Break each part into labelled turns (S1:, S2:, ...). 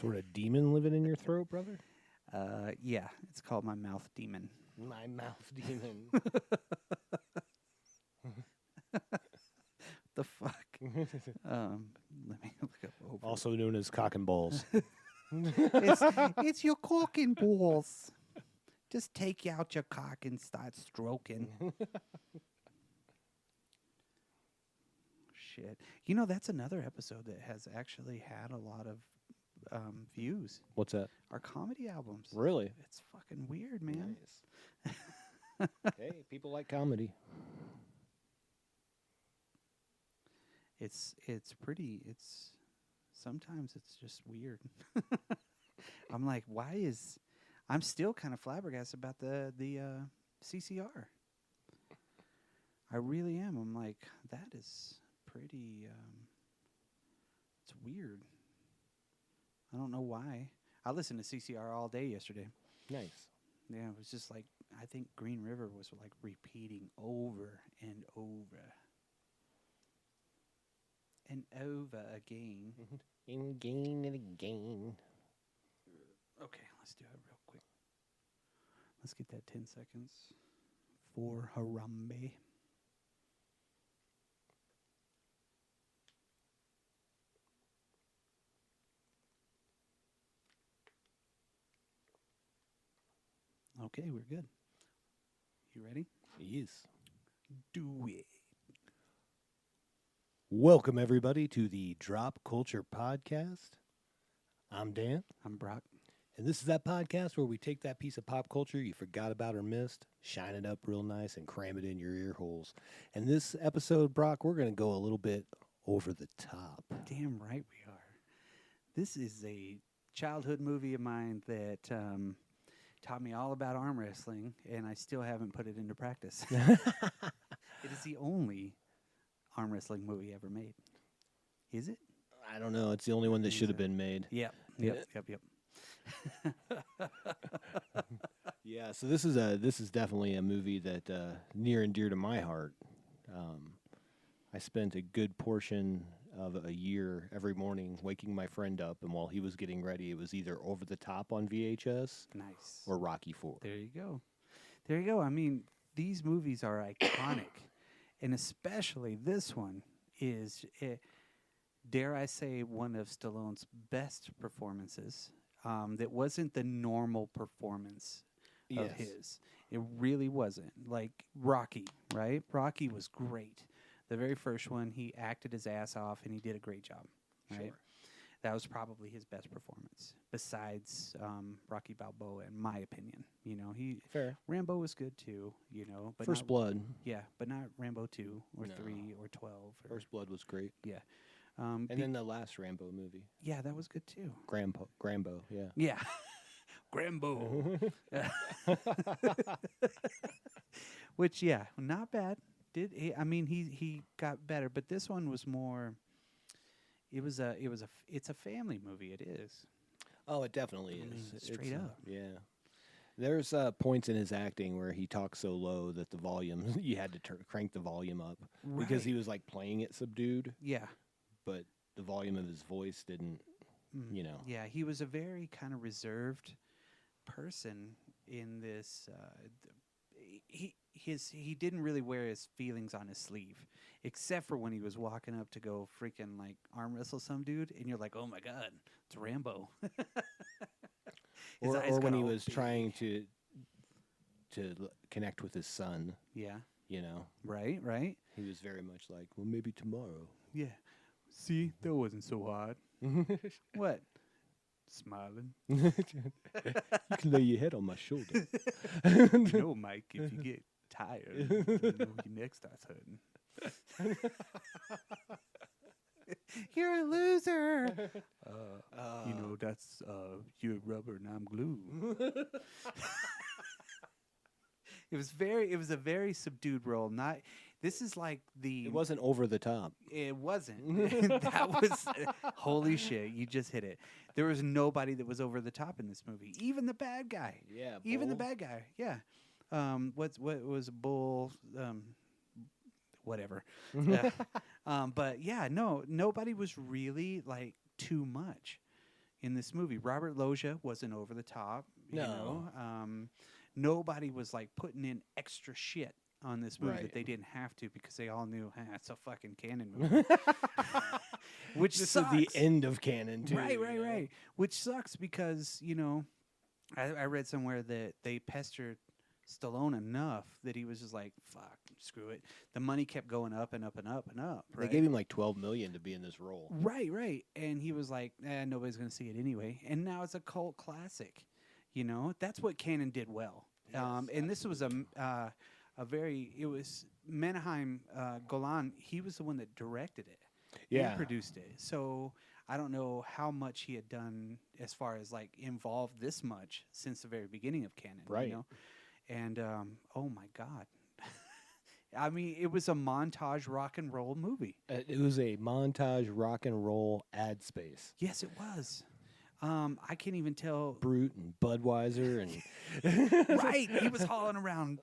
S1: sort of demon living in your throat, brother?
S2: Yeah, it's called my mouth demon.
S1: My mouth demon.
S2: The fuck? Let me look up over.
S1: Also known as cock and balls.
S2: It's your cock and balls. Just take out your cock and start stroking. Shit. You know, that's another episode that has actually had a lot of views.
S1: What's that?
S2: Our comedy albums.
S1: Really?
S2: It's fucking weird, man.
S1: Nice. Hey, people like comedy.
S2: It's sometimes it's just weird. I'm like, I'm still kind of flabbergasted about the CCR. I really am. I'm like, that is pretty, it's weird. I don't know why. I listened to CCR all day yesterday.
S1: Nice.
S2: Yeah, it was just like, I think Green River was like repeating over and over. And over again.
S1: And again and again.
S2: Okay, let's do it real quick. Let's get that 10 seconds for Harambe. Okay, we're good. You ready?
S1: Yes.
S2: Do it.
S1: Welcome, everybody, to the Drop Culture Podcast. I'm Dan.
S2: I'm Brock.
S1: And this is that podcast where we take that piece of pop culture you forgot about or missed, shine it up real nice, and cram it in your ear holes. And this episode, Brock, we're going to go a little bit over the top.
S2: Damn right we are. This is a childhood movie of mine that taught me all about arm wrestling, and I still haven't put it into practice. It is the only arm wrestling movie ever made. Is it?
S1: I don't know. It's the only one that should have been made.
S2: Yep.
S1: Yeah, so this is definitely a movie that near and dear to my heart. I spent a good portion of a year every morning waking my friend up, and while he was getting ready, it was either Over the Top on VHS,
S2: nice,
S1: or Rocky IV.
S2: There you go. There you go. I mean, these movies are iconic, and especially this one is, dare I say, one of Stallone's best performances. That wasn't the normal performance of his. It really wasn't. Like Rocky, right? Rocky was great. The very first one, he acted his ass off, and he did a great job, right?
S1: Sure.
S2: That was probably his best performance, besides Rocky Balboa, in my opinion. You know,
S1: Fair.
S2: Rambo was good too, you know. But
S1: First Blood.
S2: Yeah, but not Rambo 2 or
S1: No.
S2: 3 or 12.
S1: First Blood was great.
S2: Yeah.
S1: And then the last Rambo movie.
S2: Yeah, that was good too.
S1: Grambo, yeah.
S2: Yeah. Grambo. Which, yeah, not bad. He got better, but this one was more. It's a family movie. It is.
S1: Oh, it definitely is.
S2: I mean, straight up.
S1: Yeah. There's points in his acting where he talks so low that the volume, you had to crank the volume up.
S2: Right.
S1: Because he was like playing it subdued.
S2: Yeah.
S1: But the volume of his voice didn't, you know.
S2: Yeah, he was a very kind of reserved person in this. He didn't really wear his feelings on his sleeve, except for when he was walking up to go freaking like arm wrestle some dude, and you're like, oh my god, it's Rambo.
S1: Or when he was trying to connect with his son.
S2: Yeah.
S1: You know.
S2: Right.
S1: He was very much like, well, maybe tomorrow.
S2: Yeah. See, that wasn't so hard. What? Smiling.
S1: You can lay your head on my shoulder.
S2: You know, Mike, if you get tired, your neck starts hurting. You're a loser. You know, that's you're rubber and I'm glue. It was a very subdued role. This is like
S1: It wasn't over the top.
S2: It wasn't. That was holy shit. You just hit it. There was nobody that was over the top in this movie. Even the bad guy.
S1: Yeah.
S2: Even the
S1: Bull.
S2: bad guy. Yeah. What was Bull? Whatever. But yeah, no, nobody was really like too much. in this movie. Robert Loggia wasn't over the top. You
S1: No.
S2: know, nobody was like putting in extra shit on this movie
S1: Right.
S2: that they didn't have to because they all knew it's a fucking canon movie. Which
S1: This
S2: sucks.
S1: is the end of canon, too.
S2: Right,
S1: you
S2: right,
S1: know?
S2: right. Which sucks because, you know, I read somewhere that they pestered Stallone enough that he was just like, fuck, screw it. The money kept going up and up and up and up.
S1: They
S2: Right?
S1: gave him like $12 million to be in this role.
S2: Right, right. And he was like, nobody's going to see it anyway. And now it's a cult classic. You know, that's what Cannon did well.
S1: Yes,
S2: and this was it was Menahem Golan. He was the one that directed it.
S1: Yeah.
S2: And produced it. So I don't know how much he had done as far as like involved this much since the very beginning of Cannon.
S1: Right.
S2: You know? And oh my God. I mean, it was a montage rock and roll movie.
S1: It was a montage rock and roll ad space.
S2: Yes, it was. I can't even tell.
S1: Brute and Budweiser and
S2: Right. He was hauling around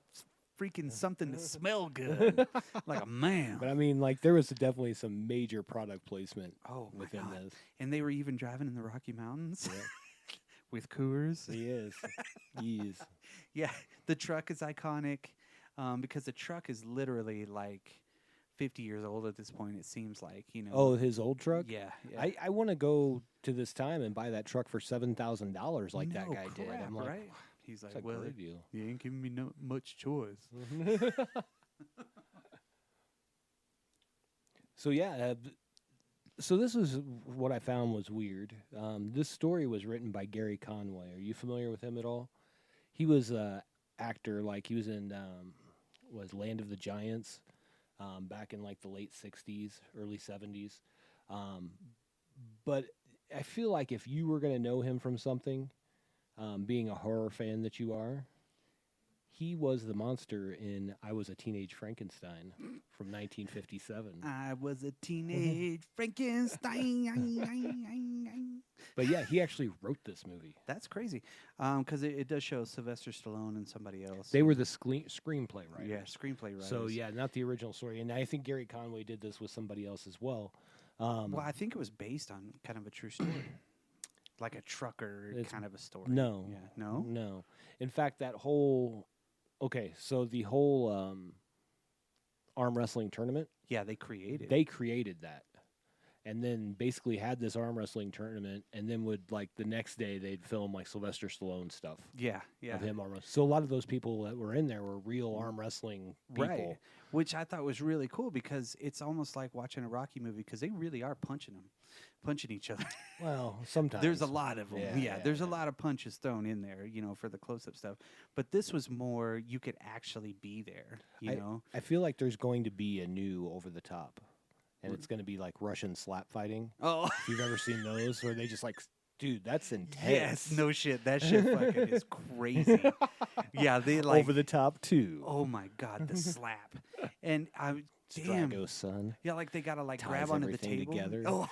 S2: freaking something to smell good. Like a man.
S1: But I mean, like there was definitely some major product placement
S2: Oh my
S1: within
S2: God.
S1: this.
S2: And they were even driving in the Rocky Mountains
S1: Yeah.
S2: with Coors.
S1: He is. He is.
S2: Yeah, the truck is iconic because the truck is literally like 50 years old at this point, it seems like, you know.
S1: Oh, his old truck?
S2: Yeah. yeah.
S1: I want to go to this time and buy that truck for $7,000 like that
S2: No
S1: guy did.
S2: crap,
S1: I'm like,
S2: right? He's like,
S1: it's a
S2: well,
S1: great deal.
S2: you ain't giving me much choice.
S1: So yeah, so this was what I found was weird. This story was written by Gary Conway. Are you familiar with him at all? He was a actor, like he was in was Land of the Giants back in like the late '60s, early '70s. But I feel like if you were going to know him from something, being a horror fan that you are, he was the monster in I Was a Teenage Frankenstein from 1957.
S2: I was a teenage Frankenstein.
S1: But yeah, he actually wrote this movie.
S2: That's crazy. Because it does show Sylvester Stallone and somebody else.
S1: They were the screenplay writers.
S2: Yeah, screenplay writers.
S1: So yeah, not the original story. And I think Gary Conway did this with somebody else as well.
S2: Well, I think it was based on kind of a true story. Like a trucker kind of a story.
S1: No.
S2: Yeah. No?
S1: No. In fact, that whole... Okay, so the whole arm wrestling tournament,
S2: Yeah, they created.
S1: they created that. And then basically had this arm wrestling tournament, and then would, like, the next day they'd film, like, Sylvester Stallone stuff
S2: Yeah, yeah.
S1: of him arm wrestling. So a lot of those people that were in there were real arm wrestling people.
S2: Right. Which I thought was really cool because it's almost like watching a Rocky movie because they really are punching each other.
S1: Well, sometimes.
S2: There's a lot of them.
S1: Yeah,
S2: There's a
S1: yeah.
S2: lot of punches thrown in there, you know, for the close-up stuff. But this was more you could actually be there, you know.
S1: I feel like there's going to be a new Over the Top, and it's going to be like Russian slap fighting.
S2: Oh,
S1: If you've ever seen those, where they just like, dude, that's intense.
S2: yes, no shit. That shit fucking is crazy. Yeah, they like
S1: Over the Top 2.
S2: oh my god, the slap. And I damn.
S1: Drago's son.
S2: Yeah, like they gotta like
S1: Ties
S2: grab onto the
S1: everything
S2: table.
S1: together.
S2: Oh,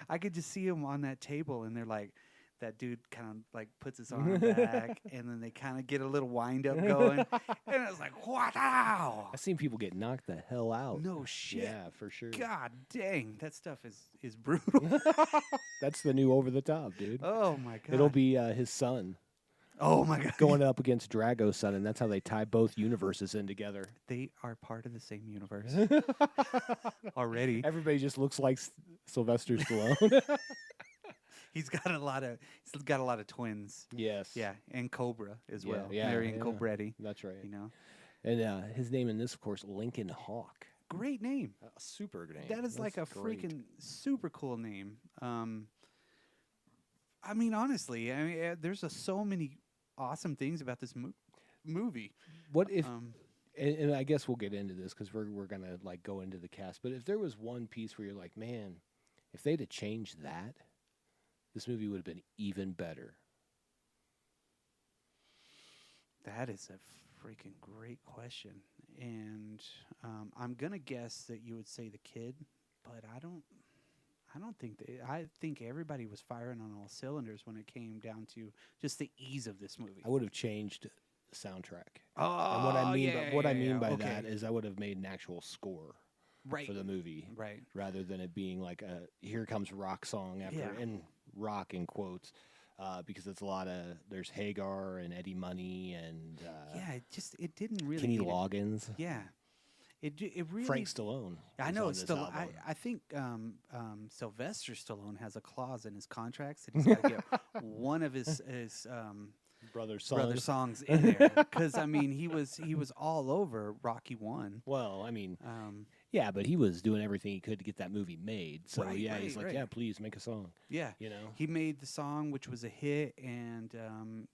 S2: I could just see them on that table, and they're like, that dude kind of like puts his arm back, and then they kind of get a little wind up going, and it's like, wow,
S1: I've seen people get knocked the hell out.
S2: no shit.
S1: Yeah, for sure.
S2: God dang, that stuff is brutal.
S1: That's the new Over the Top, dude.
S2: Oh my god,
S1: It'll be his son
S2: oh my god,
S1: going up against Drago's son, and that's how they tie both universes in together.
S2: they are part of the same universe already.
S1: Everybody just looks like Sylvester Stallone.
S2: He's got a lot of twins.
S1: Yes.
S2: Yeah, and Cobra as
S1: Yeah,
S2: well.
S1: yeah,
S2: Marion
S1: yeah.
S2: Cobretti,
S1: That's right.
S2: you know.
S1: And his name in this, of course, Lincoln Hawk.
S2: Great name.
S1: A super name.
S2: That is like a
S1: That's great.
S2: freaking super cool name. I mean, honestly, there's so many awesome things about this movie.
S1: What if?
S2: Um,
S1: And I guess we'll get into this because we're gonna like go into the cast. But if there was one piece where you're like, man, if they'd have changed that, this movie would have been even better.
S2: that is a freaking great question, and I'm gonna guess that you would say the kid, but I don't think I think everybody was firing on all cylinders when it came down to just the ease of this movie.
S1: I would have changed the soundtrack.
S2: Oh,
S1: And what I mean by
S2: yeah,
S1: that
S2: okay.
S1: is I would have made an actual score.
S2: Right.
S1: for the movie,
S2: Right.
S1: rather than it being like a "Here Comes Rock" song after
S2: Yeah.
S1: and rock in quotes, because it's a lot of there's Hagar and Eddie Money and
S2: Yeah, it didn't really
S1: Kenny
S2: need it.
S1: Loggins,
S2: Yeah. It really
S1: Frank Stallone.
S2: I
S1: is
S2: know
S1: on
S2: it's
S1: this
S2: still.
S1: album.
S2: I think Sylvester Stallone has a clause in his contracts that he's got to get one of his
S1: brother
S2: songs in there, because I mean he was all over Rocky 1.
S1: Well, I mean,
S2: Um,
S1: yeah, but he was doing everything he could to get that movie made. So
S2: Right,
S1: yeah,
S2: right,
S1: he's like,
S2: right.
S1: yeah, please make a song.
S2: yeah,
S1: You know.
S2: he made the song, which was a hit, and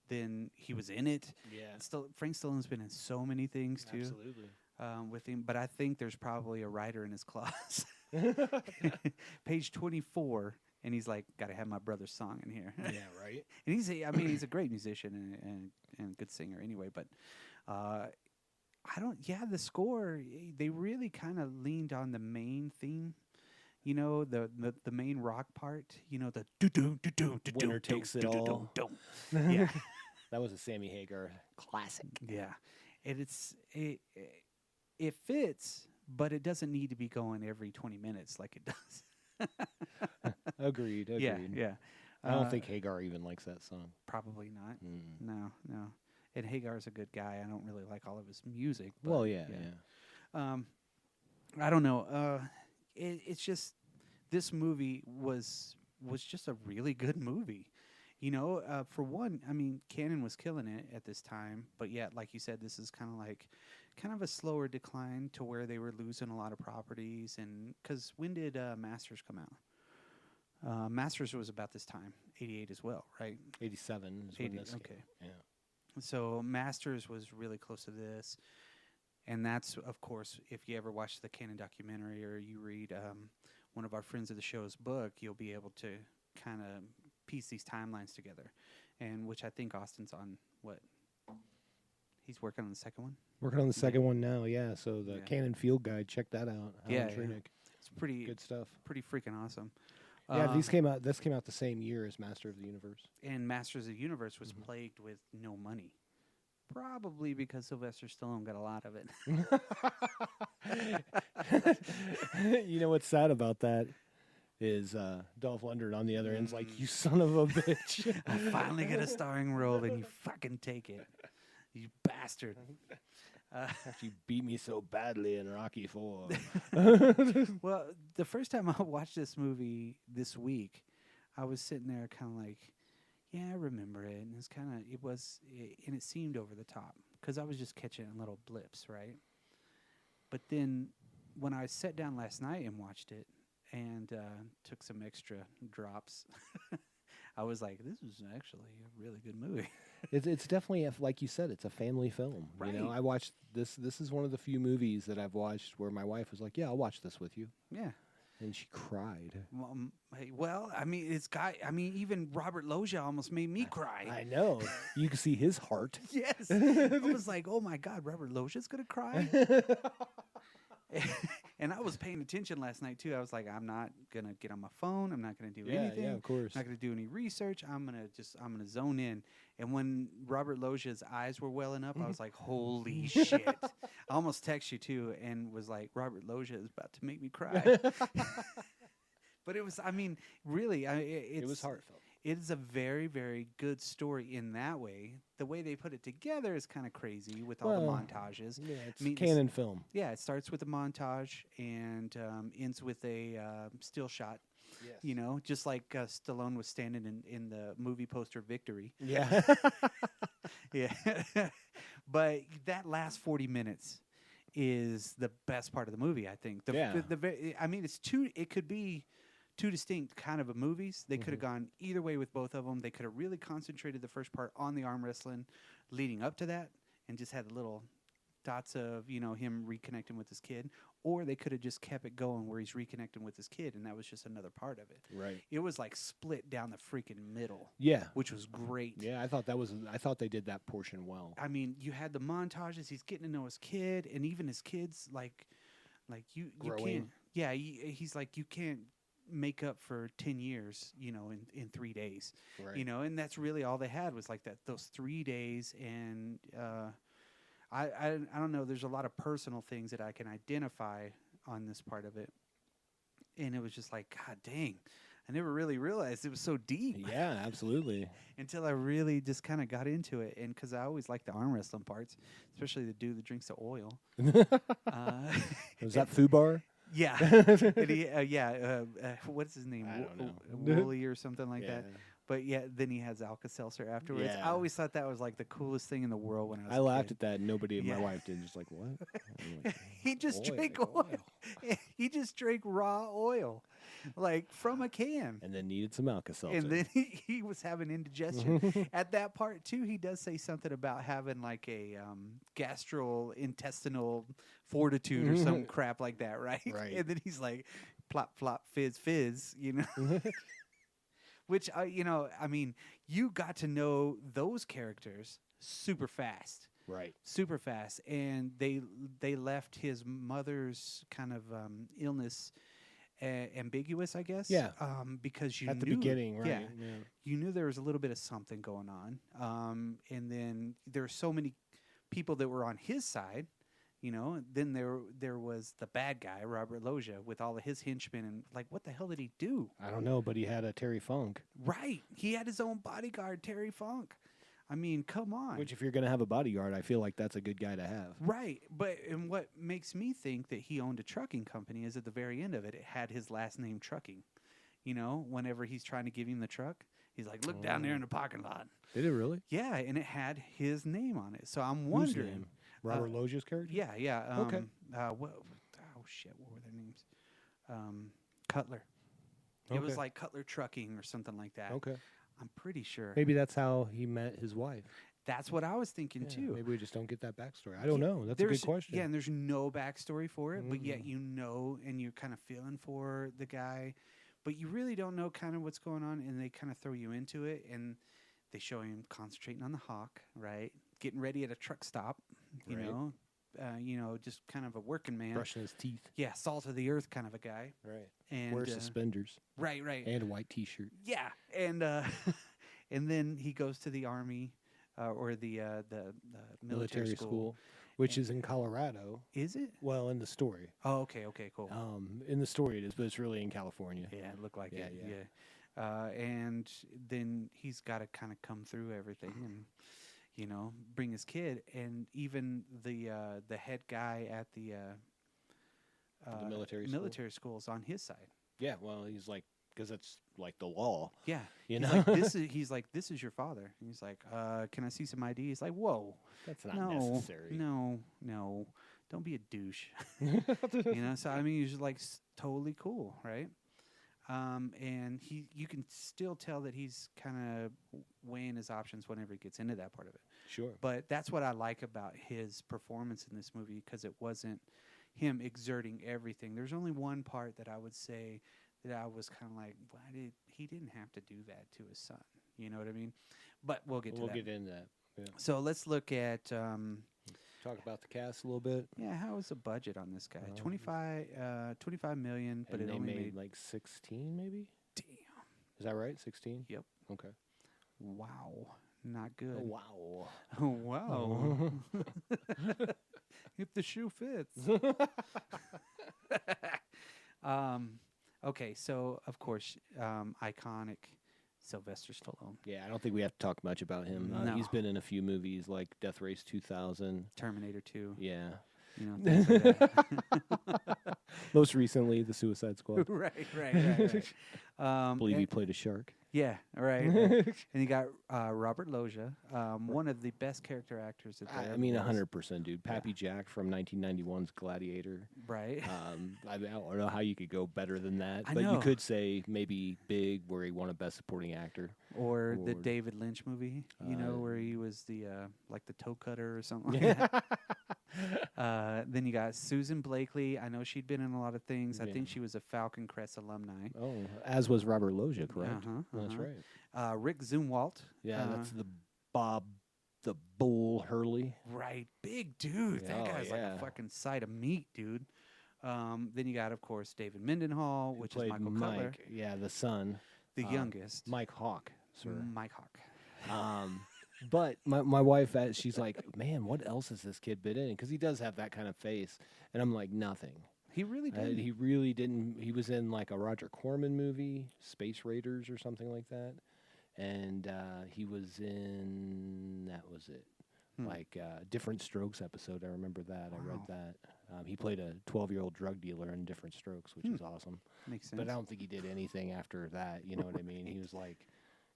S2: then he was in it.
S1: Yeah.
S2: Frank Stallone's been in so many things too.
S1: Absolutely.
S2: With him, but I think there's probably a writer in his clause. Page 24, and he's like, "Got to have my brother's song in here."
S1: Yeah. Right.
S2: And he's a great musician and a good singer anyway. But I don't. Yeah, the score, they really kind of leaned on the main theme. You know, the main rock part. You know, the do do do do do
S1: Winner takes it all.
S2: Yeah,
S1: That was a Sammy Hagar classic.
S2: yeah. And it fits, but it doesn't need to be going every 20 minutes like it does.
S1: Agreed.
S2: Yeah, yeah.
S1: I don't think Hagar even likes that song.
S2: Probably not.
S1: Mm.
S2: No. And Hagar's a good guy. I don't really like all of his music. But
S1: Well, yeah.
S2: I don't know. It's just this movie was just a really good movie. You know, for one, I mean, Canon was killing it at this time, but yet, like you said, this is kind of a slower decline to where they were losing a lot of properties. And because when did Masters come out? Masters was about this time, 88 as well, right?
S1: 87 is when
S2: 80,
S1: this came.
S2: okay.
S1: Yeah.
S2: So Masters was really close to this. And that's, of course, if you ever watch the Canon documentary or you read one of our friends of the show's book, you'll be able to kind of piece these timelines together. And which I think Austin's on, what? He's working on the second one?
S1: Working on the second one now, yeah. So the
S2: Yeah.
S1: Canon Field Guide, check that out.
S2: Yeah,
S1: Alan
S2: yeah.
S1: Trinick.
S2: It's pretty
S1: Good stuff.
S2: pretty freaking awesome.
S1: Yeah, this came out the same year as Master of the Universe.
S2: And Masters of the Universe was plagued with no money. Probably because Sylvester Stallone got a lot of it.
S1: You know what's sad about that is Dolph Lundgren on the other end's like, you son of a bitch.
S2: I finally get a starring role and you fucking take it. You bastard.
S1: After you beat me so badly in Rocky IV.
S2: Well, the first time I watched this movie this week, I was sitting there kind of like, yeah, I remember it. And and it seemed over the top because I was just catching little blips, right? But then when I sat down last night and watched it and took some extra drops, I was like, this is actually a really good movie.
S1: It's definitely, like you said, it's a family film.
S2: Right.
S1: You know, I watched this. This is one of the few movies that I've watched where my wife was like, yeah, I'll watch this with you.
S2: Yeah.
S1: And she cried.
S2: Well, I mean, even Robert Loggia almost made me cry.
S1: I know. You can see his heart.
S2: Yes. I was like, oh my God, Robert Loggia's going to cry? And I was paying attention last night, too. I was like, I'm not going to get on my phone. I'm not going to do anything.
S1: Yeah, of course.
S2: I'm not going to do any research. I'm going to zone in. And when Robert Loggia's eyes were welling up, I was like, holy shit. I almost texted you, too, and was like, Robert Loggia is about to make me cry. But it was, I mean, really, it
S1: was heartfelt.
S2: It is a very, very good story in that way. The way they put it together is kind of crazy with all the montages.
S1: Yeah, it's Canon film.
S2: Yeah, it starts with a montage and ends with a still shot.
S1: Yes.
S2: You know, just like Stallone was standing in the movie poster Victory.
S1: Yeah.
S2: Yeah. But that last 40 minutes is the best part of the movie, I think. I mean, it could be two distinct kind of movies. They could have gone either way with both of them. They could have really concentrated the first part on the arm wrestling leading up to that and just had little dots of, you know, him reconnecting with his kid. Or they could have just kept it going where he's reconnecting with his kid, and that was just another part of it.
S1: Right.
S2: It was like split down the freaking middle.
S1: Yeah.
S2: Which was great.
S1: Yeah, I thought they did that portion well.
S2: I mean, you had the montages. He's getting to know his kid, and even his kids, like you can't. Yeah, he's like, you can't make up for 10 years, you know, in 3 days.
S1: Right.
S2: You know, and that's really all they had was like those 3 days. And I don't know. There's a lot of personal things that I can identify on this part of it, and it was just like, God dang, I never really realized it was so deep.
S1: Yeah, absolutely.
S2: Until I really just kind of got into it, and because I always like the arm wrestling parts, especially the dude that drinks the oil.
S1: Was that Fubar?
S2: Yeah, and he, what's his name?
S1: I don't know.
S2: Wooly or something like that. But yeah, then he has Alka-Seltzer afterwards.
S1: Yeah.
S2: I always thought that was like the coolest thing in the world when I was
S1: I
S2: a
S1: laughed
S2: kid.
S1: at that. And nobody,
S2: Yeah.
S1: my wife did. Just like, what? I'm like,
S2: He just drank oil. He just drank raw oil, like from a can.
S1: And then needed some Alka-Seltzer.
S2: And then he was having indigestion. At that part, too, he does say something about having like a gastrointestinal fortitude or some crap like that, right?
S1: Right.
S2: And then he's like, plop, plop, fizz, fizz, you know? Which, I mean, you got to know those characters super fast.
S1: Right.
S2: Super fast. And they left his mother's kind of illness ambiguous, I guess.
S1: Yeah.
S2: Because you
S1: At the
S2: knew,
S1: beginning, right?
S2: Yeah,
S1: Yeah.
S2: you knew there was a little bit of something going on. And then there were so many people that were on his side, you know. Then there was the bad guy, Robert Loggia, with all of his henchmen, and like, what the hell did he do?
S1: I don't know, but he had a Terry Funk.
S2: Right. He had his own bodyguard, Terry Funk. I mean, come on.
S1: Which, if you're going to have a bodyguard, I feel like that's a good guy to have.
S2: Right. But and what makes me think that he owned a trucking company is at the very end of it, it had his last name Trucking. You know, whenever he's trying to give him the truck, he's like, look down there in the parking lot.
S1: Did it really?
S2: Yeah, and it had his name on it. So I'm
S1: Whose
S2: wondering.
S1: name? Robert Loggia's character?
S2: Yeah, yeah.
S1: Okay.
S2: What were their names? Cutler. It was
S1: Okay.
S2: like Cutler Trucking or something like that.
S1: Okay.
S2: I'm pretty sure.
S1: Maybe that's how he met his wife.
S2: That's what I was thinking
S1: Yeah,
S2: too.
S1: Maybe we just don't get that backstory. I don't know. That's a
S2: There's-
S1: good question.
S2: Yeah, and there's no backstory for it, but yet
S1: Mhm.
S2: you know, and you're kind of feeling for the guy, but you really don't know kind of what's going on, and they kind of throw you into it, and they show him concentrating on the hawk, right? Getting ready at a truck stop, you
S1: Right.
S2: know, just kind of a working man.
S1: Brushing his teeth.
S2: Yeah, salt of the earth kind of a guy.
S1: Right.
S2: And
S1: Wears suspenders
S2: right.
S1: and a white T-shirt.
S2: Yeah, and and then he goes to the army or the military school.
S1: Which is in Colorado.
S2: Is it?
S1: Well, in the story.
S2: Oh, okay, cool.
S1: In the story it is, but it's really in California.
S2: Yeah, it looked like
S1: Yeah,
S2: it.
S1: yeah.
S2: Yeah. And then he's got to kind of come through everything and, you know, bring his kid. And even the head guy at the
S1: military
S2: school is on his side.
S1: Yeah, well, he's like, because that's like the law.
S2: Yeah.
S1: You
S2: He's
S1: know?
S2: like, this is your father. And he's like, can I see some ID? He's like, whoa.
S1: That's not
S2: No,
S1: necessary.
S2: no. Don't be a douche. You know, so I mean, he's just like totally cool, right? And you can still tell that he's kind of weighing his options whenever he gets into that part of it.
S1: Sure.
S2: But that's what I like about his performance in this movie, because it wasn't him exerting everything. There's only one part that I would say that I was kind of like, he didn't have to do that to his son. You know what I mean? But we'll get to that.
S1: We'll get into that. Yeah.
S2: So let's look at
S1: Talk about the cast a little bit.
S2: how was the budget on this guy? 25 million, but
S1: And
S2: it
S1: they
S2: only
S1: made like 16, maybe.
S2: damn.
S1: Is that right? 16.
S2: Yep.
S1: Okay.
S2: Wow. Not good.
S1: Oh, wow.
S2: Oh, wow. If the shoe fits. Okay, so of course, iconic Sylvester Stallone,
S1: Yeah, I don't think we have to talk much about him.
S2: No.
S1: He's been in a few movies like Death Race 2000.
S2: Terminator 2.
S1: Yeah.
S2: You know, things like that.
S1: Most recently, The Suicide Squad.
S2: right.
S1: I believe he played a shark.
S2: Yeah, right. And you got Robert Loggia, one of the best character actors that there
S1: I mean,
S2: ever was.
S1: 100%, dude. Pappy Jack from 1991's Gladiator.
S2: Right.
S1: I don't know how you could go better than that,
S2: I
S1: but
S2: know.
S1: you could say maybe Big, where he won a Best Supporting Actor.
S2: Or the
S1: Or-
S2: David Lynch movie, you know, where he was the like the toe cutter or something like that. Then you got Susan Blakely. I know she'd been in a lot of things. I
S1: Yeah.
S2: think she was a Falcon Crest alumni.
S1: Oh, as was Robert Loggia, correct? That's
S2: uh-huh.
S1: right.
S2: Rick Zumwalt.
S1: Yeah, that's the Bull Hurley.
S2: Right. Big dude.
S1: Yeah,
S2: That
S1: oh,
S2: guy's like
S1: yeah.
S2: a fucking side of meat, dude. Then you got, of course, David Mendenhall,
S1: who
S2: which is
S1: played
S2: Michael
S1: Mike.
S2: Cutler,
S1: Yeah, the son.
S2: the youngest.
S1: Mike Hawk, sir.
S2: Mike Hawk.
S1: But my wife, she's like, man, what else has this kid been in? Because he does have that kind of face. And I'm like, nothing.
S2: He really did.
S1: He really didn't. He was in like a Roger Corman movie, Space Raiders or something like that, and he was in that was it, like Different Strokes episode. I remember that. I read
S2: Wow.
S1: that. He played a 12-year-old drug dealer in Different Strokes, which is awesome.
S2: Makes sense.
S1: But I don't think he did anything after that. You know what I mean? He was like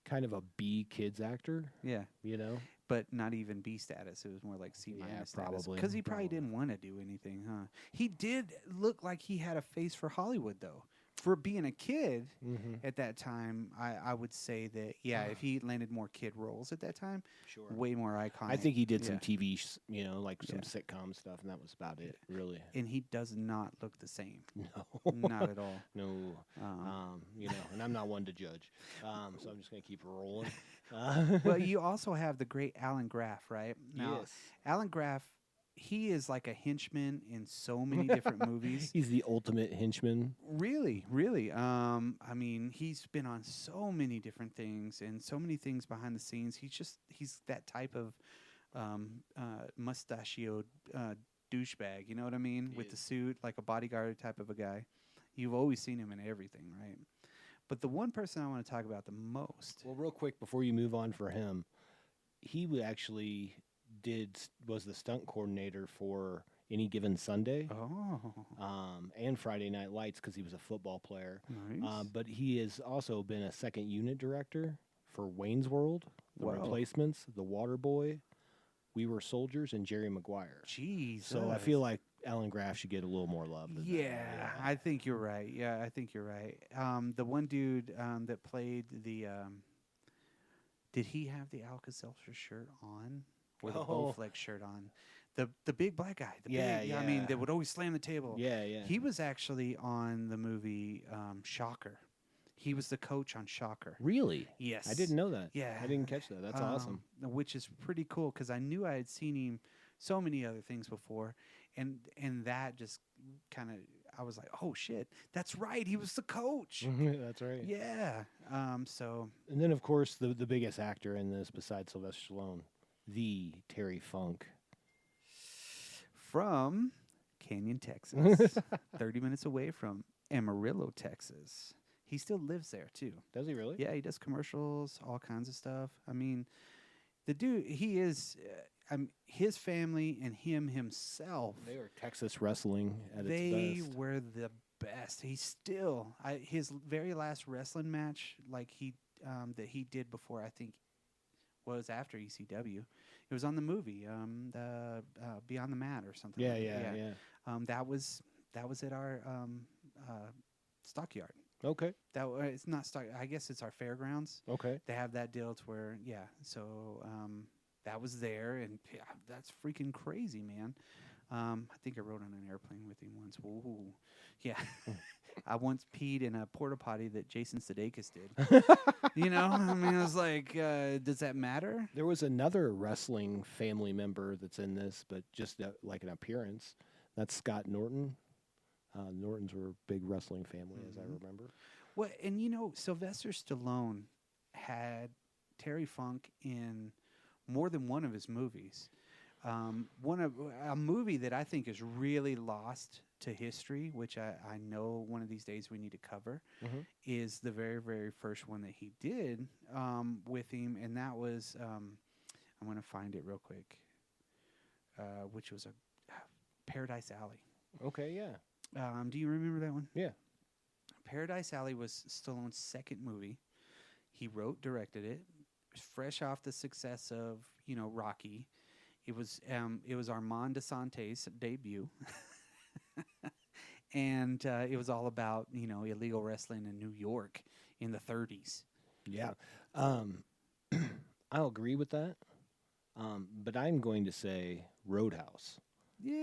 S1: kind of a B kids actor.
S2: Yeah.
S1: You know?
S2: But not even B status. It was more like C minus status.
S1: probably.
S2: Because he probably didn't want to do anything, huh? He did look like he had a face for Hollywood, though. For being a kid at that time, I would say that, yeah, if he landed more kid roles at that time,
S1: Sure.
S2: way more iconic.
S1: I think he did some
S2: Yeah.
S1: TV, like some sitcom stuff, and that was about it, really.
S2: And he does not look the same.
S1: No.
S2: Not at all.
S1: No. And I'm not one to judge. So I'm just going to keep rolling.
S2: Well, you also have the great Alan Graf, right? Now,
S1: Yes.
S2: Alan Graf, he is like a henchman in so many different movies.
S1: He's the ultimate henchman.
S2: Really, really. I mean, he's been on so many different things and so many things behind the scenes. He's that type of mustachioed douchebag. You know what I mean? With the suit, like a bodyguard type of a guy. You've always seen him in everything, right? But the one person I want to talk about the most.
S1: Well, real quick before you move on for him, he actually was the stunt coordinator for Any Given Sunday. And Friday Night Lights because he was a football player.
S2: Nice.
S1: But he has also been a second unit director for Wayne's World, The Replacements, The Waterboy, We Were Soldiers, and Jerry Maguire.
S2: Jeez.
S1: So I feel like Alan Graf should get a little more love. Than that.
S2: I think you're right. Yeah, I think you're right. The one dude that played the did he have the Alka-Seltzer shirt on or the Bowflex shirt on? The big black guy. I mean, that would always slam the table.
S1: Yeah, yeah.
S2: He was actually on the movie Shocker. He was the coach on Shocker.
S1: Really?
S2: Yes.
S1: I didn't know that.
S2: Yeah.
S1: I didn't catch that. That's awesome.
S2: Which is pretty cool because I knew I had seen him so many other things before, and that just kind of I was like, oh shit, that's right, he was the coach.
S1: That's right.
S2: Yeah. So.
S1: And then of course the biggest actor in this besides Sylvester Stallone, the Terry Funk.
S2: From Canyon, Texas, 30 minutes away from Amarillo, Texas. He still lives there too.
S1: Does he really?
S2: Yeah, he does commercials, all kinds of stuff. I mean, the dude, he is. His family and him himself.
S1: They were Texas wrestling at its best.
S2: They were the best. He's still his very last wrestling match, like that he did before, I think, was after ECW. It was on the movie, the Beyond the Mat or something.
S1: Yeah.
S2: That was at our stockyard.
S1: Okay.
S2: It's not stock. I guess it's our fairgrounds.
S1: Okay.
S2: They have that deal to where So that was there, and that's freaking crazy, man. I think I rode on an airplane with him once. Ooh, yeah. I once peed in a porta potty that Jason Sudeikis did. You know, I mean, I was like, does that matter?
S1: There was another wrestling family member that's in this, but just like an appearance. That's Scott Norton. Nortons were a big wrestling family, as I remember.
S2: Well, and you know, Sylvester Stallone had Terry Funk in more than one of his movies. A movie that I think is really lost to history, which I know one of these days we need to cover, is the very, very first one that he did with him, and that was I'm going to find it real quick, which was a Paradise Alley.
S1: Okay, yeah.
S2: Do you remember that one?
S1: Yeah.
S2: Paradise Alley was Stallone's second movie. He wrote, directed it. Fresh off the success of, Rocky. It was Armand DeSantis' debut. And it was all about, illegal wrestling in New York in the 30s.
S1: Yeah. I'll agree with that. But I'm going to say Roadhouse.
S2: Yeah.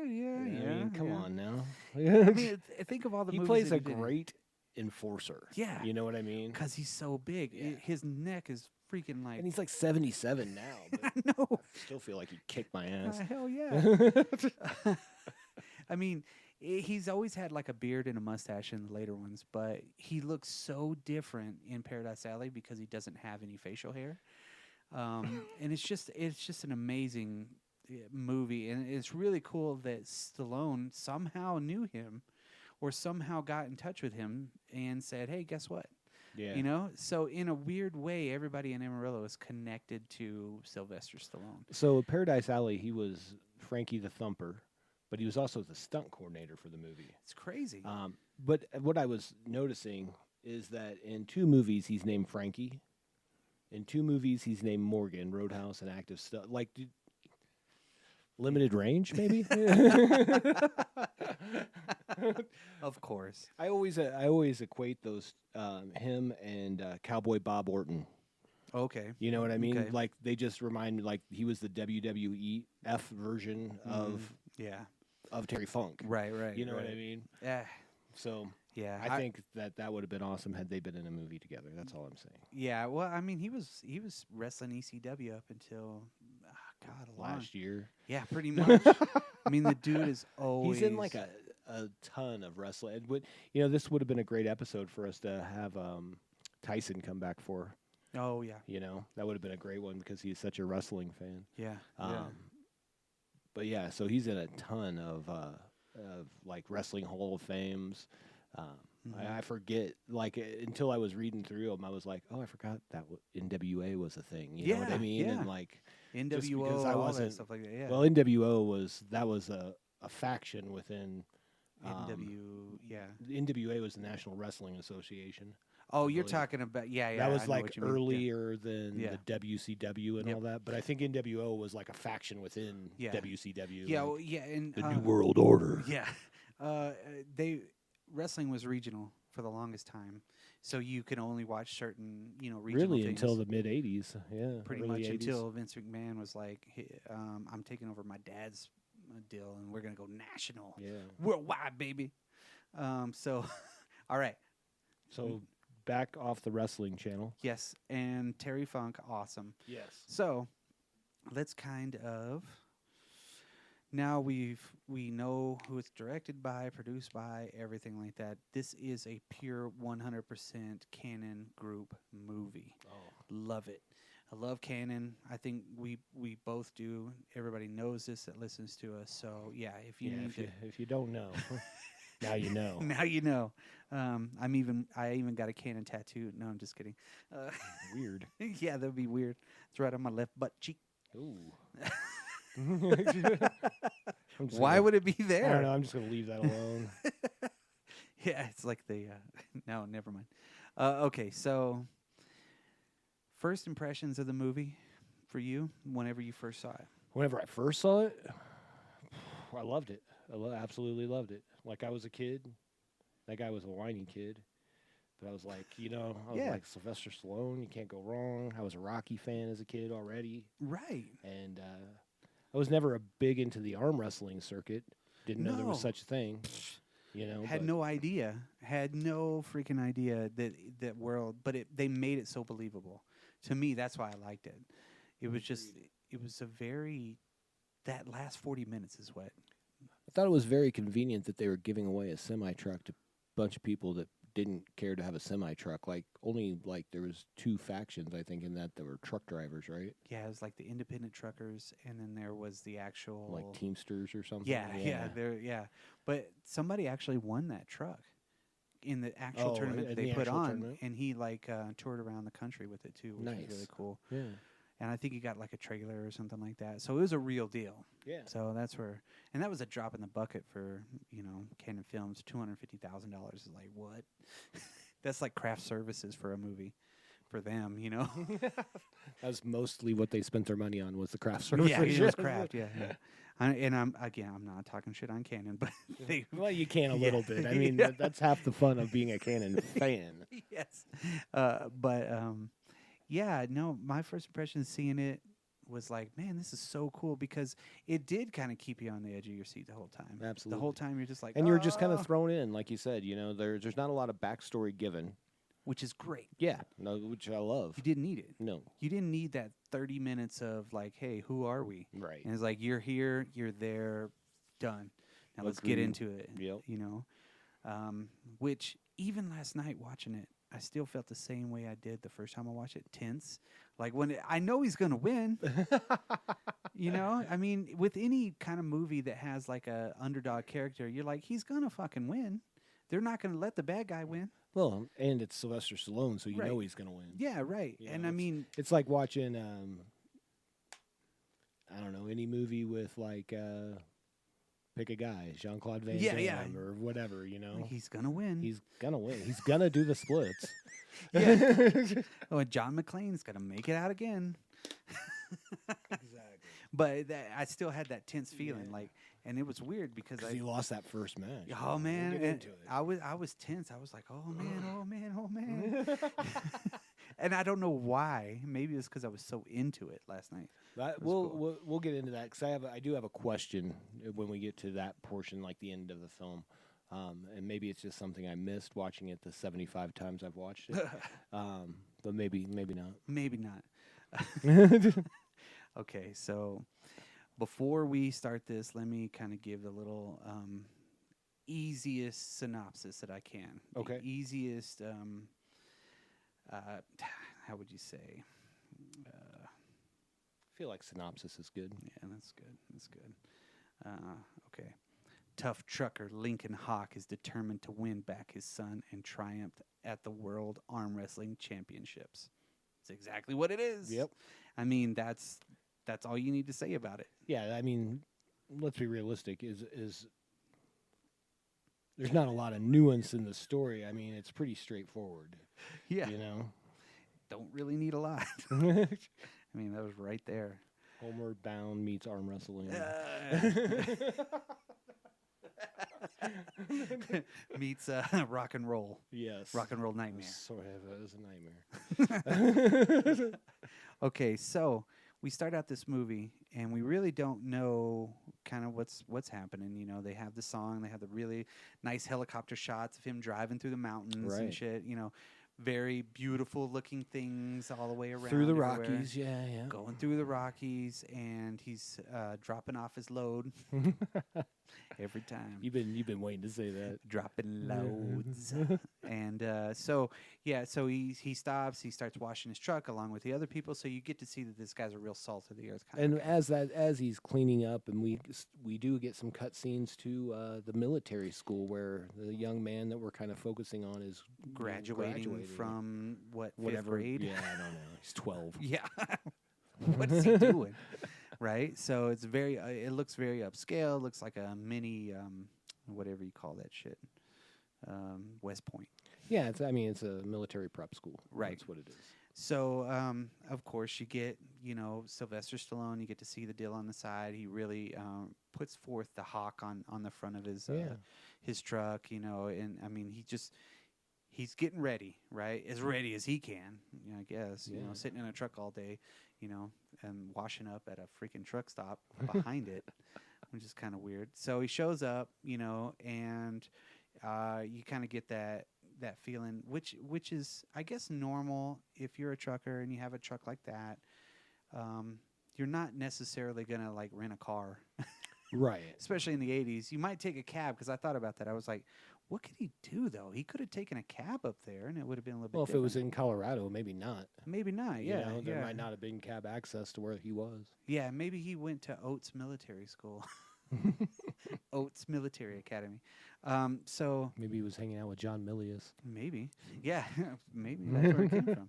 S1: I mean, come on now.
S2: I mean, think of all the
S1: he
S2: movies
S1: plays
S2: that
S1: a
S2: he did.
S1: great enforcer.
S2: Yeah.
S1: You know what I mean?
S2: Because he's so big.
S1: Yeah.
S2: His neck is freaking like...
S1: And he's like 77 now. But
S2: I know.
S1: I still feel like he'd kick my ass.
S2: Hell yeah. I mean, he's always had like a beard and a mustache in the later ones, but he looks so different in Paradise Alley because he doesn't have any facial hair. And it's just an amazing movie, and it's really cool that Stallone somehow knew him, or somehow got in touch with him and said, "Hey, guess what?"
S1: Yeah.
S2: You know, so in a weird way, everybody in Amarillo is connected to Sylvester Stallone.
S1: So Paradise Alley, he was Frankie the Thumper, but he was also the stunt coordinator for the movie.
S2: It's crazy.
S1: But what I was noticing is that in 2 movies he's named Frankie. In 2 movies he's named Morgan, Roadhouse, and Active Stuff. Like limited range, maybe.
S2: Of course.
S1: I always equate those him and Cowboy Bob Orton.
S2: Okay.
S1: You know what I mean?
S2: Okay.
S1: Like they just remind me, like he was the WWEF version
S2: Yeah.
S1: of Terry Funk.
S2: Right.
S1: You know what I mean?
S2: Yeah.
S1: So
S2: Yeah.
S1: I think that would have been awesome had they been in a movie together. That's all I'm saying.
S2: Yeah. Well, I mean, he was wrestling ECW up until
S1: Last year.
S2: Yeah, pretty much. I mean, the dude is always.
S1: He's in like a ton of wrestling. This would have been a great episode for us to have Tyson come back for.
S2: Oh yeah.
S1: That would have been a great one because he's such a wrestling fan.
S2: Yeah.
S1: But yeah, so he's in a ton of like wrestling Hall of Fames. I forget, like until I was reading through them, I was like, oh, I forgot that NWA was a thing. You know what I mean?
S2: Yeah.
S1: And like
S2: NWO, all that stuff like that. Yeah.
S1: Well, NWO was a faction within. NWA was the National Wrestling Association.
S2: Oh, you're talking about
S1: That was like earlier than the WCW and all that, but I think NWO was like a faction within WCW.
S2: Yeah, and
S1: the New World Order.
S2: Yeah, wrestling was regional for the longest time, so you could only watch certain regional
S1: really
S2: things.
S1: Until the mid '80s. Yeah,
S2: pretty
S1: much
S2: 80s. Until Vince McMahon was like, hey, "I'm taking over my dad's deal, and we're gonna go national, worldwide, baby." So, all right.
S1: So back off the wrestling channel.
S2: Yes, and Terry Funk, awesome.
S1: Yes.
S2: So let's kind of. Now we know who it's directed by, produced by, everything like that. This is a pure 100% Canon Group movie.
S1: Oh,
S2: love it. I love Canon. I think we both do. Everybody knows this that listens to us. So yeah, if you
S1: don't know, now you know.
S2: Now you know. I even got a Canon tattoo. No, I'm just kidding.
S1: Weird.
S2: Yeah, that'd be weird. It's right on my left butt cheek.
S1: Ooh.
S2: Why would it be there?
S1: I don't know. I'm just going to leave that alone.
S2: Yeah, it's like the... no, never mind. Okay, so first impressions of the movie for you whenever you first saw it?
S1: Whenever I first saw it, I loved it. Absolutely loved it. Like I was a kid. That guy was a whiny kid. But I was like, like Sylvester Stallone, you can't go wrong. I was a Rocky fan as a kid already.
S2: Right.
S1: And I was never a big into the arm wrestling circuit. Didn't know there was such a thing.
S2: Had no idea. Had no freaking idea that world. But they made it so believable. To me, that's why I liked it. It was just, it was a very, that last 40 minutes is what.
S1: I thought it was very convenient that they were giving away a semi-truck to a bunch of people that didn't care to have a semi-truck. Like, only, there was 2 factions, I think, in that were truck drivers, right?
S2: Yeah, it was like the independent truckers, and then there was the actual...
S1: Like Teamsters or something?
S2: Yeah. But somebody actually won that truck in the actual tournament that they put on, and he, toured around the country with it, too, which was really cool. Yeah. And I think he got, a trailer or something like that. So it was a real deal.
S1: Yeah.
S2: So that's where... And that was a drop in the bucket for, Canon Films. $250,000 is like, what? That's like craft services for a movie for them,
S1: That's mostly what they spent their money on was the craft services.
S2: Yeah, it was craft, yeah. I'm not talking shit on Canon, but
S1: well, you can a little bit. I mean, that's half the fun of being a Canon fan.
S2: Yes. My first impression of seeing it was like, man, this is so cool because it did kind of keep you on the edge of your seat the whole time.
S1: Absolutely.
S2: The whole time you're just like,
S1: and you're just kind of thrown in, like you said. There's not a lot of backstory given,
S2: which is great.
S1: Yeah, no, which I love.
S2: You didn't need it.
S1: No,
S2: you didn't need that 30 minutes of like, hey, who are we?
S1: Right.
S2: And it's like you're here, you're there, done. Now let's get into it.
S1: Yep.
S2: Which even last night watching it, I still felt the same way I did the first time I watched it. Tense. Like I know he's going to win. I mean, with any kind of movie that has like a underdog character, you're like, he's gonna fucking win. They're not gonna let the bad guy win.
S1: Well, and it's Sylvester Stallone, so you
S2: Right.
S1: know he's going to win.
S2: Yeah, right.
S1: You
S2: And
S1: know,
S2: I mean,
S1: it's like watching, I don't know, any movie with like, pick a guy, Jean-Claude Van Damme or whatever, you know.
S2: he's gonna win.
S1: He's going to win. He's going to do the splits.
S2: Oh, and John McClane's gonna make it out again.
S1: Exactly.
S2: But I still had that tense feeling, like, and it was weird because
S1: He lost that first match.
S2: oh man,
S1: We'll get into it.
S2: I was tense. I was like, oh man, oh man, oh man. And I don't know why. Maybe it's because I was so into it last night.
S1: We'll get into that because I do have a question when we get to that portion, like the end of the film, and maybe it's just something I missed watching it the 75 times I've watched it, but maybe not.
S2: Maybe not. Okay, so before we start this, let me kind of give the little easiest synopsis that I can.
S1: Okay.
S2: The easiest. How would you say?
S1: I feel like synopsis is good.
S2: Yeah, that's good. That's good. Okay. Tough trucker Lincoln Hawk is determined to win back his son and triumph at the World Arm Wrestling Championships. It's exactly what it is.
S1: Yep.
S2: I mean, that's all you need to say about it.
S1: Yeah, I mean, let's be realistic. Is there's not a lot of nuance in the story. I mean, it's pretty straightforward.
S2: Yeah.
S1: You know?
S2: Don't really need a lot. I mean, that was right there.
S1: Homeward Bound meets arm wrestling.
S2: Meets rock and roll.
S1: Yes.
S2: Rock and roll nightmare.
S1: Sort of. It was a nightmare.
S2: Okay, so we start out this movie, and we really don't know kind of what's happening. You know, they have the song, they have the really nice helicopter shots of him driving through the mountains and
S1: Right.
S2: shit. You know, very beautiful looking things all the way around.
S1: Through the
S2: everywhere.
S1: Rockies, yeah.
S2: Going through the Rockies, and he's dropping off his load every time.
S1: You've been waiting to say that.
S2: Dropping loads. And so he stops. He starts washing his truck along with the other people. So you get to see that this guy's a real salt of the earth kind
S1: And
S2: of guy.
S1: as he's cleaning up, and we do get some cutscenes to the military school where the young man that we're kind of focusing on is
S2: Graduating from what,
S1: whatever
S2: 5th grade?
S1: Yeah, I don't know. He's 12.
S2: Yeah. What is he doing? Right? So it's it looks very upscale. Looks like a mini, whatever you call that shit, West Point.
S1: Yeah, it's a military prep school.
S2: Right.
S1: That's what it is.
S2: So, of course, you get, Sylvester Stallone. You get to see the deal on the side. He really puts forth the hawk on the front of his truck, and I mean, he's getting ready, right? As ready as he can, I guess, sitting in a truck all day, and washing up at a freaking truck stop behind it, which is kind of weird. So he shows up, and you kind of get that feeling, which is, I guess, normal if you're a trucker and you have a truck like that. You're not necessarily going to, like, rent a car.
S1: Right.
S2: Especially in the 80s. You might take a cab, because I thought about that. I was like, what could he do, though? He could have taken a cab up there, and it would have been a little bit
S1: Well,
S2: different.
S1: if it was in Colorado, maybe not.
S2: Maybe not, yeah.
S1: There might not have been cab access to where he was.
S2: Yeah, maybe he went to Oates Military School. Oates Military Academy. So
S1: Maybe he was hanging out with John Milius.
S2: maybe. Yeah, maybe that's where it came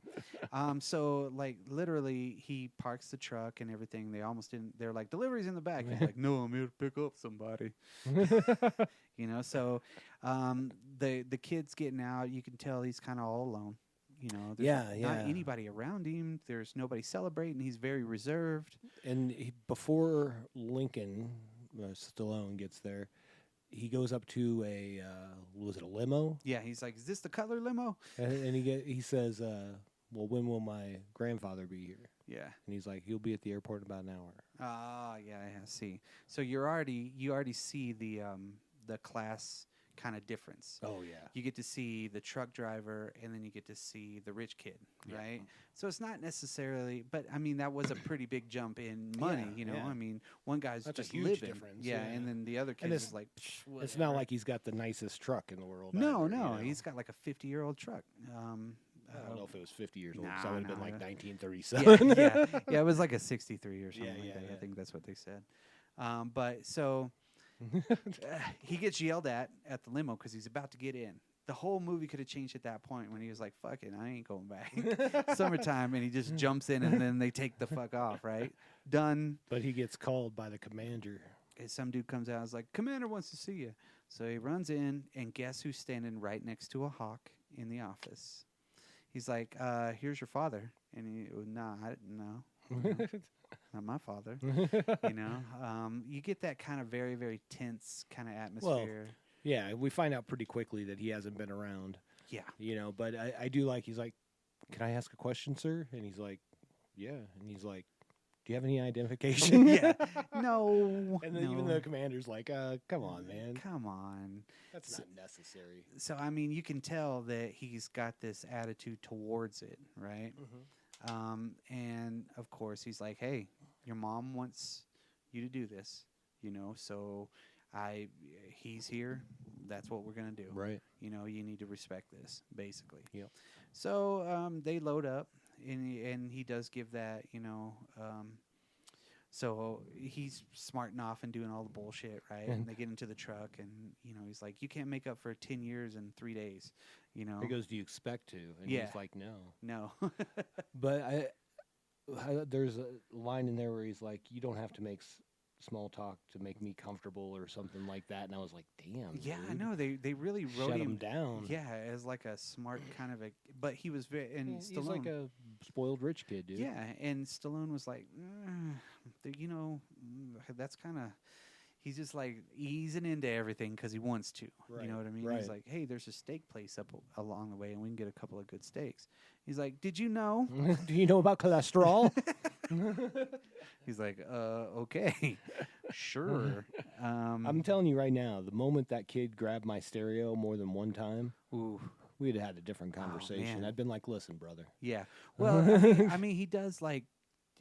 S2: from. So, like, literally, he parks the truck and everything. They almost didn't. They're like, delivery's in the back. He's like, no, I'm here to pick up somebody. So the kid's getting out. You can tell he's kind of all alone. There's not anybody around him. There's nobody celebrating. He's very reserved.
S1: And before Lincoln, Stallone gets there, he goes up to was it a limo?
S2: Yeah, he's like, is this the Cutler limo?
S1: And he says, well, when will my grandfather be here?
S2: Yeah.
S1: And he's like, he'll be at the airport in about an hour.
S2: Yeah, I see. So you already see the class kind of difference.
S1: Oh, yeah.
S2: You get to see the truck driver, and then you get to see the rich kid, right? So it's not necessarily, but I mean, that was a pretty big jump in money, I mean, one guy's
S1: That's
S2: just
S1: a huge
S2: living.
S1: difference.
S2: Yeah, and then the other kid is like,
S1: it's not like he's got the nicest truck in the world.
S2: No,
S1: either,
S2: he's got like a 50-year-old truck.
S1: I don't know if it was 50 years old.
S2: Nah,
S1: So that would have been
S2: nah.
S1: like
S2: Yeah,
S1: 1937.
S2: yeah. It was like a 63 or something
S1: Yeah,
S2: like
S1: yeah,
S2: that.
S1: yeah.
S2: I think that's what they said. But so he gets yelled at the limo because he's about to get in. The whole movie could have changed at that point when he was like, "Fuck it, I ain't going back." Summertime, and he just jumps in, and then they take the fuck off. Right, done.
S1: But he gets called by the commander.
S2: And some dude comes out and is like, "Commander wants to see you." So he runs in, and guess who's standing right next to a hawk in the office? He's like, "Here's your father," and he, "Nah, no, not my father." You get that kind of very, very tense kind of atmosphere.
S1: Yeah, we find out pretty quickly that he hasn't been around.
S2: Yeah.
S1: But I do like, he's like, "Can I ask a question, sir?" And he's like, "Yeah." And he's like, "Do you have any identification?"
S2: Yeah. No.
S1: And then
S2: no.
S1: even the commander's like, "Come on, man.
S2: Come on.
S1: That's not necessary."
S2: So, I mean, you can tell that he's got this attitude towards it, right? And, of course, he's like, "Hey, your mom wants you to do this, so he's here. That's what we're going to do.
S1: Right.
S2: You need to respect this, basically."
S1: Yep.
S2: So they load up, and he does give that, so he's smarting off and doing all the bullshit, right? And they get into the truck, and, he's like, "You can't make up for 10 years in 3 days,
S1: He goes, "Do you expect to?" And
S2: Yeah.
S1: he's like, "No."
S2: No.
S1: But there's a line in there where he's like, "You don't have to make small talk to make me comfortable," or something like that. And I was like, damn.
S2: Yeah, I
S1: dude.
S2: know. They really wrote
S1: Shut
S2: him
S1: him down.
S2: Yeah, as like a smart kind of but he was very, and
S1: Yeah,
S2: Stallone.
S1: he's like a spoiled rich kid, dude.
S2: Yeah, and Stallone was like, that's kind of, he's just like easing into everything because he wants to.
S1: Right,
S2: You know what I mean?
S1: right.
S2: He's like, "Hey, there's a steak place up along the way, and we can get a couple of good steaks." He's like, "Did you know?"
S1: Do you know about cholesterol?
S2: He's like, "Okay, sure."
S1: I'm telling you right now, the moment that kid grabbed my stereo more than one time,
S2: Ooh,
S1: we'd have had a different conversation.
S2: man.
S1: I'd been like, "Listen, brother."
S2: yeah. Well, I mean, he does like,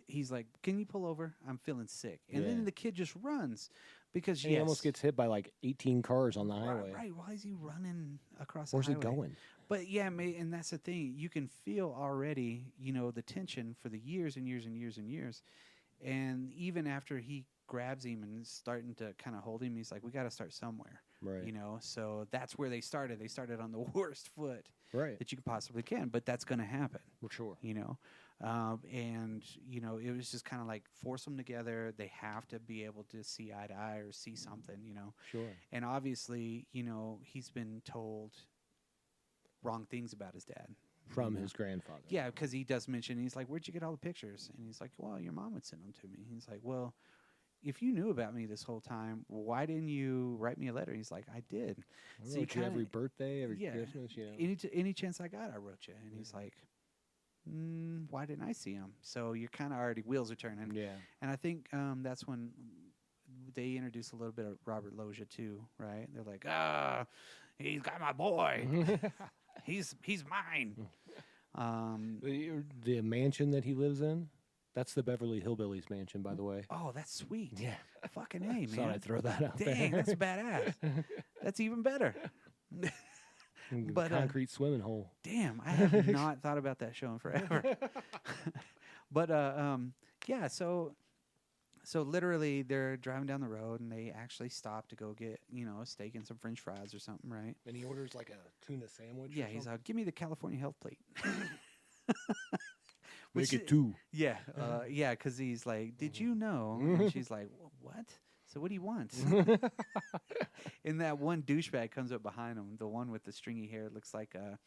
S2: he's like, "Can you pull over? I'm feeling sick." And
S1: Yeah.
S2: then the kid just runs because
S1: And he almost gets hit by like 18 cars on the highway.
S2: Right. Why is he running across
S1: Where's
S2: the
S1: he
S2: highway?
S1: going?
S2: But yeah, and that's the thing. You can feel already, the tension for the years and years and years and years. And even after he grabs him and is starting to kind of hold him, he's like, "We got to start somewhere."
S1: Right.
S2: So that's where they started. They started on the worst foot
S1: Right.
S2: that you possibly can, but that's going to happen.
S1: For sure.
S2: And it was just kind of like force them together. They have to be able to see eye to eye or see something,
S1: Sure.
S2: And obviously, he's been told wrong things about his dad.
S1: From his grandfather.
S2: Yeah, because he does mention, he's like, "Where'd you get all the pictures?" And he's like, "Well, your mom would send them to me." He's like, "Well, if you knew about me this whole time, why didn't you write me a letter?" He's like, "I did.
S1: I wrote you every birthday, every Christmas,
S2: Any chance I got, I wrote you." And he's like, "Why didn't I see him?" So you're kind of already, wheels are turning.
S1: Yeah.
S2: And I think that's when they introduce a little bit of Robert Loggia too, right? They're like, "He's got my boy. He's mine."
S1: The mansion that he lives in, that's the Beverly Hillbillies mansion, by the way.
S2: Oh, that's sweet.
S1: Yeah.
S2: Fucking A, man.
S1: Thought I'd throw that out
S2: Dang,
S1: there.
S2: that's badass. That's even better. But
S1: concrete swimming hole.
S2: Damn, I have not thought about that show in forever. But yeah, so literally they're driving down the road and they actually stop to go get, a steak and some French fries or something, right?
S1: And he orders like a tuna sandwich.
S2: Yeah, he's like, "Give me the California health plate."
S1: Make it two.
S2: Yeah, yeah, because he's like, "Did you know?" And she's like, "What? So what do you want?" And that one douchebag comes up behind him, the one with the stringy hair, looks like a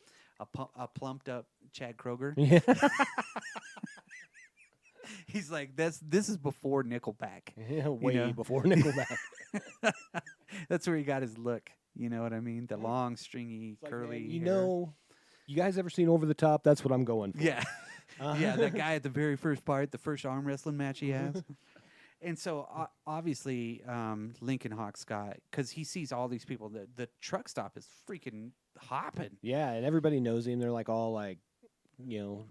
S2: plumped up Chad Kroger.
S1: Yeah.
S2: He's like, "This is before Nickelback."
S1: Yeah, way before Nickelback.
S2: That's where he got his look. You know what I mean? The long, stringy,
S1: Like,
S2: curly.
S1: man,
S2: hair.
S1: you guys ever seen Over the Top? That's what I'm going for.
S2: Yeah. Yeah, that guy at the very first part, the first arm wrestling match he has. And so, obviously, Lincoln Hawk Scott, because he sees all these people, the truck stop is freaking hopping.
S1: Yeah, and everybody knows him. They're like all like,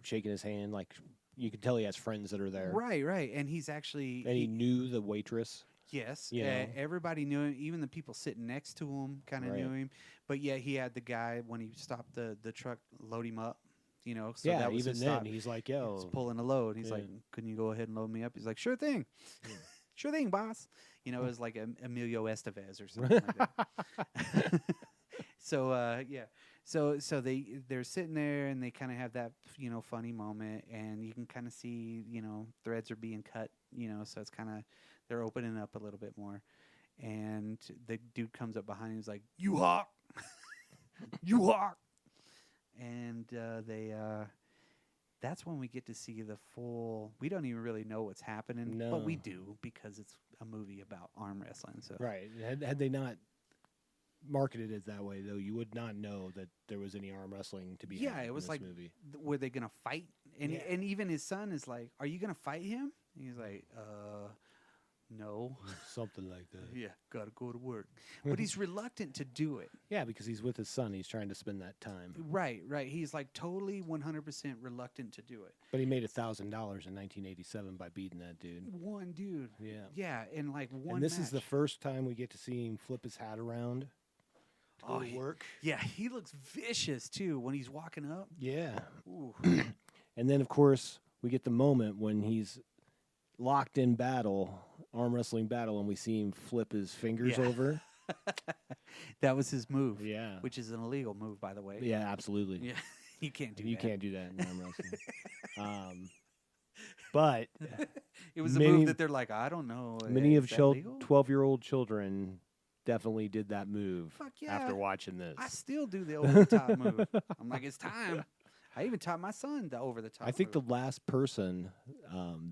S1: shaking his hand. Like you can tell he has friends that are there.
S2: Right. And he's actually...
S1: And he knew the waitress.
S2: Yes.
S1: You know.
S2: Everybody knew him. Even the people sitting next to him kind of knew him. But yeah, he had the guy, when he stopped the truck, load him up. you know. So
S1: yeah,
S2: that was
S1: even
S2: his
S1: then,
S2: thought.
S1: he's like,
S2: He's
S1: yo.
S2: pulling a load. He's
S1: Yeah.
S2: like, "Couldn't you go ahead and load me up?" He's like, "Sure thing, sure thing, boss." You know, it was like Emilio Estevez or something like that. So yeah, so they're sitting there and they kind of have that funny moment, and you can kind of see threads are being cut, so it's kind of they're opening up a little bit more, and the dude comes up behind him, he's like, "You hawk, you hawk," and that's when we get to see the full. We don't even really know what's happening, but we
S1: No.
S2: do because it's a movie about arm wrestling. So
S1: Right. Had they not marketed it that way, though, you would not know that there was any arm wrestling to be
S2: yeah,
S1: had
S2: it
S1: in
S2: was
S1: this
S2: like,
S1: movie.
S2: were they gonna fight? And
S1: Yeah.
S2: and even his son is like, "Are you gonna fight him?" And he's like, no."
S1: Something like that.
S2: Yeah, gotta go to work. But he's reluctant to do it.
S1: Yeah, because he's with his son. He's trying to spend that time.
S2: Right. He's like totally 100% reluctant to do it.
S1: But he made $1,000 in 1987 by beating that dude.
S2: One dude.
S1: Yeah.
S2: Yeah, and like one.
S1: And this is the
S2: match.
S1: first time we get to see him flip his hat around to go to work.
S2: Yeah, he looks vicious too when he's walking up.
S1: Yeah.
S2: Ooh.
S1: And then, of course, we get the moment when he's locked in battle, arm wrestling battle, and we see him flip his fingers
S2: Yeah.
S1: over.
S2: That was his move.
S1: Yeah.
S2: Which is an illegal move, by the way.
S1: Yeah, absolutely.
S2: Yeah. You can't do
S1: You
S2: that.
S1: can't do that in arm wrestling. But
S2: It was a
S1: many-
S2: move that they're like, I don't know.
S1: many
S2: is
S1: of
S2: that legal?
S1: 12-year-old children definitely did that move
S2: Fuck yeah.
S1: after watching this.
S2: I still do the over the top move. I'm like, it's time. I even taught my son the over the top.
S1: I think
S2: move.
S1: the last person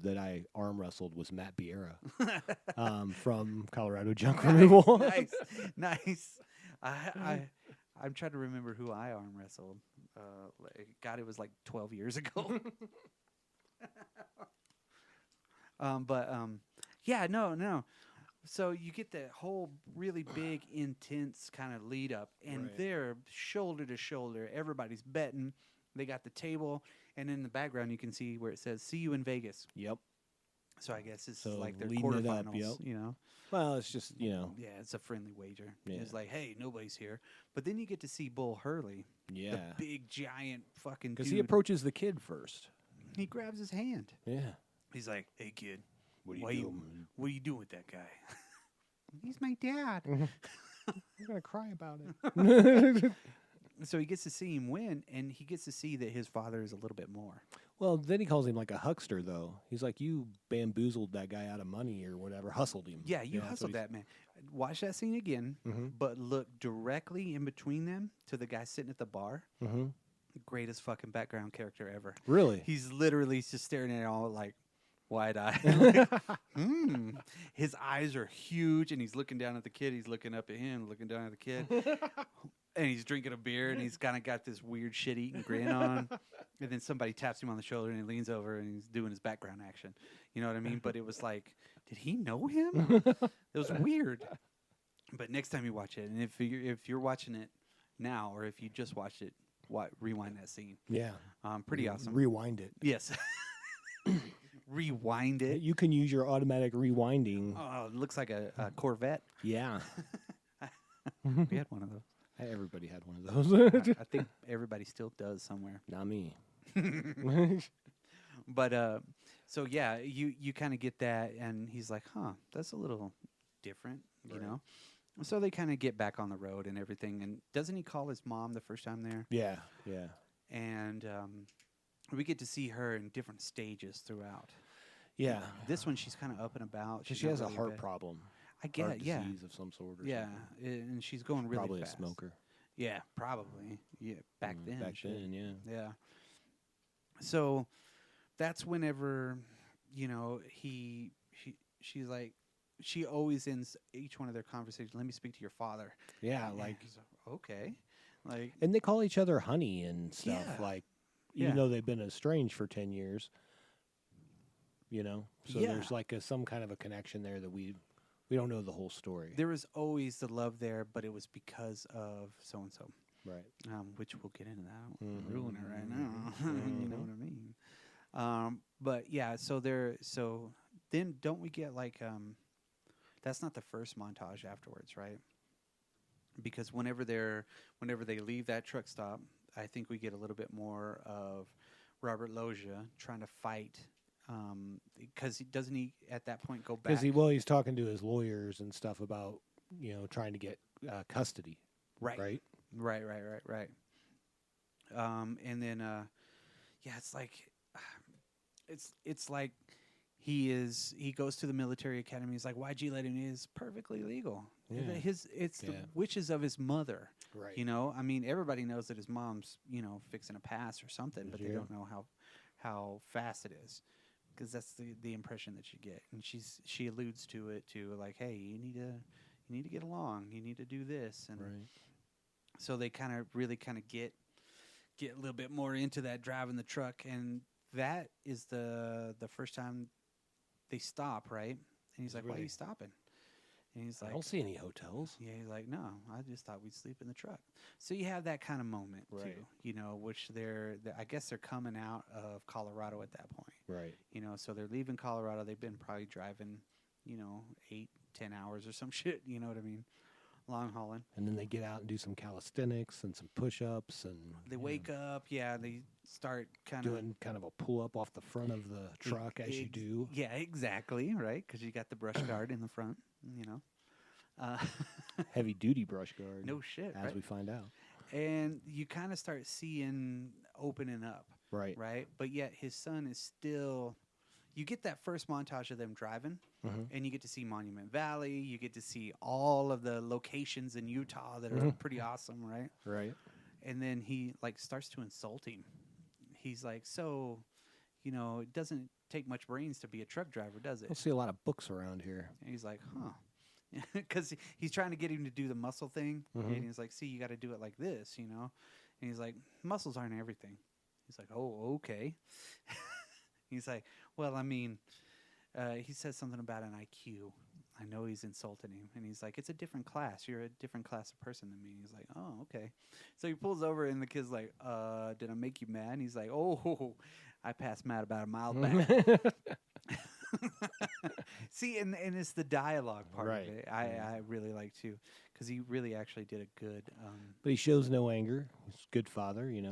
S1: that I arm wrestled was Matt Biera from Colorado Junk Removal.
S2: nice. I'm trying to remember who I arm wrestled. God, it was like 12 years ago. Yeah, no. So you get that whole really big, intense kind of lead up, and
S1: Right.
S2: they're shoulder to shoulder. Everybody's betting. They got the table, and in the background you can see where it says "See you in Vegas."
S1: Yep.
S2: So I guess it's
S1: So
S2: like their
S1: leading it up,
S2: quarterfinals.
S1: yep. Well, it's just,
S2: Yeah, it's a friendly wager.
S1: Yeah.
S2: It's like, hey, nobody's here. But then you get to see Bull Hurley, the
S1: yeah.
S2: big giant fucking dude.
S1: Because he approaches the kid first.
S2: He grabs his hand.
S1: Yeah.
S2: He's like, "Hey, kid,
S1: What
S2: what are you doing with that guy?" He's my dad.
S1: I'm going to cry about it.
S2: So he gets to see him win, and he gets to see that his father is a little bit more.
S1: Well, then he calls him like a huckster, though. He's like, you bamboozled that guy out of money or whatever, hustled him.
S2: Yeah, you
S1: that's
S2: hustled
S1: what
S2: that man. Watch that scene again,
S1: Mhm.
S2: but look directly in between them to the guy sitting at the bar.
S1: Mm-hmm.
S2: Greatest fucking background character ever.
S1: Really?
S2: He's literally just staring at it all like wide eyed. His eyes are huge, and he's looking down at the kid. He's looking up at him, looking down at the kid. And he's drinking a beer, and he's kind of got this weird shit-eating grin on. And then somebody taps him on the shoulder, and he leans over, and he's doing his background action. You know what I mean? But it was like, did he know him? It was weird. But next time you watch it, and if you're watching it now, or if you just watched it, rewind that scene.
S1: Yeah.
S2: Pretty awesome.
S1: Rewind it.
S2: Yes. Rewind it.
S1: You can use your automatic rewinding.
S2: Oh, it looks like a Corvette.
S1: Yeah.
S2: We had one of those.
S1: Everybody had one of those.
S2: I think everybody still does somewhere.
S1: Not me.
S2: But so yeah, you kind of get that, and he's like, "Huh, that's a little different," you
S1: Right.
S2: know. So they kind of get back on the road and everything. And doesn't he call his mom the first time there?
S1: Yeah. Yeah.
S2: And we get to see her in different stages throughout.
S1: Yeah.
S2: This one, she's kind of up and about.
S1: Because
S2: She's
S1: she
S2: not
S1: has a
S2: really
S1: heart
S2: bad.
S1: problem.
S2: I get
S1: Heart
S2: it. Yeah.
S1: disease of some sort or
S2: Yeah,
S1: something.
S2: and she's going really
S1: Probably
S2: fast.
S1: a smoker.
S2: Yeah, probably. Yeah, back then.
S1: Back
S2: shit.
S1: then, yeah.
S2: Yeah. So that's whenever, she's like, she always ends each one of their conversations. Let me speak to your father.
S1: Yeah,
S2: And
S1: like,
S2: he's like, okay, like,
S1: and they call each other honey and stuff.
S2: Yeah.
S1: Like,
S2: Yeah.
S1: even though they've been estranged for 10 years, So
S2: Yeah.
S1: there's like some kind of a connection there that we don't know the whole story.
S2: there was always the love there, but it was because of so and so.
S1: Right.
S2: Which we'll get into that. I don't
S1: Mhm.
S2: wanna ruin it right now. You know what I mean? But yeah, so then don't we get like that's not the first montage afterwards, right? Because whenever they leave that truck stop, I think we get a little bit more of Robert Loggia trying to fight, because doesn't he at that point go back?
S1: Because he's talking to his lawyers and stuff about trying to get custody.
S2: Right.
S1: Right.
S2: Right. And then it's like it's like he goes to the military academy. He's like, why'd you let him in? It's perfectly legal.
S1: Yeah.
S2: It's the wishes of his mother.
S1: Right.
S2: I mean, everybody knows that his mom's fixing a pass or something, but they don't know how fast it is, because that's the impression that you get. And she alludes to it too, like, hey, you need to get along. You need to do this. And
S1: right.
S2: So they really get a little bit more into that driving the truck, and that is the first time they stop, right? And he's like, why are you stopping? And he's like,
S1: I don't see any hotels.
S2: Yeah, he's like, no, I just thought we'd sleep in the truck. So you have that kind of moment too, which I guess they're coming out of Colorado at that point.
S1: Right.
S2: So they're leaving Colorado. They've been probably driving, 8-10 hours or some shit, you know what I mean? Long hauling.
S1: And then they get out and do some calisthenics and some push-ups, and
S2: they wake up. Yeah, they start
S1: doing kind of a pull-up off the front of the truck as you do.
S2: Yeah, exactly, right? Because you got the brush guard in the front,
S1: Heavy-duty brush guard.
S2: No shit,
S1: as we find out.
S2: And you kind of start seeing opening up.
S1: Right.
S2: Right? But yet his son is still... You get that first montage of them driving, and you get to see Monument Valley. You get to see all of the locations in Utah that are pretty awesome, right?
S1: Right.
S2: And then he starts to insult him. He's like, so, it doesn't take much brains to be a truck driver, does it?
S1: I see a lot of books around here.
S2: And he's like, huh. Because he's trying to get him to do the muscle thing. And he's like, see, you got to do it like this, And he's like, muscles aren't everything. He's like, oh, okay. He's like, well, I mean, he says something about an IQ. I know he's insulting him. And he's like, it's a different class. You're a different class of person than me. He's like, oh, okay. So he pulls over, and the kid's like, did I make you mad? And he's like, oh, I passed mad about a mile back. See, and it's the dialogue part of it. I really like, too, because he really actually did a good...
S1: but he shows no anger. He's a good father, he's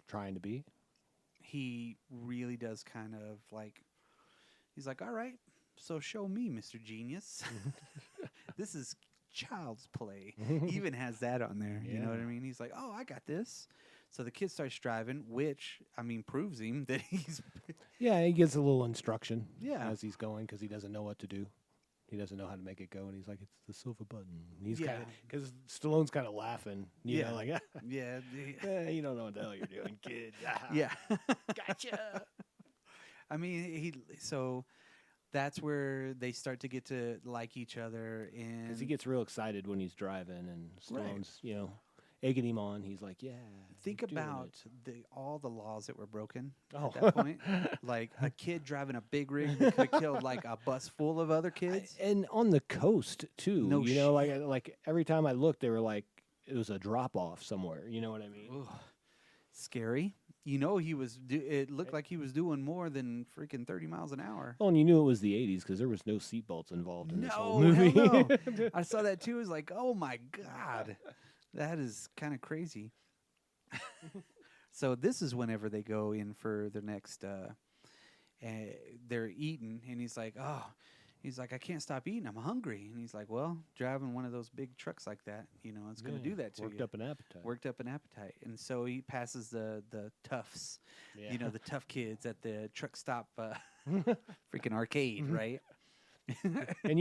S1: trying to be.
S2: He really does kind of like, he's like, all right, so show me, Mr. Genius. This is child's play. He even has that on there. You know what I mean? He's like, oh, I got this. So the kid starts driving, which, proves him that he's...
S1: Yeah, he gets a little instruction
S2: as
S1: he's going, because he doesn't know what to do. He doesn't know how to make it go, and he's like, it's the silver button. And he's kind of, because Stallone's kind of laughing, you know, like, you don't know what the hell you're doing, kid. Gotcha.
S2: So that's where they start to get to like each other, and
S1: because he gets real excited when he's driving, and Stallone's, egging him on. He's like,
S2: think about all the laws that were broken
S1: at
S2: that point. Like a kid driving a big rig that could have killed like a bus full of other kids.
S1: And on the coast too. Like every time I looked, they were like, it was a drop off somewhere. You know what I mean?
S2: Ugh. Scary. It looked like he was doing more than freaking 30 miles an hour.
S1: Oh, and you knew it was the 80s because there was no seatbelts involved in this whole
S2: movie.
S1: Hell
S2: no. I saw that too. It was like, oh my God. That is kind of crazy. So this is whenever they go in for their next, they're eating, and he's like, I can't stop eating. I'm hungry. And he's like, well, driving one of those big trucks like that, it's going to do that to you. Worked up an appetite. And so he passes the toughs, the tough kids at the truck stop freaking arcade, right?
S1: And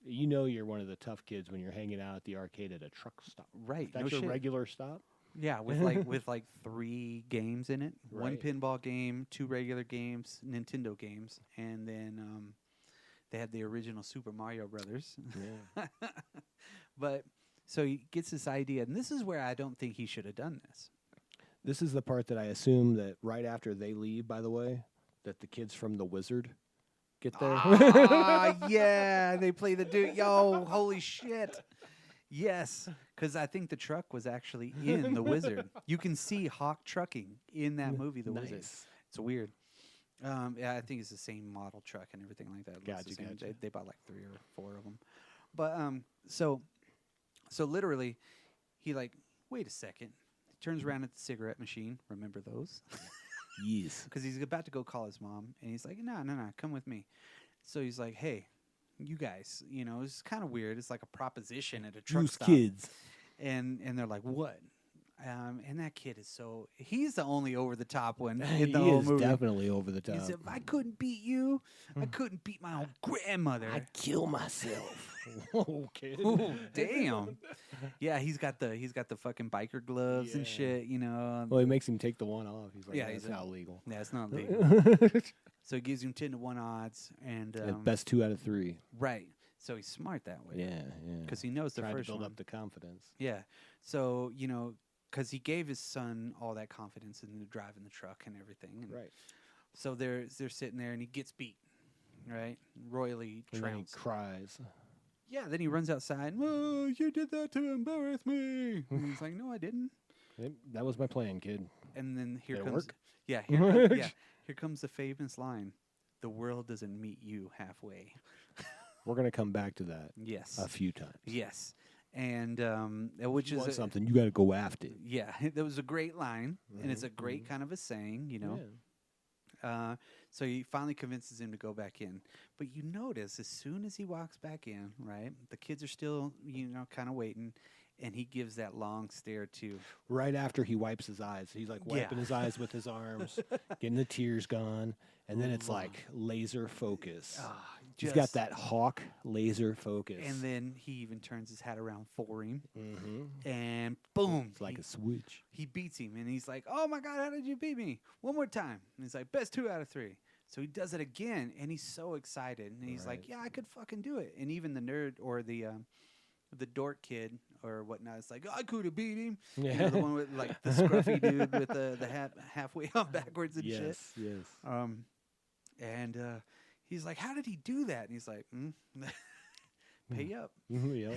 S1: you're one of the tough kids when you're hanging out at the arcade at a truck stop.
S2: Right.
S1: That's your regular stop?
S2: Yeah, with 3 games in it.
S1: Right.
S2: 1 pinball game, 2 regular games, Nintendo games, and then they had the original Super Mario Brothers.
S1: Yeah.
S2: But so he gets this idea, and this is where I don't think he should have done this.
S1: This is the part that I assume that right after they leave, by the way, that the kids from The Wizard get there.
S2: Yeah, they play the dude. Yo, holy shit. Yes, because I think the truck was actually in The Wizard. You can see Hawk trucking in that movie, The Wizard. It's weird. Yeah, I think it's the same model truck and everything like that.
S1: Gotcha.
S2: They bought like 3 or 4 of them. But so literally, he like, wait a second. turns around at the cigarette machine. Remember those?
S1: Yes.
S2: Because he's about to go call his mom, and he's like, no, come with me. So he's like, hey, you guys, it's kind of weird. It's like a proposition at a truck
S1: Use
S2: stop.
S1: kids.
S2: And they're like, what? And that kid is he's the only over the top one in
S1: He
S2: the whole
S1: is
S2: movie.
S1: definitely over the top.
S2: He said, if I couldn't beat you, I couldn't beat my own grandmother.
S1: I'd kill myself. Okay.
S2: Ooh, damn. Yeah, he's got the fucking biker gloves and
S1: Yeah.
S2: shit,
S1: Well, he makes him take the one off. He's like,
S2: Yeah,
S1: that's not legal.
S2: Yeah, it's not legal. So he gives him 10-1 odds, and
S1: Best 2 out of 3.
S2: right. So he's smart that way.
S1: Yeah.
S2: Because he knows the
S1: Trying
S2: first
S1: to build
S2: one.
S1: up the confidence.
S2: Yeah. So because he gave his son all that confidence in driving the truck and everything. And
S1: Right.
S2: so they're sitting there, and he gets beat, right? Royally
S1: And then he
S2: trounced.
S1: cries.
S2: Yeah. Then he runs outside. Oh, you did that to embarrass me. And he's like, no, I didn't.
S1: That was my plan, kid.
S2: And then here
S1: Did it
S2: comes,
S1: work?
S2: yeah, here comes the famous line: "The world doesn't meet you halfway."
S1: We're going to come back to that
S2: Yes,
S1: a few times.
S2: yes, and which
S1: If you
S2: is
S1: want something, you got to go after it.
S2: yeah, that was a great line, and it's a great kind of a saying,
S1: Yeah.
S2: So he finally convinces him to go back in, but you notice as soon as he walks back in, right, the kids are still, kind of waiting, and he gives that long stare too.
S1: Right after he wipes his eyes, he's like wiping his eyes with his arms, getting the tears gone, and then it's like laser focus. He's got that hawk laser focus.
S2: And then he even turns his hat around for him,
S1: Mm-hmm.
S2: and boom,
S1: It's like a switch.
S2: he beats him, and he's like, "Oh my God, how did you beat me? One more time." And he's like, "Best 2 out of 3." So he does it again, and he's so excited, and he's like,
S1: Right.
S2: "Yeah, I could fucking do it." And even the nerd or the dork kid or whatnot is like, "I could have beat him."
S1: Yeah.
S2: The one with like the scruffy dude with the hat halfway up backwards and shit.
S1: Yes.
S2: And he's like, "How did he do that?" And he's like, "Pay up."
S1: Yeah.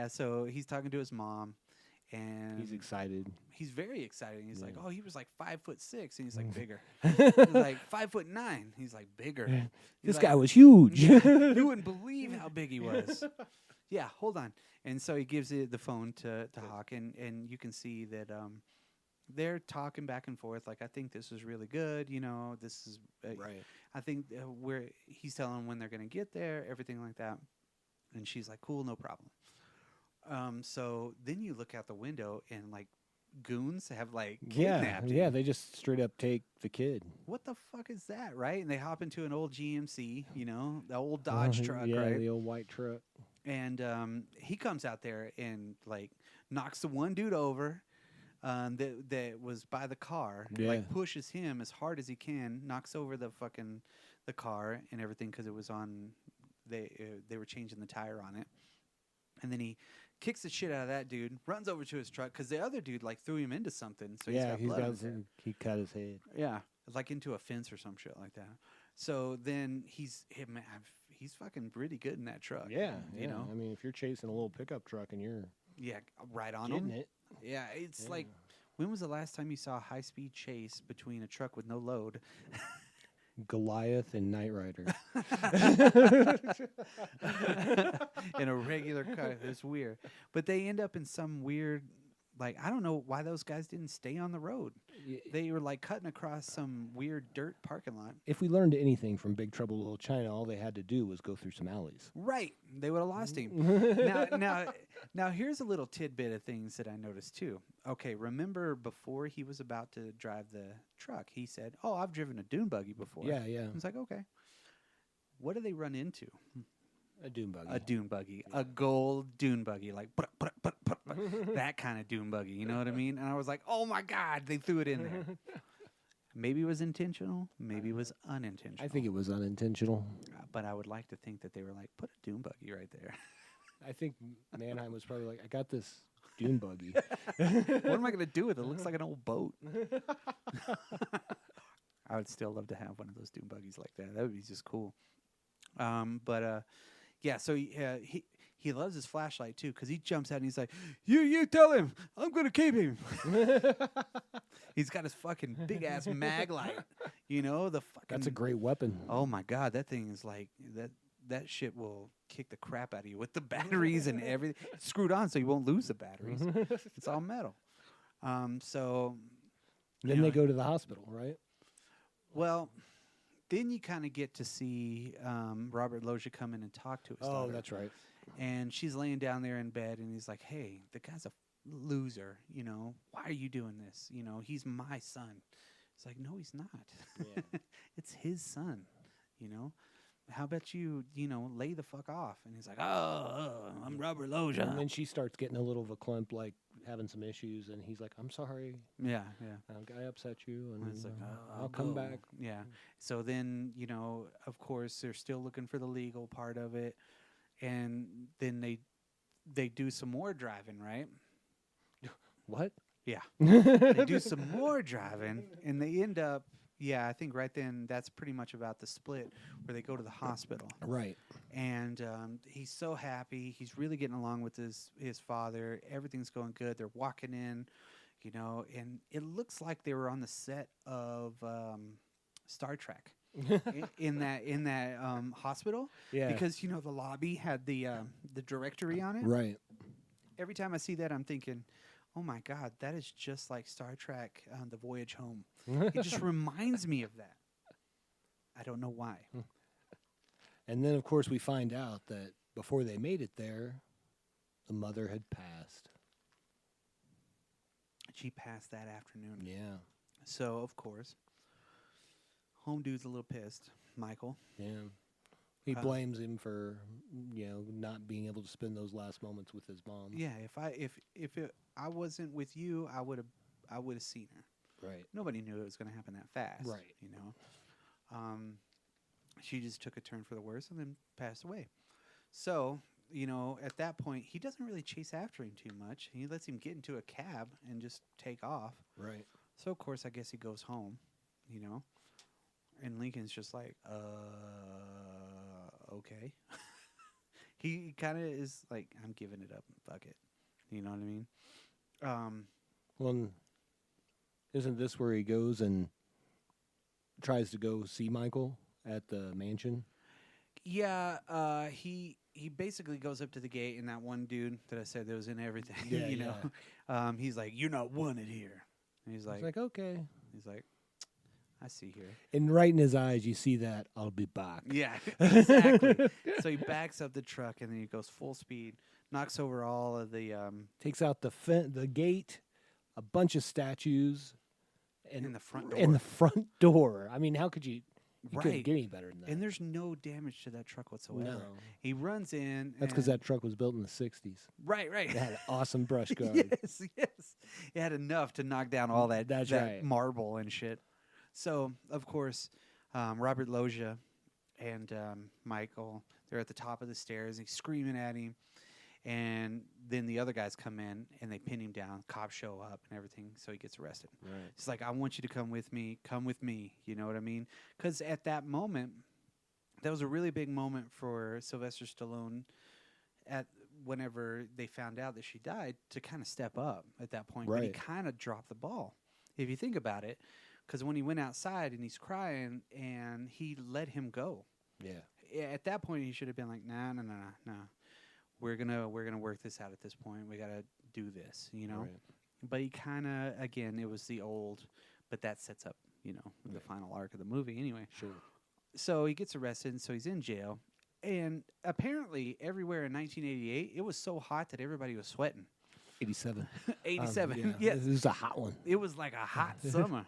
S2: So he's talking to his mom, and
S1: He's excited.
S2: he's very excited. And he's like,
S1: Yeah.
S2: "Oh, he was like 5'6", and he's like bigger. He's like 5'9". He's like bigger. He's
S1: This
S2: like,
S1: guy was huge.
S2: you wouldn't believe how big he was. Yeah, hold on. And so he gives the phone to Hawk, and you can see that they're talking back and forth. Like, I think this is really good. This is
S1: Right.
S2: I think where he's telling them when they're going to get there, everything like that. And she's like, "Cool, no problem." So then you look out the window, and like goons have like kidnapped him.
S1: Yeah, they just straight up take the kid.
S2: What the fuck is that, right? And they hop into an old GMC, the old Dodge truck,
S1: Yeah,
S2: right?
S1: the old white truck.
S2: And he comes out there and like knocks the one dude over that was by the car, like pushes him as hard as he can, knocks over the car and everything because it was on. They were changing the tire on it, and then he kicks the shit out of that dude, runs over to his truck because the other dude like threw him into something. So
S1: he cut his head.
S2: Yeah, like into a fence or some shit like that. So then he's fucking pretty good in that truck.
S1: Yeah,
S2: you know.
S1: I mean, if you're chasing a little pickup truck and you're
S2: right on
S1: getting
S2: him.
S1: it.
S2: Yeah, it's like, when was the last time you saw a high-speed chase between a truck with no load?
S1: Goliath and Knight Rider.
S2: In a regular car. It's weird. But they end up in some weird, like, I don't know why those guys didn't stay on the road. They were like cutting across some weird dirt parking lot.
S1: If we learned anything from Big Trouble in Little China, all they had to do was go through some alleys.
S2: Right. They would have lost him. Now here's a little tidbit of things that I noticed too. Okay, remember before he was about to drive the truck, he said, "Oh, I've driven a dune buggy before."
S1: Yeah.
S2: I was like, okay. What do they run into?
S1: A dune buggy.
S2: A dune buggy. A gold dune buggy. Like, that kind of dune buggy. You know what I mean? And I was like, oh my God, they threw it in there. Maybe it was intentional. Maybe it was unintentional.
S1: I think it was unintentional.
S2: But I would like to think that they were like, put a dune buggy right there.
S1: I think Mannheim was probably like, I got this dune buggy.
S2: What am I going to do with it? It looks like an old boat. I would still love to have one of those dune buggies like that. That would be just cool. Yeah, so he loves his flashlight too, because he jumps out and he's like, you tell him, I'm going to keep him. He's got his fucking big ass mag light, the fucking.
S1: That's a great weapon.
S2: Oh my God, that thing is like that shit will kick the crap out of you with the batteries and everything. It's screwed on so you won't lose the batteries. It's all metal. So,
S1: Then they go to the hospital, right?
S2: well, then you kind of get to see Robert Loggia come in and talk to his daughter.
S1: Oh, that's right.
S2: And she's laying down there in bed, and he's like, "Hey, the guy's a loser. Why are you doing this? He's my son." It's like, "No, he's not.
S1: Yeah.
S2: It's his son. How about you, lay the fuck off?" And he's like, "Oh, I'm Robert Loggia."
S1: And then she starts getting a little of a clump, like having some issues, and he's like, "I'm sorry,
S2: Yeah.
S1: I upset you, and
S2: It's like,
S1: I'll come
S2: go."
S1: back."
S2: Yeah. So then, of course, they're still looking for the legal part of it, and then they do some more driving, right?
S1: What?
S2: Yeah. They do some more driving, and they end up. Yeah, I think right then that's pretty much about the split where they go to the hospital.
S1: Right.
S2: And he's so happy. He's really getting along with his father. Everything's going good. They're walking in, and it looks like they were on the set of Star Trek in that hospital.
S1: Yeah.
S2: Because the lobby had the directory on it.
S1: Right.
S2: Every time I see that, I'm thinking, oh my God, that is just like Star Trek: The Voyage Home. It just reminds me of that. I don't know why.
S1: And then, of course, we find out that before they made it there, the mother had passed.
S2: She passed that afternoon.
S1: Yeah.
S2: So, of course, home dude's a little pissed, Michael.
S1: Yeah. He blames him for, not being able to spend those last moments with his mom.
S2: Yeah, if I wasn't with you, I would have seen her.
S1: Right.
S2: Nobody knew it was going to happen that fast.
S1: Right.
S2: She just took a turn for the worse and then passed away. So, at that point, he doesn't really chase after him too much. He lets him get into a cab and just take off.
S1: Right.
S2: So, of course, I guess he goes home, and Lincoln's just like, okay. He kind of is like, I'm giving it up. Fuck it. You know what I mean?
S1: Well, isn't this where he goes and tries to go see Michael at the mansion?
S2: Yeah, he basically goes up to the gate, and that one dude that I said that was in everything, he's like, "You're not wanted here." And he's like,
S1: okay.
S2: He's like, "I see here."
S1: And right in his eyes, you see that, "I'll be back."
S2: Yeah, exactly. So he backs up the truck, and then he goes full speed, knocks over all of the
S1: Takes out the gate, a bunch of statues, and
S2: in the front door.
S1: In the front door. I mean, how could you? You couldn't
S2: Right.
S1: get any better than that.
S2: And there's no damage to that truck whatsoever.
S1: No.
S2: He runs in.
S1: That's because that truck was built in the 60s.
S2: Right.
S1: It had an awesome brush guard.
S2: Yes. It had enough to knock down all that,
S1: That's
S2: that
S1: right.
S2: marble and shit. So, of course, Robert Loggia and Michael, they're at the top of the stairs. He's screaming at him. And then the other guys come in, and they pin him down. Cops show up and everything, so he gets arrested.
S1: Right.
S2: He's like, "I want you to come with me. Come with me." You know what I mean? Because at that moment, that was a really big moment for Sylvester Stallone whenever they found out that she died, to kind of step up at that point. But he
S1: Right.
S2: kind of dropped the ball, if you think about it. Because when he went outside and he's crying, and he let him go.
S1: Yeah.
S2: At that point, he should have been like, "No. We're gonna work this out at this point. We gotta do this,
S1: Right.
S2: But he kind of, again, it was the old, but that sets up, the final arc of the movie anyway.
S1: Sure.
S2: So he gets arrested, and so he's in jail. And apparently, everywhere in 1988, it was so hot that everybody was sweating.
S1: 87.
S2: 87,
S1: Yeah.
S2: yes.
S1: This is a hot one.
S2: It was like a hot summer.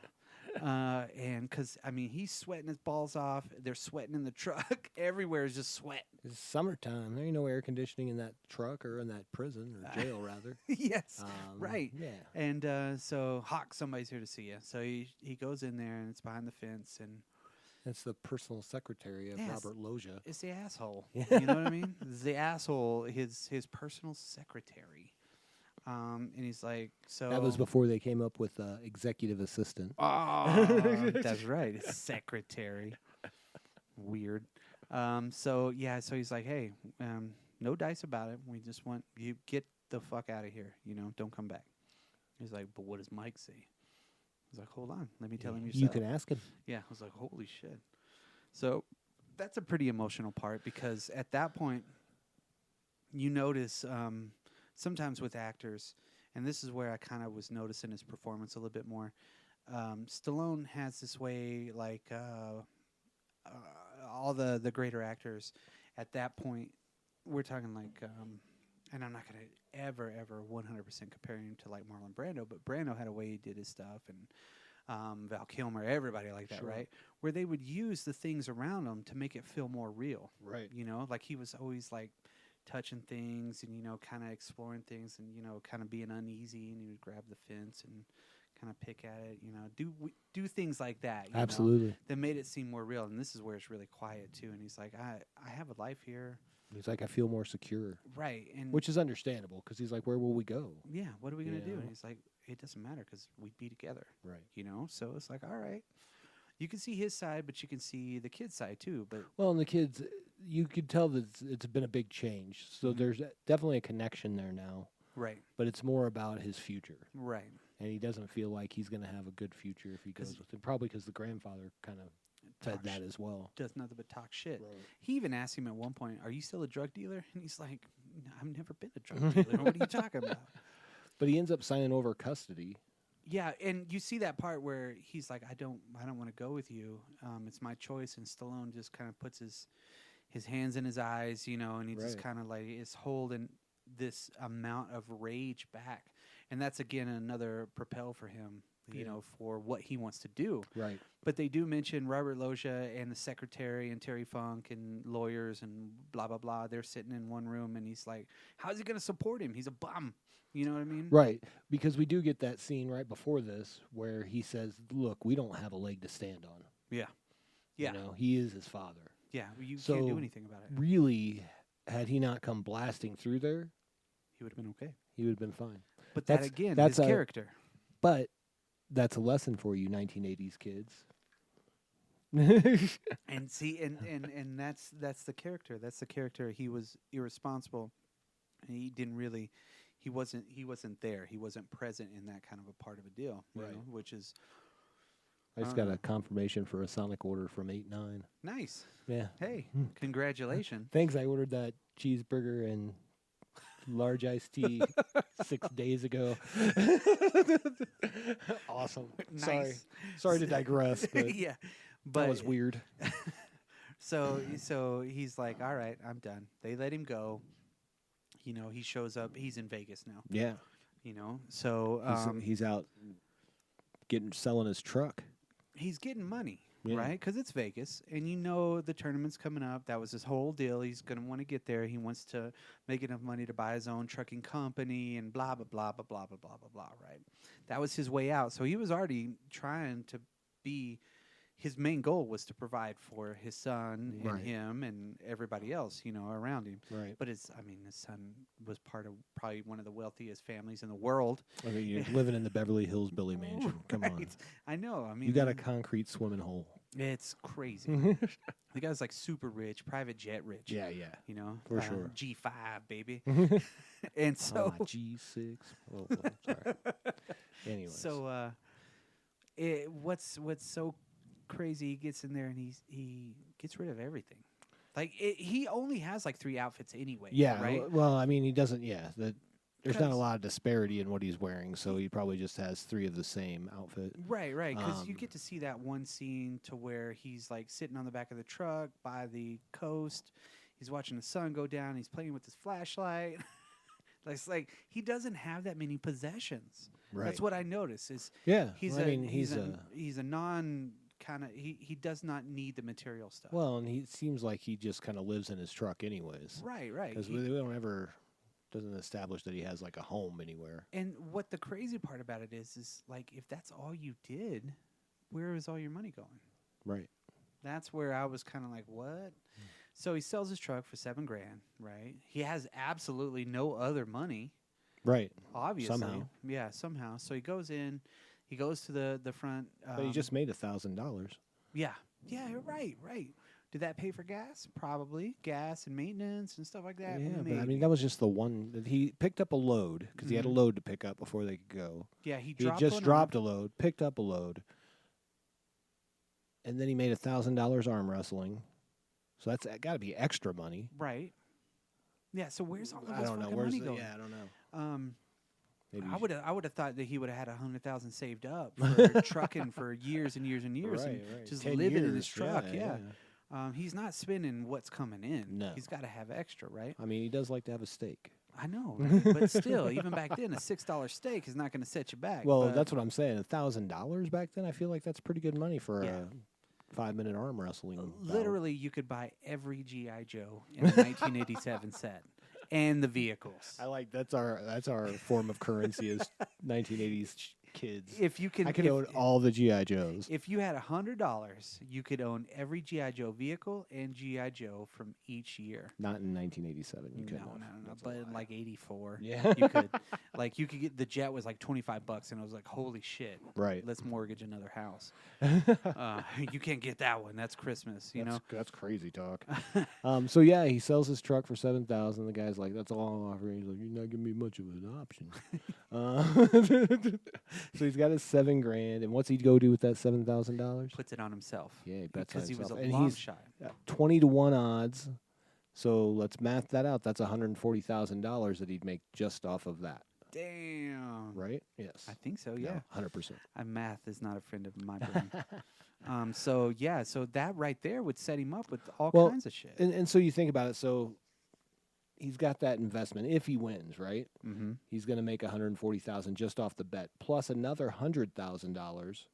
S2: And because, he's sweating his balls off. They're sweating in the truck. Everywhere is just sweat.
S1: It's summertime. There ain't no air conditioning in that truck or in that prison or jail, rather.
S2: Yes, right.
S1: Yeah.
S2: And so, Hawk, somebody's here to see you. So he goes in there, and it's behind the fence, and
S1: That's the personal secretary of
S2: Yes.
S1: Robert Loggia.
S2: it's the asshole. You know what I mean? It's the asshole, his personal secretary. And he's like, so
S1: That was before they came up with executive assistant.
S2: Oh, that's right. It's secretary. Weird. So he's like, "Hey, no dice about it. We just want you get the fuck out of here. Don't come back." He's like, "But what does Mike say?" He's like, "Hold on. Let me tell him yourself."
S1: You can ask him.
S2: Yeah. I was like, "Holy shit." So that's a pretty emotional part, because at that point, you notice sometimes with actors, and this is where I kind of was noticing his performance a little bit more. Stallone has this way, like all the greater actors at that point. We're talking like, and I'm not going to ever 100% compare him to like Marlon Brando, but Brando had a way he did his stuff, and Val Kilmer, everybody like that,
S1: Sure.
S2: right? Where they would use the things around him to make it feel more real.
S1: Right.
S2: You know, like he was always like touching things and, you know, kind of exploring things and, you know, kind of being uneasy, and he would grab the fence and kind of pick at it, you know, do things like that. You
S1: Absolutely.
S2: know, that made it seem more real. And this is where it's really quiet too. And he's like, I have a life here.
S1: He's like, I feel more secure.
S2: Right. And
S1: Which is understandable because he's like, where will we go?
S2: yeah, what are we going to do?
S1: Yeah.
S2: And he's like, it doesn't matter because we'd be together.
S1: Right.
S2: You know, so it's like, all right. You can see his side, but you can see the kid's side too. But
S1: Well, and the kids, you could tell that it's been a big change. So there's definitely a connection there now,
S2: right,
S1: but it's more about his future.
S2: right.
S1: And he doesn't feel like he's going to have a good future if he
S2: 'Cause-
S1: goes with him. Probably because the grandfather kind of fed
S2: Talk
S1: that
S2: sh-
S1: as well.
S2: Does nothing but talk shit.
S1: Right.
S2: He even asked him at one point, "Are you still a drug dealer?" And he's like, "No, I've never been a drug dealer. What are you talking about?"
S1: But he ends up signing over custody.
S2: Yeah, and you see that part where he's like, I don't want to go with you. It's my choice." And Stallone just kind of puts his hands in his eyes, you know, and he just
S1: Right.
S2: kind of like is holding this amount of rage back. And that's again another propel for him, you
S1: Yeah.
S2: know, for what he wants to do.
S1: Right.
S2: But they do mention Robert Loggia and the secretary and Terry Funk and lawyers and blah blah blah. They're sitting in one room, and he's like, "How's he going to support him? He's a bum." You know what I mean?
S1: Right. Because we do get that scene right before this where he says, look, we don't have a leg to stand on.
S2: Yeah. Yeah.
S1: You know, he is his father.
S2: Yeah. You can't
S1: So-
S2: do anything about it.
S1: Really, had he not come blasting through there,
S2: He would have been okay.
S1: he would have been fine.
S2: But
S1: That's-
S2: that again,
S1: that's
S2: his
S1: a-
S2: character.
S1: But that's a lesson for you 1980s kids.
S2: And see, and that's the character. That's the character. He was irresponsible, and he didn't really. He wasn't there. He wasn't present in that kind of a part of a deal, you
S1: Right.
S2: know, which is
S1: I just got a confirmation for a Sonic order from 8-9.
S2: nice.
S1: Yeah.
S2: Hey, congratulations.
S1: Thanks. I ordered that cheeseburger and large iced tea 6 days ago. Awesome.
S2: Nice.
S1: Sorry to digress, but
S2: Yeah,
S1: that
S2: but
S1: was weird.
S2: So he's like, all right, I'm done. They let him go. You know, he shows up. He's in Vegas now.
S1: Yeah.
S2: You know, so
S1: He's out selling his truck.
S2: he's getting money,
S1: Yeah.
S2: right? Because it's Vegas, and you know the tournament's coming up. That was his whole deal. He's going to want to get there. He wants to make enough money to buy his own trucking company and blah, blah, blah, blah, blah, blah, blah, blah, blah, right? That was his way out. So he was already trying to be – his main goal was to provide for his son and
S1: Right.
S2: him and everybody else, you know, around him.
S1: Right.
S2: But his son was part of probably one of the wealthiest families in the world.
S1: I mean, you're living in the Beverly Hills Billy Mansion. Come on.
S2: Right. I know. I mean,
S1: You got a concrete swimming hole.
S2: it's crazy. The guy's like super rich, private jet rich.
S1: Yeah, yeah.
S2: You know,
S1: For sure.
S2: G5 baby. And so,
S1: G6. Oh, well, sorry. Anyways.
S2: so what's so crazy? He gets in there and he gets rid of everything. Like he only has like 3 outfits anyway.
S1: yeah,
S2: right.
S1: well, I mean, he doesn't, there's not a
S2: 'Cause-
S1: lot of disparity in what he's wearing, so he probably just has 3 of the same outfit.
S2: Right, because you
S1: Um,
S2: get to see that one scene to where he's like sitting on the back of the truck by the coast. He's watching the sun go down. He's playing with his flashlight. It's like he doesn't have that many possessions.
S1: Right.
S2: That's what I notice. Is
S1: Yeah.
S2: he's
S1: well,
S2: a
S1: I mean,
S2: he's a non kind of he does not need the material stuff.
S1: well, and he seems like he just kind of lives in his truck anyways.
S2: right.
S1: Because we don't ever, doesn't establish that he has like a home anywhere.
S2: And what the crazy part about it is like if that's all you did, where is all your money going?
S1: Right.
S2: That's where I was kind of like, what? So he sells his truck for $7,000, right? He has absolutely no other money,
S1: Right.
S2: obviously.
S1: Somehow.
S2: Yeah, somehow. So he goes in, he goes to the front.
S1: But he just made $1,000.
S2: Yeah. Yeah, right. Did that pay for gas? Probably. Gas and maintenance and stuff like that.
S1: Yeah, but I
S2: Maybe.
S1: mean, that was just the one that he picked up a load because he had a
S2: Mhm.
S1: load to pick up before they could go.
S2: Yeah, he
S1: He had
S2: dropped
S1: just
S2: one
S1: dropped
S2: off.
S1: a load, picked up a load, and then he made $1,000 arm wrestling. So that's got to be extra money.
S2: Right. Yeah, so where's all of
S1: I
S2: his
S1: don't know.
S2: fucking
S1: Where's
S2: money
S1: the,
S2: going?
S1: yeah, I don't know. Maybe
S2: I would have thought that he would have had 100,000 saved up for trucking for years and years and years, and
S1: right.
S2: just
S1: 10
S2: living in
S1: years,
S2: his truck.
S1: yeah.
S2: He's not spending what's coming in.
S1: No.
S2: He's got to have extra, right?
S1: I mean, he does like to have a steak.
S2: I know, right? But still, even back then, a $6 steak is not going to set you back.
S1: Well,
S2: but
S1: that's what I'm saying. $1,000 back then, I feel like that's pretty good money for a 5-minute arm wrestling. bout.
S2: literally, you could buy every GI Joe in the 1987 set and the vehicles.
S1: I like that's our form of currency as 1980s kids.
S2: If you can,
S1: I could own all the GI Joes.
S2: If you had $100, you could own every GI Joe vehicle and GI Joe from each year.
S1: Not in 1987. You couldn't.
S2: No. But in like '84,
S1: Yeah.
S2: you could. Like you could get the jet was like $25, and I was like, holy shit!
S1: Right.
S2: Let's mortgage another house. You can't get that one. That's Christmas. You know.
S1: That's crazy talk. So yeah, he sells his truck for $7,000. The guy's like, "That's all I'm offering." He's like, "You're not giving me much of an option." So he's got his $7,000, and what's he go do with that $7,000?
S2: Puts it on himself.
S1: Yeah, he bets
S2: because
S1: on
S2: he was a
S1: himself. And
S2: long
S1: he's
S2: shot.
S1: 20-1 odds. So let's math that out. That's $140,000 that he'd make just off of that.
S2: Damn.
S1: Right? Yes.
S2: I think so. Yeah.
S1: 100%.
S2: Math is not a friend of my brain. So that right there would set him up with all kinds of shit.
S1: And so you think about it. So he's got that investment. If he wins, right?
S2: Mm-hmm.
S1: He's going to make $140,000 just off the bet, plus another $100,000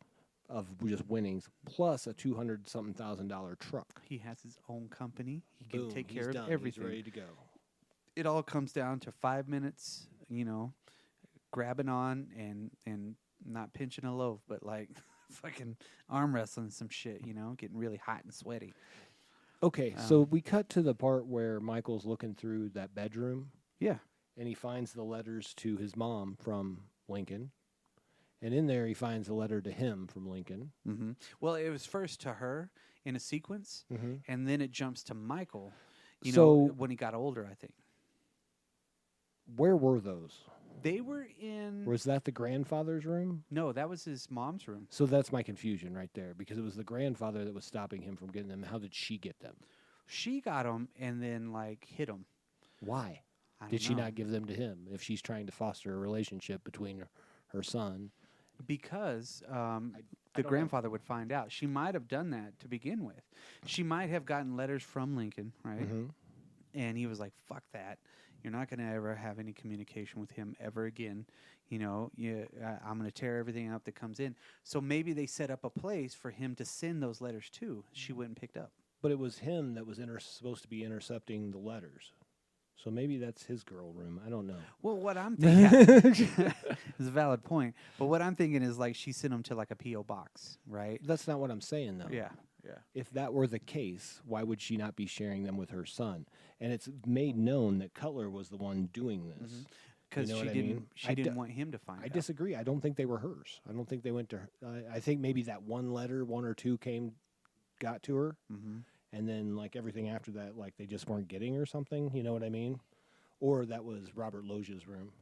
S1: of just winnings, plus a $200-something truck.
S2: He has his own company. He can
S1: Boom,
S2: take
S1: he's
S2: care of
S1: done.
S2: everything.
S1: He's ready to go.
S2: It all comes down to 5 minutes, grabbing on and not pinching a loaf, but like fucking arm wrestling some shit, getting really hot and sweaty.
S1: Okay, so we cut to the part where Michael's looking through that bedroom.
S2: Yeah.
S1: And he finds the letters to his mom from Lincoln. And in there, he finds a letter to him from Lincoln.
S2: Mm-hmm. Well, it was first to her in a sequence, and then it jumps to Michael, when he got older, I think.
S1: Where were those?
S2: They were in...
S1: Was that the grandfather's room?
S2: No, that was his mom's room.
S1: So that's my confusion right there, because it was the grandfather that was stopping him from getting them. How did she get them?
S2: She got them and then, hid them.
S1: Why? Did she not give them to him if she's trying to foster a relationship between her son?
S2: Because the grandfather would find out. She might have done that to begin with. She might have gotten letters from Lincoln, right? Mm-hmm. And he was like, fuck that. You're not going to ever have any communication with him ever again. I'm going to tear everything up that comes in. So maybe they set up a place for him to send those letters to. She went and picked up.
S1: But it was him that was supposed to be intercepting the letters. So maybe that's his girl room. I don't know.
S2: Well, what I'm thinking is a valid point. But what I'm thinking is she sent them to a P.O. box, right?
S1: That's not what I'm saying, though.
S2: Yeah.
S1: If that were the case, why would she not be sharing them with her son? And it's made known that Cutler was the one doing this.
S2: Because she didn't want him to find out.
S1: I disagree. I don't think they were hers. I don't think they went to her. I think maybe that one letter, one or two got to her. Mm-hmm. And then, everything after that, they just weren't getting her something. You know what I mean? Or that was Robert Loggia's room.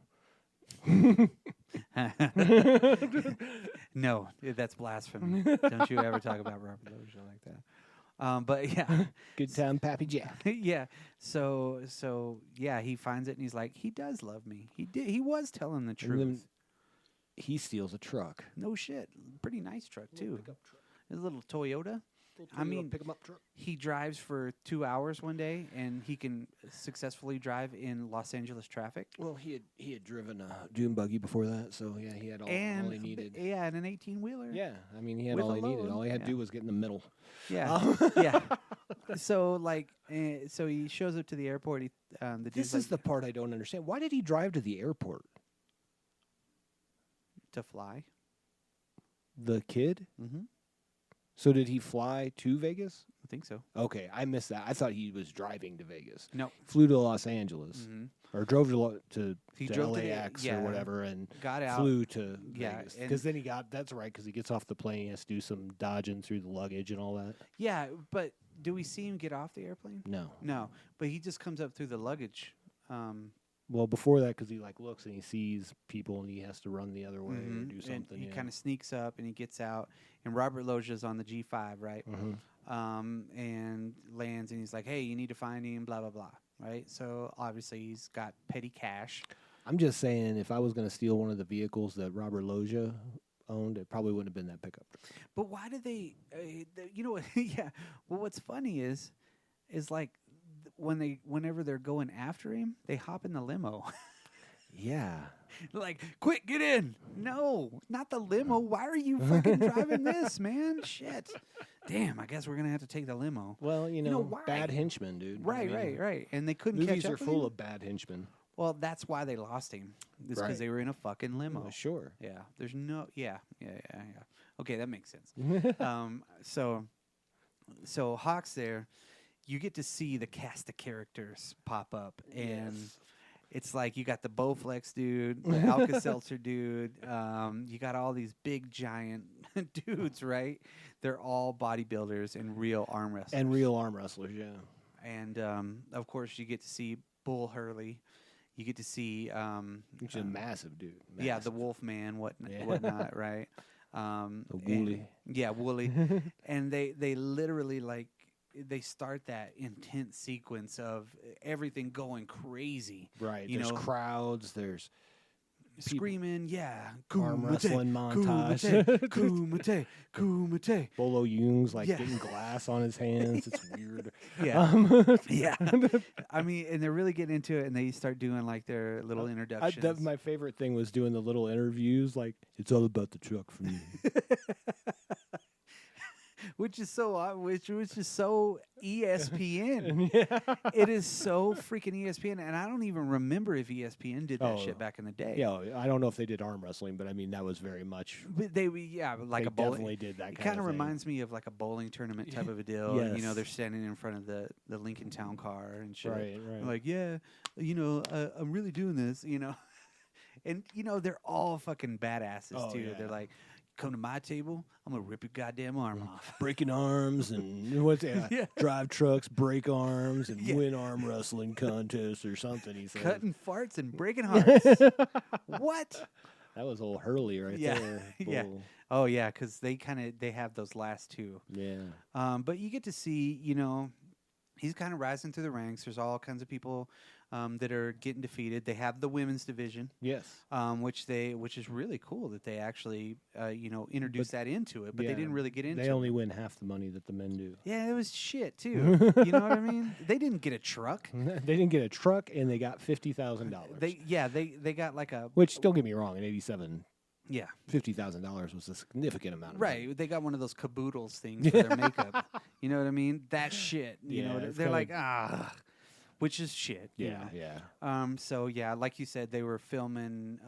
S2: No, that's blasphemy. Don't you ever talk about Robert Loggia like that. But, yeah.
S1: Good time, Pappy Jack.
S2: Yeah. So, he finds it, and he's like, he does love me. He was telling the truth.
S1: He steals a truck.
S2: No shit. Pretty nice truck, too.
S1: Pickup truck.
S2: His little Toyota.
S1: Pick 'em up truck.
S2: He drives for 2 hours one day, and he can successfully drive in Los Angeles traffic.
S1: Well, he had driven a dune buggy before that, so yeah, he had all he needed.
S2: Yeah, and an 18-wheeler.
S1: Yeah, I mean, he had all he needed. All he had to do was get in the middle.
S2: Yeah, yeah. So so he shows up to the airport.
S1: This is the part I don't understand. Why did he drive to the airport?
S2: To fly.
S1: The kid?
S2: Mm-hmm.
S1: So did he fly to Vegas?
S2: I think so.
S1: Okay, I missed that. I thought he was driving to Vegas.
S2: No.
S1: Flew to Los Angeles. Or drove to
S2: drove
S1: LAX or whatever and
S2: got out.
S1: Flew to Vegas.
S2: Because
S1: then that's right, because he gets off the plane, he has to do some dodging through the luggage and all that.
S2: Yeah, but do we see him get off the airplane?
S1: No.
S2: No, but he just comes up through the luggage.
S1: Well, before that, because he looks and he sees people and he has to run the other way or do something.
S2: And he kind of sneaks up and he gets out. And Robert Loggia's on the G5, right? Mm-hmm. And lands and he's like, hey, you need to find him, blah, blah, blah, right? So obviously he's got petty cash.
S1: I'm just saying, if I was going to steal one of the vehicles that Robert Loggia owned, it probably wouldn't have been that pickup truck.
S2: But why did they? You know what? Yeah. Well, what's funny is like whenever they're going after him, they hop in the limo.
S1: Yeah.
S2: Like, quick, get in! No, not the limo. Why are you fucking driving this, man? Shit. Damn. I guess we're gonna have to take the limo.
S1: Well, you know
S2: why?
S1: bad henchmen, dude.
S2: Right,
S1: I mean,
S2: right. And they couldn't
S1: Movies
S2: catch up
S1: are
S2: with
S1: full
S2: him?
S1: of bad henchmen.
S2: Well, that's why they lost him. It's because
S1: Right.
S2: they were in a fucking limo.
S1: Sure.
S2: Yeah. There's no. Yeah. Okay, that makes sense. So Hawk's there. You get to see the cast of characters pop up, and it's like you got the Bowflex dude, the Alka-Seltzer dude. You got all these big giant dudes, right? They're all bodybuilders and real arm wrestlers.
S1: And real arm wrestlers, yeah.
S2: And of course, you get to see Bull Hurley. You get to see
S1: Which is a massive dude.
S2: yeah, the
S1: Massive.
S2: Wolfman, whatnot, right?
S1: Wooly.
S2: Yeah, Wooly. And they literally like they start that intense sequence of everything going crazy.
S1: Right.
S2: You
S1: There's
S2: know,
S1: crowds. There's
S2: screaming, yeah,
S1: arm wrestling montage.
S2: Kumite, kumite.
S1: Bolo Young's like
S2: Yeah.
S1: getting glass on his hands. It's weird.
S2: Yeah, yeah. I mean, and they're really getting into it, and they start doing like their little introductions.
S1: My favorite thing was doing the little interviews. Like, it's all about the truck for me.
S2: which is so ESPN.
S1: Yeah.
S2: It is so freaking ESPN, and I don't even remember if ESPN did that shit back in the day.
S1: Yeah, I don't know if they did arm wrestling, but I mean that was very much.
S2: But like
S1: They
S2: a bowling.
S1: definitely did that
S2: It
S1: kind
S2: kind
S1: of
S2: of
S1: thing.
S2: reminds me of like a bowling tournament type of a deal. And,
S1: Yes.
S2: they're standing in front of the Lincoln Town Car and shit.
S1: Right.
S2: Like, yeah, I'm really doing this, And, they're all fucking badasses,
S1: Oh,
S2: too.
S1: yeah.
S2: They're like, come to my table, I'm going to rip your goddamn arm off.
S1: Breaking arms and what's
S2: Yeah.
S1: drive trucks, break arms, and
S2: Yeah.
S1: win arm wrestling contests or something. He said.
S2: Cutting farts and breaking hearts. What?
S1: That was old Hurley right
S2: Yeah.
S1: there.
S2: Yeah.
S1: Bull.
S2: Oh, yeah, because they have those last two.
S1: Yeah.
S2: But you get to see, he's kind of rising through the ranks. There's all kinds of people that are getting defeated. They have the women's division,
S1: Yes.
S2: which is really cool that they actually, introduced that into it. But
S1: yeah,
S2: they didn't really get into
S1: They
S2: it.
S1: only win half the money that the men do.
S2: Yeah, it was shit, too. You know what I mean? They didn't get a truck.
S1: They didn't get a truck, and they got $50,000.
S2: They got like a...
S1: Which, don't get me wrong, in '87,
S2: Yeah.
S1: $50,000 was a significant amount of money.
S2: Right, they got one of those caboodles things for their makeup. You know what I mean? That shit.
S1: Yeah, it's
S2: they're
S1: kinda-
S2: like which is shit. you
S1: Yeah,
S2: know?
S1: yeah.
S2: So yeah, like you said, they were filming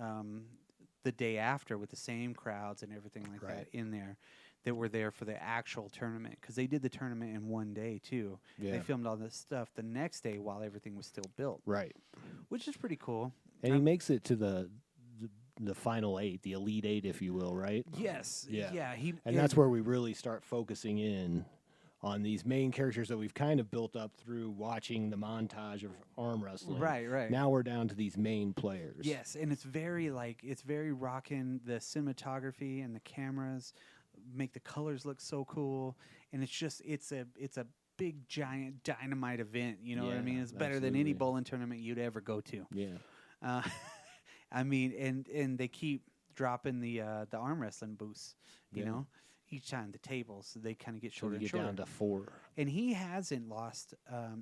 S2: the day after with the same crowds and everything like
S1: Right.
S2: that in there that were there for the actual tournament because they did the tournament in one day too.
S1: Yeah.
S2: They filmed all this stuff the next day while everything was still built,
S1: Right.
S2: which is pretty cool.
S1: And he makes it to the final 8, the Elite 8, if you will, right?
S2: Yes.
S1: Yeah.
S2: Yeah.
S1: And that's where we really start focusing in on these main characters that we've kind of built up through watching the montage of arm wrestling.
S2: Right.
S1: Now we're down to these main players.
S2: Yes, and it's very rocking. The cinematography and the cameras make the colors look so cool, and it's a big giant dynamite event. You know what I
S1: Yeah,
S2: mean? It's better than any
S1: absolutely.
S2: bowling tournament you'd ever go to.
S1: Yeah.
S2: I mean, and they keep dropping the arm wrestling boosts. You
S1: Yeah.
S2: know, each time the tables they kind of get
S1: So
S2: shorter
S1: we
S2: and
S1: get
S2: shorter.
S1: down to 4,
S2: And he hasn't lost.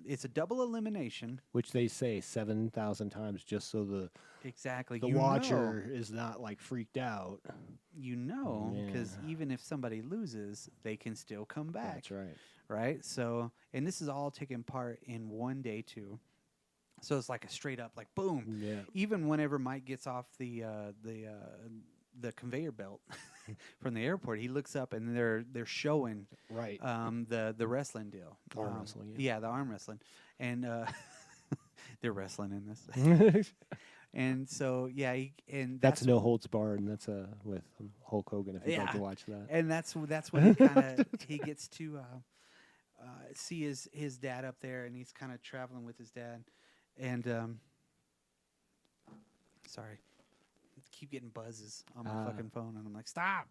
S2: It's a double elimination.
S1: which they say 7,000 times just so the
S2: Exactly.
S1: watcher is not like freaked out.
S2: Because
S1: Yeah.
S2: even if somebody loses, they can still come back.
S1: That's right.
S2: Right? So, and this is all taking part in one day too. So it's like a straight up, like boom.
S1: Yeah.
S2: Even whenever Mike gets off the conveyor belt from the airport, he looks up and they're showing
S1: Right.
S2: the wrestling deal.
S1: Arm wrestling,
S2: Yeah, the arm wrestling, and they're wrestling in this. And so and
S1: That's No Holds Barred, and that's with Hulk Hogan. If you'd like
S2: Yeah.
S1: to watch that.
S2: And that's when he kind of he gets to see his dad up there, and he's kind of traveling with his dad. And sorry, keep getting buzzes on my fucking phone, and I'm like, stop.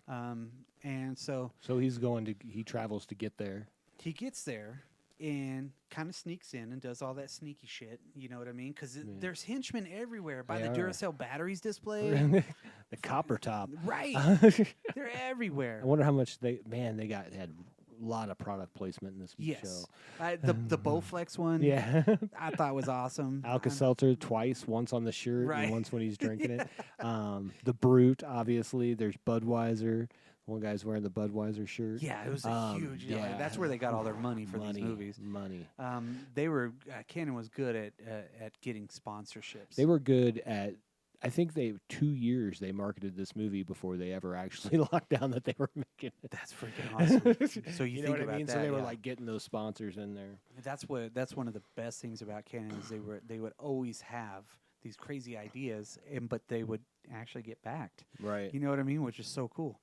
S2: And so
S1: So he travels to get there.
S2: he gets there, and kind of sneaks in and does all that sneaky shit. You know what I mean? Because
S1: Yeah.
S2: there's henchmen everywhere by
S1: They
S2: the
S1: are.
S2: Duracell batteries displayed.
S1: The copper top.
S2: Right.
S1: I
S2: They're everywhere.
S1: wonder how much they had a lot of product placement in this
S2: Yes.
S1: show.
S2: The Bowflex one
S1: Yeah.
S2: I thought was awesome.
S1: Alka-Seltzer twice, once on the shirt
S2: Right.
S1: and once when he's drinking it. The Brute, obviously. There's Budweiser. One guy's wearing the Budweiser shirt.
S2: Yeah, it was a huge. You know,
S1: yeah.
S2: that's where they got all their money for these movies.
S1: Money.
S2: They were Canon was good at getting sponsorships.
S1: They were good at. I think 2 years they marketed this movie before they ever actually locked down that they were making it.
S2: That's freaking awesome. So
S1: You know
S2: think
S1: what
S2: about
S1: I mean?
S2: that.
S1: So they were
S2: yeah.
S1: like getting those sponsors in there.
S2: That's one of the best things about Canon is they would always have these crazy ideas, but they would actually get backed.
S1: Right.
S2: You know what I mean? Which is so cool.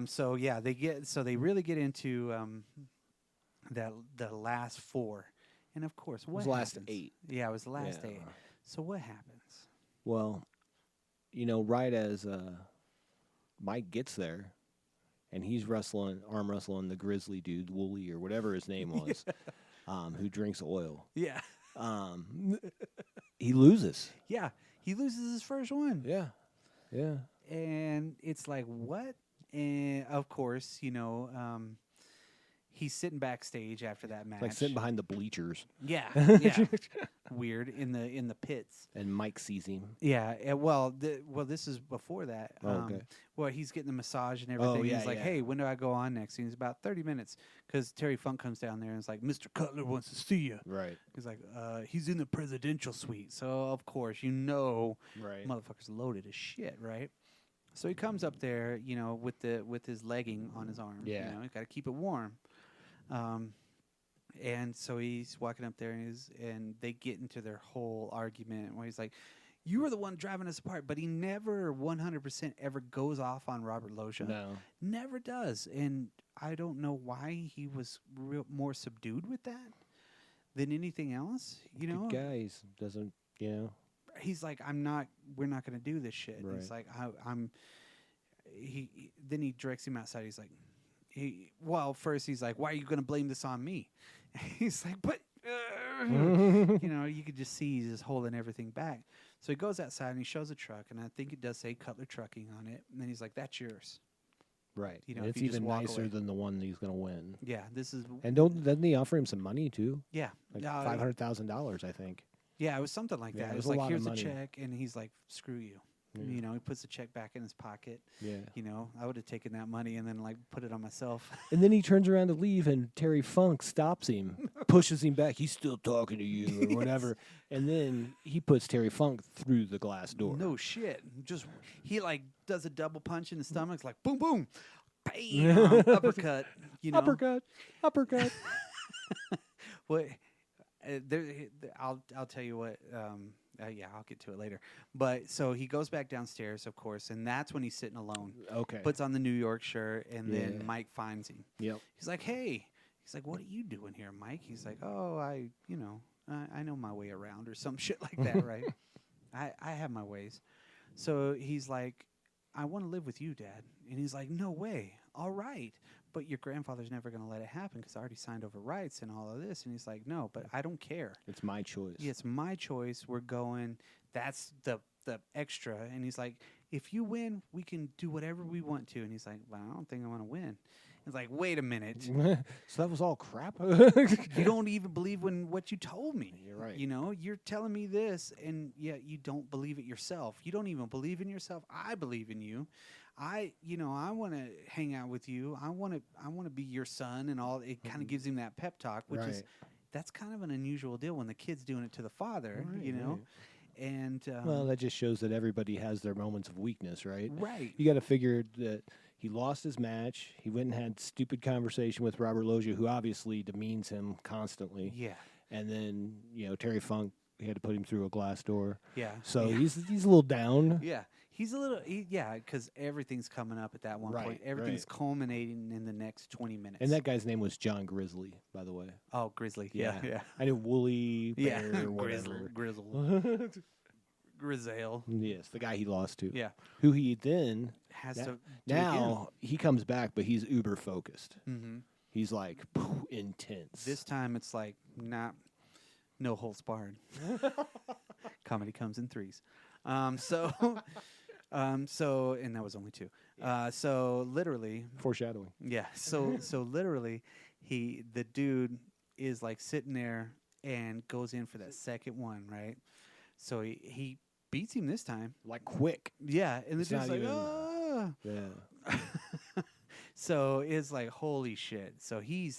S2: So yeah, they really get into the last four, and of course, what
S1: was the last
S2: happens?
S1: 8.
S2: Yeah, it was the last
S1: Yeah.
S2: 8. So what happens?
S1: Well, right as Mike gets there, and he's arm wrestling the grizzly dude, Wooly or whatever his name was, who drinks oil.
S2: Yeah,
S1: He loses.
S2: yeah, he loses his first one.
S1: Yeah. Yeah.
S2: And it's like, what? And of course, he's sitting backstage after that match.
S1: Like sitting behind the bleachers.
S2: Yeah, yeah. Weird in the pits.
S1: And Mike sees him.
S2: Yeah. Well, this is before that.
S1: Okay.
S2: Well, he's getting the massage and everything.
S1: yeah,
S2: He's like,
S1: yeah.
S2: "Hey, when do I go on next?" And he's about 30 minutes because Terry Funk comes down there and is like, "Mr. Cutler wants to see you."
S1: Right.
S2: He's like, "He's in the presidential suite." So of course,
S1: Right.
S2: motherfucker's loaded as shit, right? So he comes up there, with his legging on his arm.
S1: Yeah.
S2: He's got to keep it warm. And so he's walking up there, and they get into their whole argument where he's like, "You were the one driving us apart," but he never 100% ever goes off on Robert Loggia.
S1: No.
S2: Never does, and I don't know why he was more subdued with that than anything else.
S1: Good guy. He doesn't,
S2: He's like, we're not going to do this shit. And he's
S1: Right.
S2: like, then he directs him outside. He's like, first he's like, "Why are you going to blame this on me?" He's like, "But, you could just see he's just holding everything back." So he goes outside and he shows a truck, and I think it does say Cutler Trucking on it. And then he's like, "That's yours."
S1: Right.
S2: If
S1: It's
S2: you just
S1: even
S2: walk
S1: nicer
S2: away.
S1: than the one that he's going to win.
S2: Yeah, this is.
S1: And doesn't he offer him some money too?
S2: Yeah.
S1: Like $500,000, I think.
S2: Yeah, it was something like
S1: Yeah,
S2: that.
S1: it
S2: It
S1: was
S2: was
S1: a
S2: like,
S1: lot of
S2: "Here's a
S1: money.
S2: check," and he's like, "Screw you."
S1: Yeah.
S2: He puts the check back in his pocket.
S1: Yeah.
S2: I would have taken that money and then put it on myself.
S1: And then he turns around to leave, and Terry Funk stops him, pushes him back. He's still talking to you, or whatever. And then he puts Terry Funk through the glass door.
S2: No shit. Just he does a double punch in the stomach. It's like boom, boom, bam, uppercut.
S1: Uppercut.
S2: What? I'll tell you what. Yeah, I'll get to it later. But so he goes back downstairs, of course, and that's when he's sitting alone.
S1: Okay.
S2: Puts on the New York shirt, and
S1: Yeah.
S2: then Mike finds him.
S1: Yep.
S2: He's like, "Hey." He's like, "What are you doing here, Mike?" He's like, "Oh, I know my way around," or some shit like that, right? I have my ways. So he's like, "I want to live with you, Dad." And he's like, "No way. All right. But your grandfather's never going to let it happen because I already signed over rights and all of this." And he's like, "No, but I don't care.
S1: It's my choice.
S2: Yeah, it's my choice. We're going. That's the extra." And he's like, "If you win, we can do whatever we want to." And he's like, "Well, I don't think I want to win." It's like, "Wait a minute.
S1: So that was all crap?
S2: You don't even believe what you told me.
S1: You're right.
S2: You're telling me this, and yet you don't believe it yourself. You don't even believe in yourself. I believe in you. I want to hang out with you. I want to be your son," and all. It kind of gives him that pep talk, which is that's kind of an unusual deal when the kid's doing it to the father,
S1: Right.
S2: And
S1: Well, that just shows that everybody has their moments of weakness, right?
S2: right.
S1: You got to figure that he lost his match. He went and had stupid conversation with Robert Loggia, who obviously demeans him constantly.
S2: Yeah.
S1: And then, Terry Funk, he had to put him through a glass door.
S2: Yeah.
S1: So
S2: yeah.
S1: he's a little down.
S2: Yeah. He's a little, because everything's coming up at that one point.
S1: Right,
S2: Everything's culminating in the next 20 minutes.
S1: And that guy's name was John Grizzly, by the way.
S2: Oh, Grizzly. Yeah. Yeah.
S1: I knew Woolly,
S2: Yeah.
S1: Bear, whatever.
S2: Grizzle. Grizzle.
S1: Yes, the guy he lost to.
S2: Yeah.
S1: Who he then
S2: Has to.
S1: now he comes back, but he's uber focused.
S2: Mm-hmm.
S1: He's like intense.
S2: This time it's like no holds barred. Comedy comes in threes. So and that was only two. So literally,
S1: foreshadowing.
S2: yeah. So literally, the dude is like sitting there and goes in for that second one, right? So he beats him this time,
S1: Like quick.
S2: yeah. And the
S1: It's
S2: dude's
S1: not
S2: like,
S1: even-
S2: ah.
S1: Yeah.
S2: So it's like, holy shit. So he's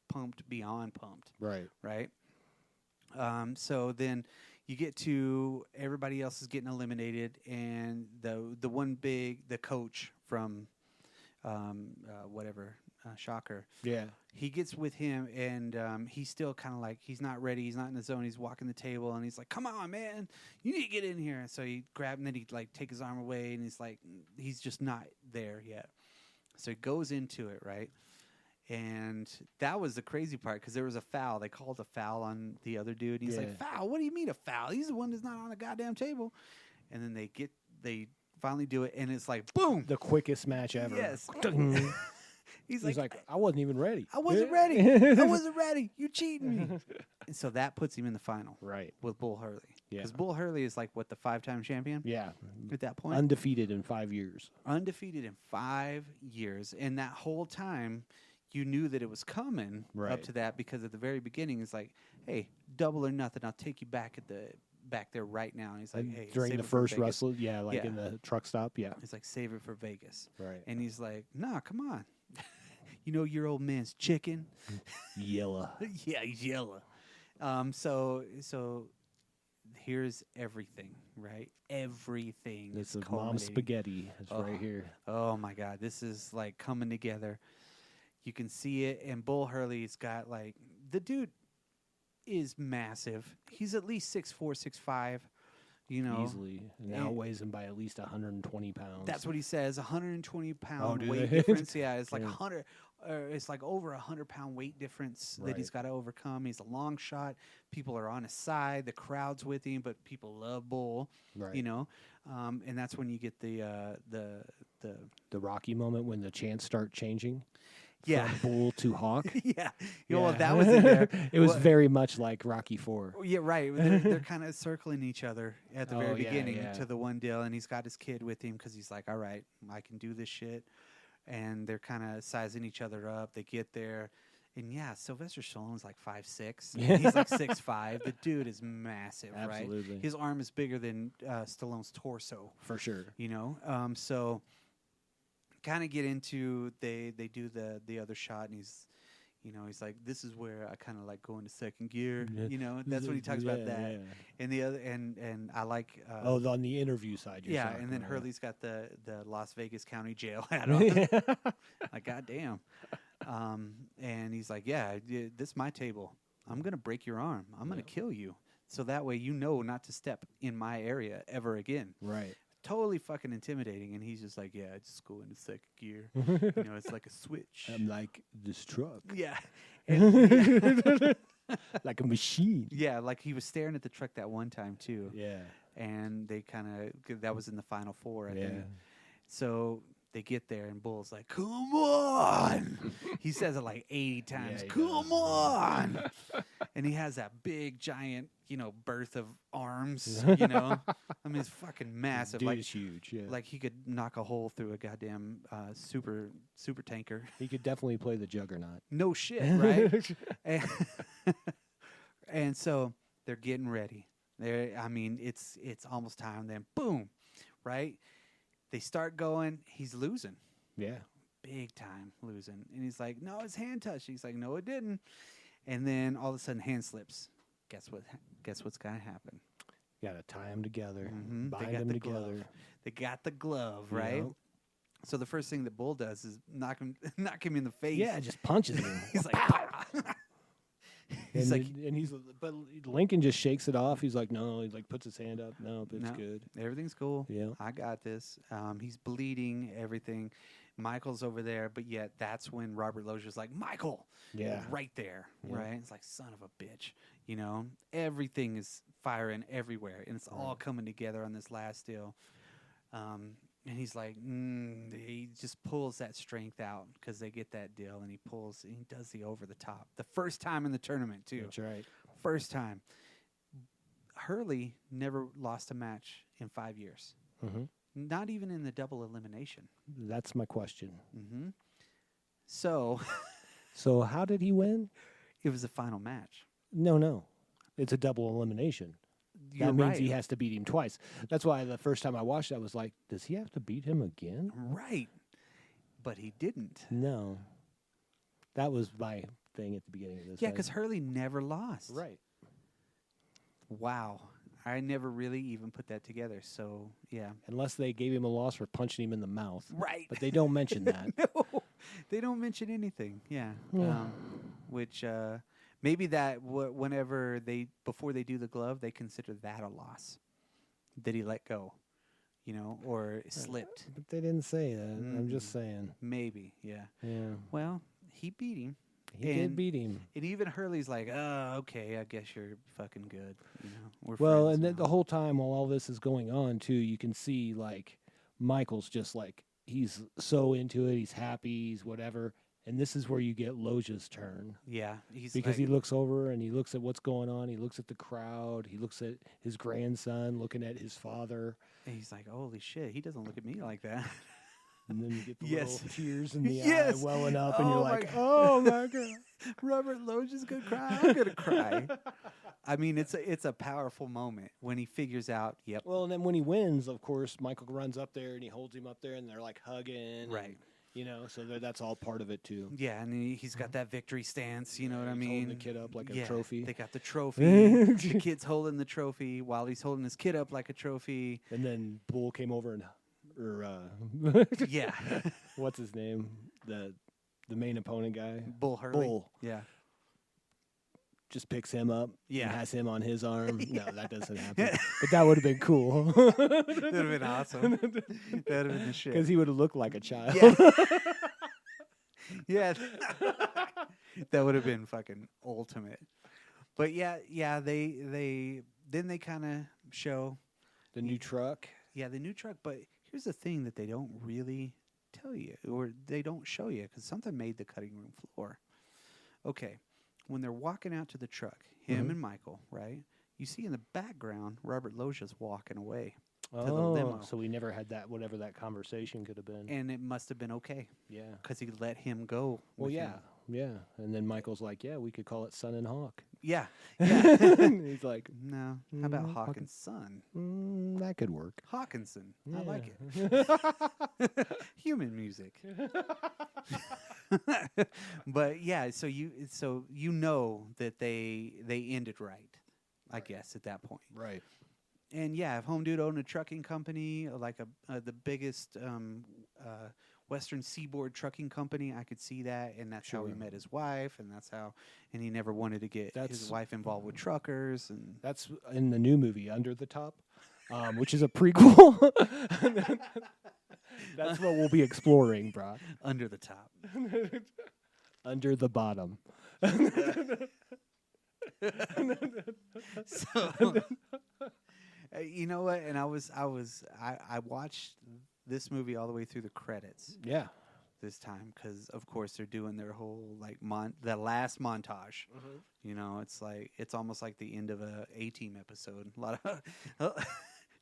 S2: pumped beyond pumped,
S1: Right.
S2: right? So then you get to everybody else is getting eliminated, and the coach from Shocker,
S1: Yeah.
S2: he gets with him, and he's still kind of like he's not ready, he's not in the zone. He's walking the table, and he's like, "Come on, man, you need to get in here." And so he grabs him, and then he like take his arm away, and he's just not there yet. So he goes into it, right? And that was the crazy part because there was a foul. They called a foul on the other dude. And he's like, "Foul? What do you mean a foul? He's the one that's not on the goddamn table." And then they finally do it, and it's like, boom,
S1: The quickest match ever.
S2: yes.
S1: He's like, I wasn't even ready.
S2: I wasn't ready. I wasn't ready. You cheating me. And so that puts him in the final
S1: Right.
S2: with Bull Hurley.
S1: Yeah.
S2: Because Bull Hurley is like, what, the 5-time champion
S1: Yeah.
S2: at that point?
S1: Undefeated in 5 years.
S2: Undefeated in 5 years. And that whole time, you knew that it was coming
S1: Right.
S2: up to that because at the very beginning, it's like, hey, double or nothing. I'll take you back back there right now. And he's like, hey,
S1: During
S2: save
S1: the
S2: it for
S1: first
S2: Vegas.
S1: wrestle, like
S2: Yeah.
S1: in the truck stop, yeah.
S2: He's like, save it for Vegas.
S1: Right.
S2: And he's like, nah, come on. You know your old man's chicken?
S1: Yella.
S2: Yeah, he's yellow. So here's everything, right? Everything.
S1: It's
S2: is
S1: a mom's
S2: culminating.
S1: spaghetti. It's
S2: Oh.
S1: right here.
S2: Oh my God, this is like coming together. You can see it, and Bull Hurley's got like the dude is massive. He's at least 6'4", 6'5", you know.
S1: Easily. And outweighs him by at least 120 pounds.
S2: That's what he says. 120-pound
S1: do
S2: weight
S1: they?
S2: difference. Yeah, it's like
S1: Yeah.
S2: 100. It's like over 100-pound weight difference that
S1: Right.
S2: he's got to overcome. He's a long shot. People are on his side. The crowd's with him, but people love Bull.
S1: Right.
S2: You know, and that's when you get the
S1: The Rocky moment when the chants start changing.
S2: yeah
S1: From Bull to Hawk.
S2: yeah. Well, that was in there.
S1: It was
S2: Well,
S1: very much like Rocky 4.
S2: yeah, right. They're kind of circling each other at the
S1: Oh,
S2: very
S1: yeah,
S2: beginning
S1: yeah.
S2: to the one deal, and he's got his kid with him because he's like, all right, I can do this shit. And they're kind of sizing each other up. They get there, and yeah, Sylvester Stallone's like 5'6", and he's like 6'5". The dude is massive,
S1: Absolutely.
S2: right? His arm is bigger than Stallone's torso,
S1: For sure.
S2: you know. So kind of get into they do the other shot, and he's like, this is where I kind of like go into second gear,
S1: Yeah.
S2: you know. That's when he talks about that.
S1: Yeah.
S2: And the other and I like
S1: On the interview side. You're
S2: yeah,
S1: talking
S2: and then
S1: about.
S2: Hurley's got the Las Vegas County Jail hat on. Like, goddamn. And he's like, yeah, this is my table. I'm going to break your arm. I'm going to kill you. So that way you know not to step in my area ever again.
S1: Right.
S2: Totally fucking intimidating. And he's just like, yeah, I just go into second gear. You know, it's like a switch.
S1: I'm like this truck.
S2: Yeah. And, yeah.
S1: Like a machine.
S2: Yeah, like he was staring at the truck that one time, too.
S1: Yeah.
S2: And they kind of, that was in the final four, I
S1: Yeah.
S2: think. So they get there, and Bull's like, come on. He says it like 80 times.
S1: he
S2: Come
S1: does.
S2: on. And he has that big, giant, birth of arms, I mean, it's fucking massive.
S1: Dude
S2: Like,
S1: is huge. Yeah.
S2: like he could knock a hole through a goddamn super tanker.
S1: He could definitely play the Juggernaut.
S2: No shit, right? And so they're getting ready. It's almost time. Then boom, right? They start going. He's losing,
S1: Yeah.
S2: big time losing. And he's like, "No, his hand touched." He's like, "No, it didn't." And then all of a sudden, hand slips. Guess what? Guess what's gonna happen?
S1: Got to tie them together.
S2: Mhm. They
S1: Bind
S2: got
S1: them
S2: the
S1: together.
S2: glove. They got the glove, right?
S1: Yep.
S2: So the first thing that Bull does is knock him in the face.
S1: Yeah, just punches him.
S2: He's like, "Pow." He's like,
S1: but Lincoln just shakes it off. He's like, no. He like puts his hand up. No, it's
S2: No.
S1: good.
S2: everything's cool.
S1: Yeah.
S2: I got this. He's bleeding, everything. Michael's over there, but yet that's when Robert Loggia's like, Michael,
S1: Yeah.
S2: right there,
S1: Yeah.
S2: right? It's like, son of a bitch, Everything is firing everywhere, and it's all coming together on this last deal. And he's like, he just pulls that strength out because they get that deal, and he does the over the top. The first time in the tournament, too.
S1: That's right.
S2: First time. Hurley never lost a match in 5 years.
S1: Mm-hmm.
S2: Not even in the double elimination.
S1: That's my question.
S2: Mm-hmm. So
S1: So how did he win?
S2: it was the final match.
S1: No. It's a double elimination.
S2: You're
S1: that means
S2: right.
S1: he has to beat him twice. That's why the first time I watched it, I was like, does he have to beat him again?
S2: Right. But he didn't.
S1: No. That was my thing at the beginning of this.
S2: Yeah, because Hurley never lost.
S1: Right.
S2: Wow. I never really even put that together. So, yeah.
S1: Unless they gave him a loss for punching him in the mouth.
S2: Right.
S1: But they don't mention that.
S2: No. They don't mention anything. Yeah.
S1: Yeah.
S2: Which maybe that whenever before they do the glove, they consider that a loss. Did he let go? Or slipped?
S1: But they didn't say that. I'm just saying.
S2: Maybe, yeah.
S1: Yeah.
S2: Well, he beat him.
S1: He did beat him.
S2: And even Hurley's like, oh, okay, I guess you're fucking good. We're
S1: Well,
S2: friends
S1: and then
S2: now.
S1: the whole time while all this is going on, too, you can see, like, Michael's just, like, he's so into it. He's happy. He's whatever. And this is where you get Loja's turn.
S2: Yeah. He's
S1: Because he looks over and he looks at what's going on. He looks at the crowd. He looks at his grandson looking at his father.
S2: and he's like, holy shit, he doesn't look at me like that.
S1: And then you get the
S2: Yes.
S1: little tears in the
S2: Yes.
S1: eye welling up. And
S2: Oh
S1: you're
S2: my
S1: like,
S2: God.
S1: oh, my God.
S2: Robert Loja's gonna cry. I'm gonna cry. I mean, it's a powerful moment when he figures out. Yep.
S1: Well, and then when he wins, of course, Michael runs up there and he holds him up there and they're like hugging.
S2: Right.
S1: And, so that's all part of it, too.
S2: Yeah, and he's got that victory stance. You know what I
S1: He's
S2: mean?
S1: holding the kid up like a trophy.
S2: They got the trophy. The kid's holding the trophy while he's holding his kid up like a trophy.
S1: And then Bull came over or
S2: Yeah.
S1: what's his name? The main opponent guy.
S2: Bull Hurley.
S1: Bull
S2: Yeah.
S1: just picks him up.
S2: Yeah.
S1: And has him on his arm. No, that doesn't happen. But that would have been cool.
S2: That would have been awesome. That would have been the shit.
S1: Because he would have looked like a child.
S2: Yeah. Yeah. That would have been fucking ultimate. But yeah, they kind of show
S1: The new truck.
S2: the new truck. But here's the thing that they don't really tell you, or they don't show you, because something made the cutting room floor. Okay, when they're walking out to the truck, him and Michael, right? You see in the background, Robert Loggia's walking away to the limo.
S1: So we never had that, whatever that conversation could have been.
S2: And it must have been okay,
S1: Yeah.
S2: because he let him go.
S1: Well,
S2: with
S1: yeah.
S2: him.
S1: Yeah. And then Michael's like, yeah, we could call it Sun and Hawk.
S2: Yeah.
S1: He's like,
S2: No. How about
S1: Mm,
S2: Hawkins' son?
S1: that could work.
S2: Hawkinson.
S1: Yeah.
S2: I like it. Human music. But yeah, so you know that they ended right, I guess, at that point.
S1: Right.
S2: And yeah, if Home Dude owned a trucking company, like the biggest Western Seaboard trucking company, I could see that, and that's how he
S1: Sure.
S2: met his wife, and he never wanted to get his
S1: That's-
S2: wife involved with truckers, and
S1: That's in the new movie, Under the Top, which is a prequel. That's what we'll be exploring, Brock.
S2: Under the Top.
S1: Under the Bottom.
S2: So, you know what? And I watched this movie all the way through the credits
S1: Yeah.
S2: this time because, of course, they're doing their whole like the last montage. It's almost like the end of a A-Team episode. A lot of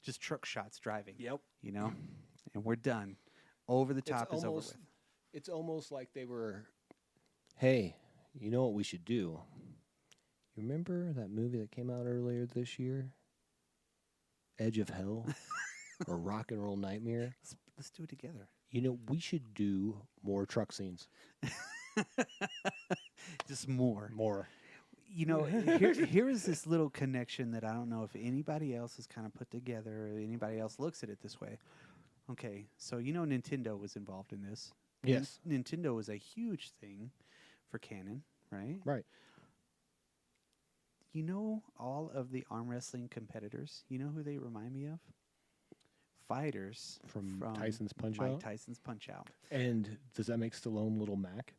S2: just truck shots driving.
S1: Yep.
S2: And we're done. Over the Top is over with.
S1: It's almost like they were, hey, you know what we should do? You remember that movie that came out earlier this year? Edge of Hell? Or Rock and Roll Nightmare?
S2: Let's do it together.
S1: We should do more truck scenes.
S2: Just more.
S1: More.
S2: Here is this little connection that I don't know if anybody else has kind of put together or anybody else looks at it this way. Okay, so Nintendo was involved in this.
S1: Yes.
S2: Nintendo was a huge thing for Canon, right?
S1: Right.
S2: All of the arm wrestling competitors, you know who they remind me of? Fighters
S1: From Tyson's
S2: Mike
S1: Punch-Out?
S2: Tyson's Punch-Out.
S1: And does that make Stallone Little Mac?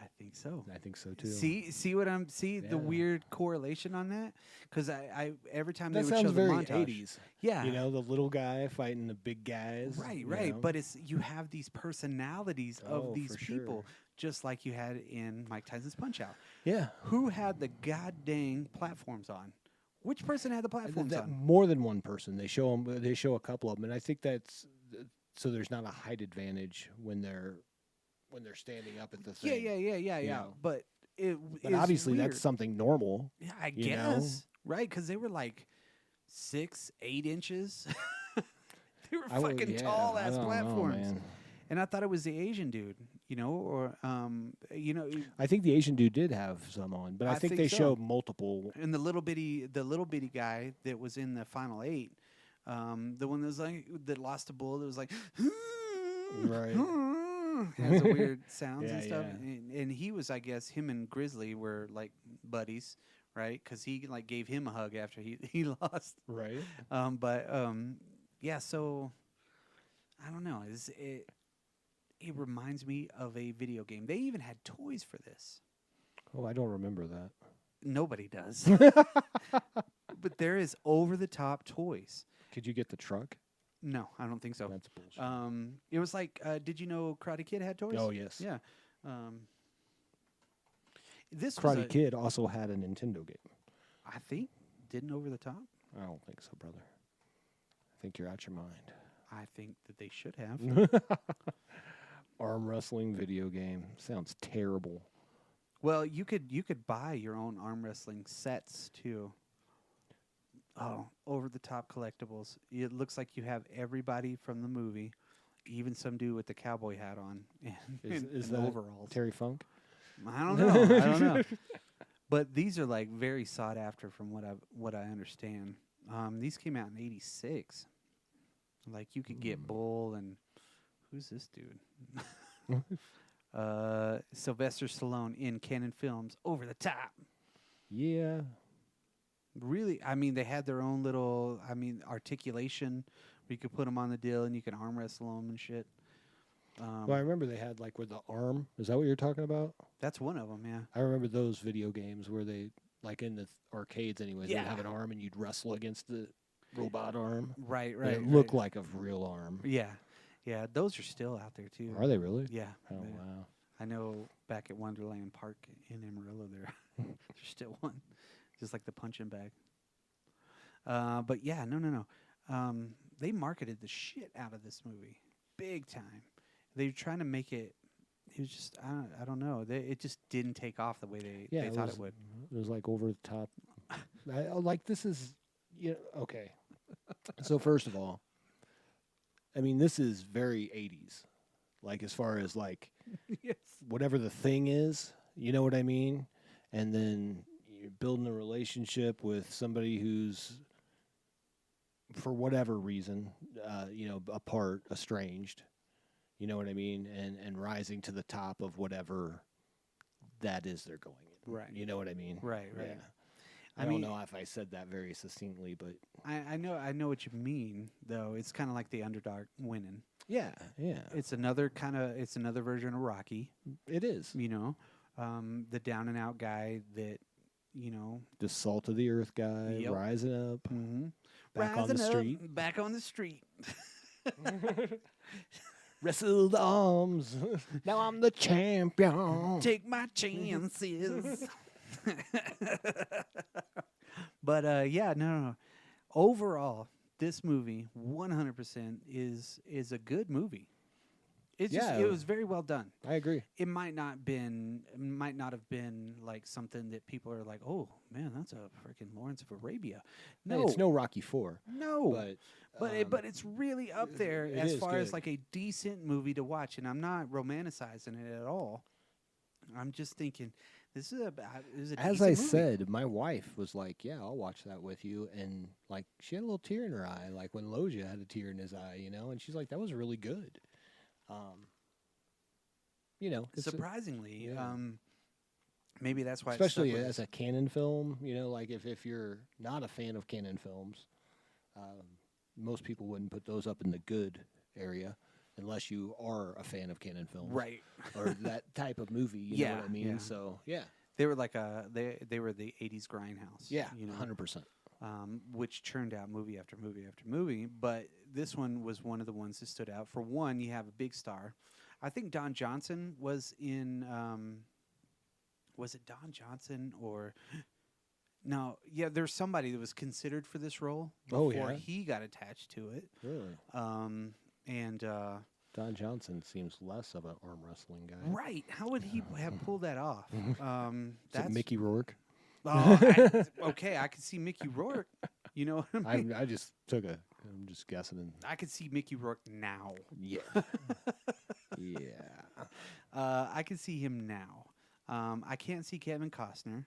S2: I think so.
S1: I think so too.
S2: See what I'm the
S1: Yeah.
S2: weird correlation on that? Because I every time
S1: That
S2: they would
S1: sounds
S2: show the
S1: very
S2: montage,
S1: 80s.
S2: yeah,
S1: You know, the little guy fighting the big guys.
S2: right,
S1: you
S2: right.
S1: know?
S2: But it's you have these personalities of
S1: Oh,
S2: these
S1: for
S2: people,
S1: sure.
S2: just like you had in Mike Tyson's Punch Out.
S1: Yeah.
S2: Who had the goddamn platforms on? Which person had the platforms on?
S1: More than one person. They show 'em- They show a couple of them, and I think that's so there's not a height advantage when they're standing up at the thing.
S2: Yeah.
S1: know.
S2: But it
S1: But
S2: is
S1: obviously,
S2: weird.
S1: that's something normal.
S2: Yeah, I
S1: you know?
S2: guess right because they were like 6, 8 inches. They were
S1: I would-
S2: fucking
S1: yeah,
S2: tall
S1: I
S2: ass
S1: don't know,
S2: platforms.
S1: man.
S2: And I thought it was the Asian dude, or
S1: I think the Asian dude did have some on, but I,
S2: I
S1: think
S2: think
S1: they
S2: so.
S1: showed multiple.
S2: and the little bitty guy that was in the final 8, the one that was like that lost a bull that was like,
S1: Right.
S2: has the weird sounds and
S1: Yeah,
S2: stuff,
S1: yeah.
S2: and he was, I guess, him and Grizzly were like buddies, right? Because he like gave him a hug after he lost.
S1: Right.
S2: Yeah. So I don't know. It reminds me of a video game. They even had toys for this.
S1: Oh, I don't remember that.
S2: Nobody does. But there is over-the-top toys.
S1: Could you get the truck?
S2: No, I don't think so.
S1: That's bullshit.
S2: It was like, did you know Karate Kid had toys?
S1: Oh, yes.
S2: Yeah. This was
S1: Karate Kid also had a Nintendo game.
S2: I think, didn't Over the Top.
S1: I don't think so, brother. I think you're out your mind.
S2: I think that they should have.
S1: Arm wrestling video game sounds terrible.
S2: Well, you could buy your own arm wrestling sets too. Oh, Over the Top Collectibles. It looks like you have everybody from the movie, even some dude with the cowboy hat on
S1: Is
S2: and
S1: that
S2: overalls.
S1: Terry Funk?
S2: I don't know. I don't know. But these are like very sought after from what I understand. These came out in '86. Like you could get Bull and who's this dude? Sylvester Stallone in Canon Films Over the Top.
S1: Yeah.
S2: Really, I mean, they had their own little, articulation where you could put them on the deal and you can arm wrestle them and shit.
S1: Well, I remember they had like with the arm. Is that what you're talking about?
S2: That's one of them, yeah.
S1: I remember those video games where they, like in the arcades anyways,
S2: Yeah.
S1: they'd have an arm and you'd wrestle against the robot arm.
S2: Right.
S1: And it looked like a real arm.
S2: Yeah. Yeah, those are still out there, too.
S1: Are they really?
S2: Yeah.
S1: Oh,
S2: they-
S1: wow.
S2: I know back at Wonderland Park in Amarillo there's still one. Just like the punching bag. But yeah, no. They marketed the shit out of this movie. Big time. They were trying to make it was just, I don't know. It just didn't take off the way they thought it would.
S1: It was like over the top. Like this is, okay. So first of all, I mean, this is very 80s. Like as far as like
S2: Yes.
S1: whatever the thing is, you know what I mean? And then you're building a relationship with somebody who's, for whatever reason, apart, estranged. You know what I mean? And rising to the top of whatever that is they're going in.
S2: Right.
S1: You know what I mean?
S2: Right.
S1: Yeah. I
S2: mean,
S1: don't know if I said that very succinctly, but
S2: I know what you mean, though. It's kind of like the underdog winning.
S1: yeah.
S2: It's another version of Rocky.
S1: It is.
S2: The down and out guy that,
S1: The salt of the earth guy,
S2: Yep.
S1: rising up,
S2: mm-hmm.
S1: back on the street.
S2: Back on the street.
S1: Wrestled arms. Now I'm the champion.
S2: Take my chances. But no. Overall, this movie 100% is a good movie. It's just,
S1: Yeah.
S2: it was very well done.
S1: I agree.
S2: It might not have been like something that people are like, oh man, that's a freaking Lawrence of Arabia. No,
S1: It's no Rocky 4.
S2: no,
S1: But
S2: but it's really up there
S1: it
S2: as
S1: is
S2: far as
S1: good.
S2: like a decent movie to watch, and I'm not romanticizing it at all. I'm just thinking this is a
S1: as
S2: decent
S1: I
S2: movie.
S1: said, my wife was like, "Yeah, I'll watch that with you," and like she had a little tear in her eye, like when Loja had a tear in his eye, and she's like, "That was really good." It's
S2: surprisingly,
S1: yeah.
S2: maybe that's why,
S1: especially
S2: it stuck with
S1: as a Canon film, like if you're not a fan of Canon films, most people wouldn't put those up in the good area. unless you are a fan of Cannon films,
S2: Right.
S1: or that type of movie. You know what I mean?
S2: Yeah.
S1: So yeah,
S2: They were like they were the '80s grindhouse.
S1: yeah,
S2: you know,
S1: 100%.
S2: which churned out movie after movie after movie. But this one was one of the ones that stood out. For one, you have a big star. I think Don Johnson was in. Was it Don Johnson or? No, yeah, there's somebody that was considered for this role
S1: Oh,
S2: before
S1: yeah?
S2: he got attached to it.
S1: Really,
S2: And
S1: Don Johnson seems less of an arm wrestling guy.
S2: right, how would he have pulled that off?
S1: Is it
S2: That's
S1: Mickey Rourke?
S2: okay. I could see Mickey Rourke. You know what I mean?
S1: I just took a. I'm just guessing. And
S2: I could see Mickey Rourke now.
S1: yeah, yeah.
S2: I can see him now. I can't see Kevin Costner.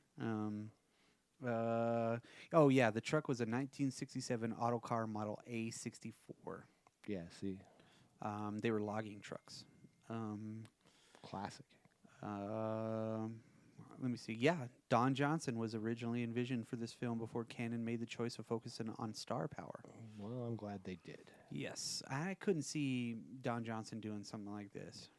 S2: Oh yeah, the truck was a 1967 autocar model A64.
S1: Yeah. See,
S2: They were logging trucks.
S1: classic.
S2: Let me see. Yeah, Don Johnson was originally envisioned for this film before Cannon made the choice of focusing on star power.
S1: Well, I'm glad they did.
S2: Yes, I couldn't see Don Johnson doing something like this.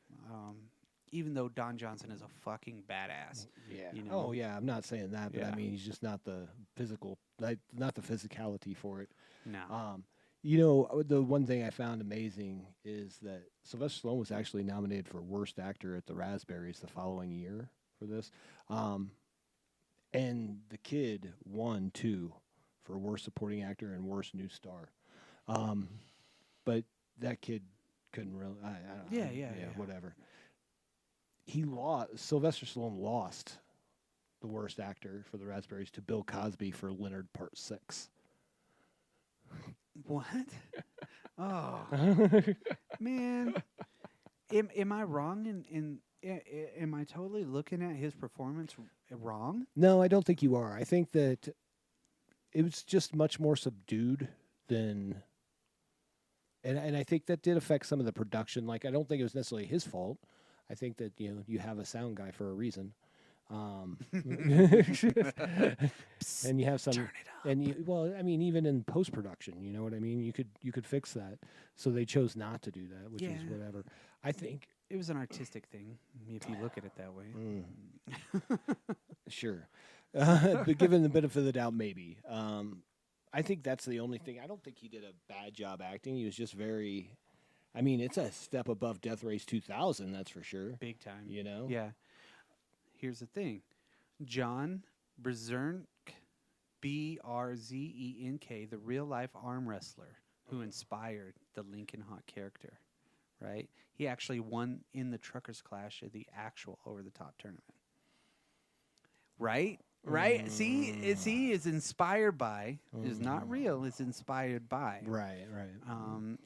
S2: Even though Don Johnson is a fucking badass.
S1: Yeah.
S2: You know?
S1: Oh yeah. I'm not saying that, but I
S2: Yeah.
S1: mean, he's just not the physical, not the physicality for it.
S2: No.
S1: You know, the one thing I found amazing is that Sylvester Stallone was actually nominated for Worst Actor at the Raspberries the following year for this. And the kid won too for Worst Supporting Actor and Worst New Star. But that kid couldn't really. I don't know.
S2: Yeah.
S1: Whatever. He lost. Sylvester Stallone lost the Worst Actor for the Raspberries to Bill Cosby for Leonard Part 6.
S2: What? Oh man, am I wrong? Am I totally looking at his performance wrong?
S1: No, I don't think you are. I think that it was just much more subdued than, and I think that did affect some of the production. Like, I don't think it was necessarily his fault. I think that you have a sound guy for a reason,
S2: Psst,
S1: and you have some.
S2: turn it up.
S1: And well, I mean, even in post production, you know what I mean. You could fix that. So they chose not to do that, which is
S2: Yeah.
S1: whatever. I think
S2: It was an artistic thing, if you look at it that way.
S1: sure, but given the benefit of the doubt, maybe. I think that's the only thing. I don't think he did a bad job acting. He was just very. I mean, it's a step above Death Race 2000, that's for sure.
S2: Big time.
S1: You know?
S2: Yeah. Here's the thing. John Brzenk, Brzenk, the real-life arm wrestler who inspired the Lincoln Hawk character, right? He actually won in the Truckers Clash of the actual over-the-top tournament. Right? Right? See, it's inspired by. It's not real. It's inspired by.
S1: Right.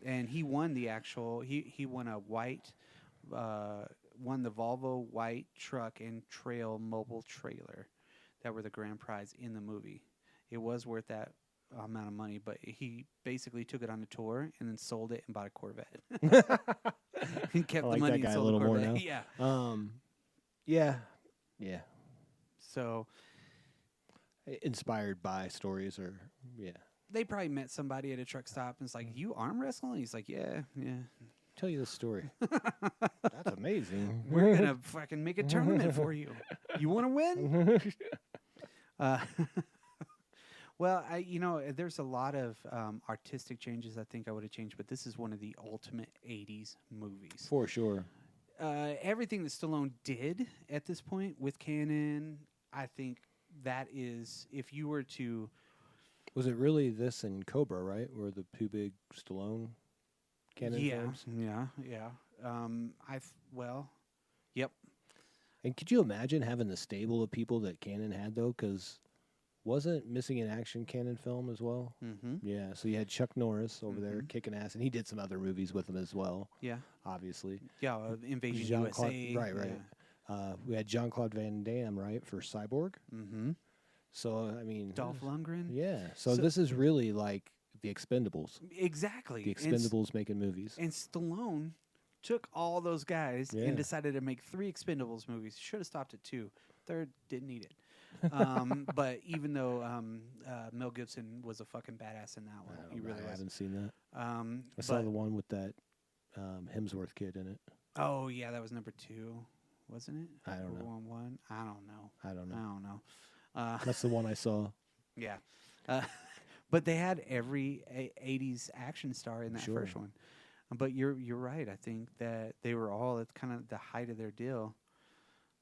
S2: And he won the actual. He won a white, won the Volvo white truck and trail mobile trailer, that were the grand prize in the movie. It was worth that amount of money, but he basically took it on a tour and then sold it and bought a Corvette. And kept
S1: I like
S2: the money
S1: that guy
S2: and
S1: a
S2: sold
S1: little
S2: the
S1: more
S2: Corvette.
S1: now.
S2: Yeah.
S1: Yeah.
S2: So
S1: Inspired by stories, or
S2: they probably met somebody at a truck stop and it's like, "You arm wrestle?" And he's like, "Yeah."
S1: Tell you this story. That's amazing.
S2: We're gonna fucking make a tournament for you. You want to win? Well, there's a lot of artistic changes I think I would have changed, but this is one of the ultimate '80s movies.
S1: For sure.
S2: Everything that Stallone did at this point with Cannon, I think that is, if you were to.
S1: Was it really this and Cobra, right? Were the two big Stallone Cannon films?
S2: Yeah. Yep.
S1: And could you imagine having the stable of people that Cannon had, though? Because wasn't Missing in Action Cannon film as well?
S2: Mm-hmm.
S1: Yeah, so you had Chuck Norris over there kicking ass, and he did some other movies with him as well,
S2: Yeah.
S1: obviously.
S2: Yeah. Invasion
S1: Jean-Claude-
S2: USA.
S1: right.
S2: Yeah.
S1: We had Jean-Claude Van Damme, right, for Cyborg.
S2: Mm-hmm.
S1: So, I mean...
S2: Dolph Lundgren.
S1: Yeah, so
S2: So-
S1: this is really like the Expendables.
S2: Exactly.
S1: The Expendables making movies.
S2: And Stallone took all those guys
S1: Yeah.
S2: and decided to make 3 Expendables movies. Should have stopped at 2. Third, didn't need it. But even though Mel Gibson was a fucking badass in that one, he really
S1: I
S2: was.
S1: haven't seen that. I
S2: But
S1: saw the one with that Hemsworth kid in it.
S2: Oh yeah, that was number 2, wasn't it?
S1: I don't know.
S2: 1-1. I don't know.
S1: I don't
S2: I
S1: know.
S2: don't know. Uh,
S1: That's the one I saw.
S2: yeah, uh, but they had every '80s action star in that
S1: Sure.
S2: first one. But you're right. I think that they were all at kind of the height of their deal.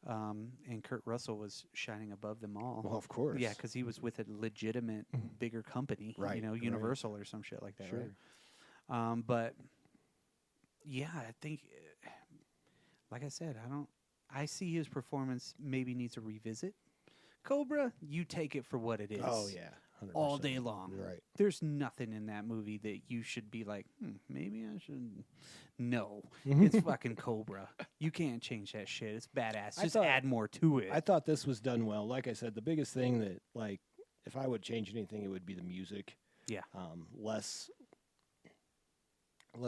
S2: And Kurt Russell was shining above them all.
S1: Well, of course.
S2: Yeah, because he was with a legitimate bigger company,
S1: Right, right.
S2: Universal or some shit like that,
S1: Sure.
S2: right? But yeah, I think, like I said, I see his performance maybe needs a revisit. Cobra, you take it for what it is.
S1: Oh yeah. 100%.
S2: All day long.
S1: You're right.
S2: There's nothing in that movie that you should be like, maybe I should. No,
S1: Mm-hmm.
S2: it's fucking Cobra. You can't change that shit. It's badass.
S1: I
S2: Just
S1: thought-
S2: add more to it.
S1: I thought this was done well. Like I said, the biggest thing that, like, if I would change anything, it would be the music.
S2: Yeah.
S1: Less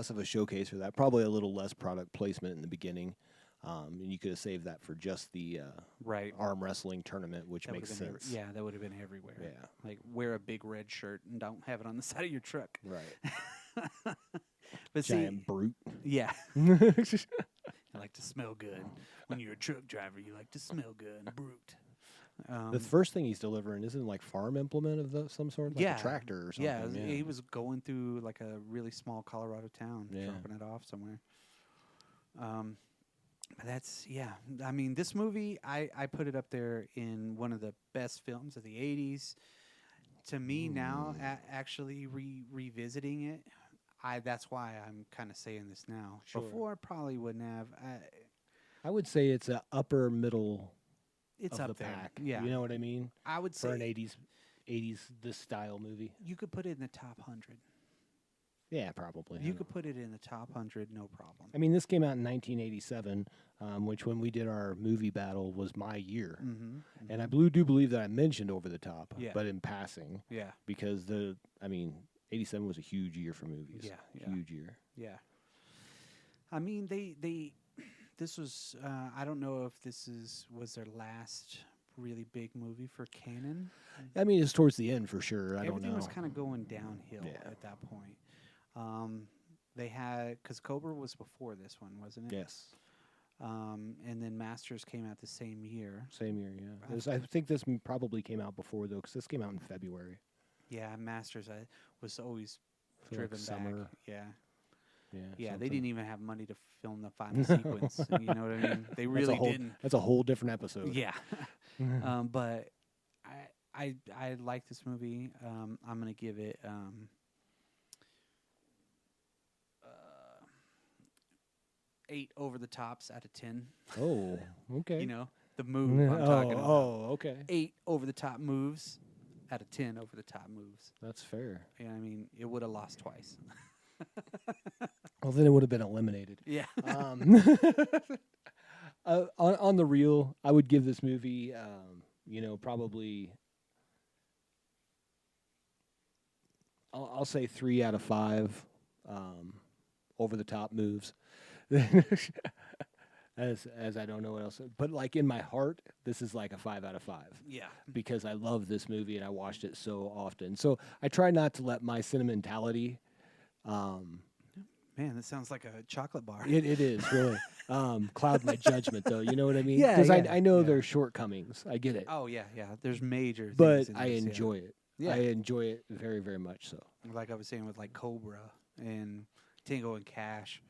S1: of a showcase for that. Probably a little less product placement in the beginning. And you could have saved that for just the
S2: right.
S1: arm wrestling tournament, which
S2: That
S1: makes
S2: would've been
S1: sense.
S2: yeah, that would have been everywhere.
S1: Yeah.
S2: Like wear a big red shirt and don't have it on the side of your truck.
S1: Right.
S2: But
S1: Giant brute.
S2: yeah, I like to smell good. When you're a truck driver, you like to smell good and brute.
S1: The first thing he's delivering isn't like farm implement of some sort, like a tractor or something.
S2: Yeah, he was going through like a really small Colorado town,
S1: Yeah.
S2: dropping it off somewhere. That's I mean, this movie, I put it up there in one of the best films of the '80s. To me now, actually revisiting it, that's why I'm kind of saying this now.
S1: Sure.
S2: Before, I probably wouldn't have.
S1: I would say it's a upper middle
S2: It's
S1: of
S2: up
S1: the
S2: there.
S1: pack.
S2: Yeah,
S1: You know what I mean?
S2: I would say
S1: For an 80s this style movie.
S2: you could put it in the top 100.
S1: Yeah, probably.
S2: You could put it in the top 100, no problem.
S1: I mean, this came out in 1987, which when we did our movie battle was my year.
S2: Mm-hmm.
S1: And I do believe that I mentioned Over the Top,
S2: Yeah.
S1: but in passing,
S2: Yeah,
S1: because 87 was a huge year for movies.
S2: Yeah.
S1: Huge year.
S2: yeah. I mean, this was, I don't know if was their last really big movie for Canon.
S1: I mean, it's towards the end for sure. I don't
S2: Everything
S1: know.
S2: was kind of going downhill
S1: Yeah.
S2: at that point. They had, because Cobra was before this one, wasn't it?
S1: Yes.
S2: And then Masters came out the same year.
S1: Same year, yeah. I think this probably came out before, though, because this came out in February.
S2: Yeah, Masters was always
S1: For like
S2: driven
S1: summer.
S2: back. Yeah.
S1: Yeah,
S2: Yeah, they
S1: something.
S2: didn't even have money to film the final sequence. You know what I mean? They really didn't.
S1: That's a whole different episode.
S2: Yeah. But I like this movie. I'm gonna give it 8 over the tops out of 10.
S1: Oh, okay.
S2: You know, the move I'm talking about.
S1: Oh, okay.
S2: 8 over the top moves out of 10 over the top moves.
S1: That's fair.
S2: Yeah, I mean, it would have lost twice.
S1: Well, then it would have been eliminated.
S2: Yeah.
S1: On the real, I would give this movie, probably, I'll say 3 out of 5 over the top moves. as I don't know what else, but like in my heart, this is like a 5 out of 5.
S2: Yeah.
S1: Because I love this movie and I watched it so often. So I try not to let my sentimentality.
S2: Man, this sounds like a chocolate bar.
S1: It is really cloud my judgment, though. You know what I mean?
S2: Yeah,
S1: Because
S2: yeah,
S1: I know
S2: yeah.
S1: there's shortcomings. I get it.
S2: Oh, yeah. There's major
S1: But
S2: things in
S1: I
S2: this, yeah.
S1: enjoy it.
S2: Yeah.
S1: I enjoy it very, very much so.
S2: Like I was saying with like Cobra and Tango and Cash,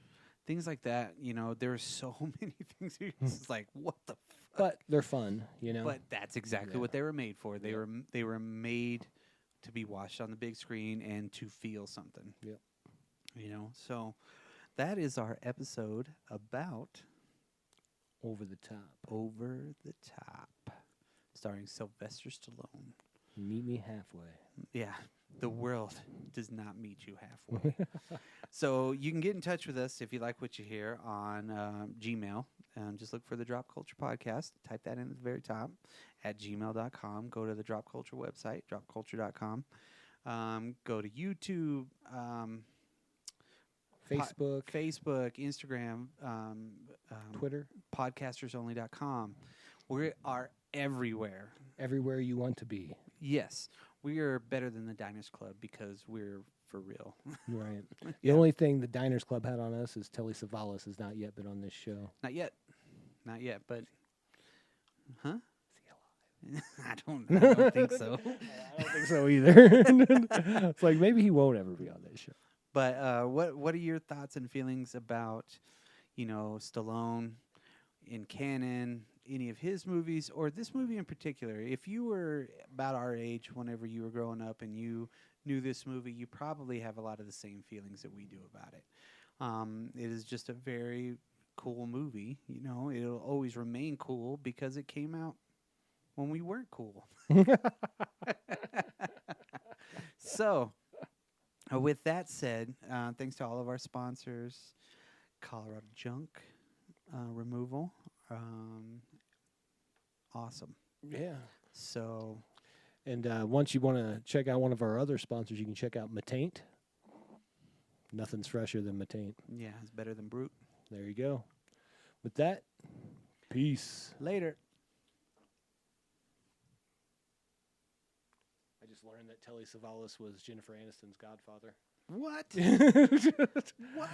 S2: things like that. You know, there's so many things. You're just like, what the fuck?
S1: But they're fun, you know?
S2: But that's exactly
S1: Yeah.
S2: what they were made for. They
S1: Yep.
S2: they were made to be watched on the big screen and to feel something.
S1: Yep.
S2: You know, so that is our episode about
S1: Over the Top.
S2: Over the Top, starring Sylvester Stallone.
S1: Meet me halfway.
S2: Yeah, the world does not meet you halfway. So you can get in touch with us if you like what you hear on Gmail. Just look for the Drop Culture Podcast. Type that in at the very top at gmail.com. Go to the Drop Culture website, dropculture.com. Go to YouTube, Facebook, Instagram,
S1: Twitter.
S2: podcastersonly.com. We are everywhere.
S1: Everywhere you want to be.
S2: Yes. We are better than the Diners Club because we're for real.
S1: Right. The only thing the Diners Club had on us is Telly Savalas has not yet been on this show.
S2: Not yet. Not yet, but huh?
S1: Is he alive?
S2: I don't think so.
S1: I don't think so either. It's like maybe he won't ever be on this show.
S2: But what are your thoughts and feelings about, Stallone in canon, any of his movies, or this movie in particular? If you were about our age whenever you were growing up and you knew this movie, you probably have a lot of the same feelings that we do about it. It is just a very cool movie. It'll always remain cool because it came out when we weren't cool. So, with that said, thanks to all of our sponsors, Colorado Junk Removal. Awesome.
S1: Yeah.
S2: So,
S1: And once you want to check out one of our other sponsors, you can check out Mataint. Nothing's fresher than Mataint.
S2: yeah, it's better than Brute.
S1: There you go. With that, peace.
S2: Later.
S1: I just learned that Telly Savalas was Jennifer Aniston's godfather.
S2: What? What?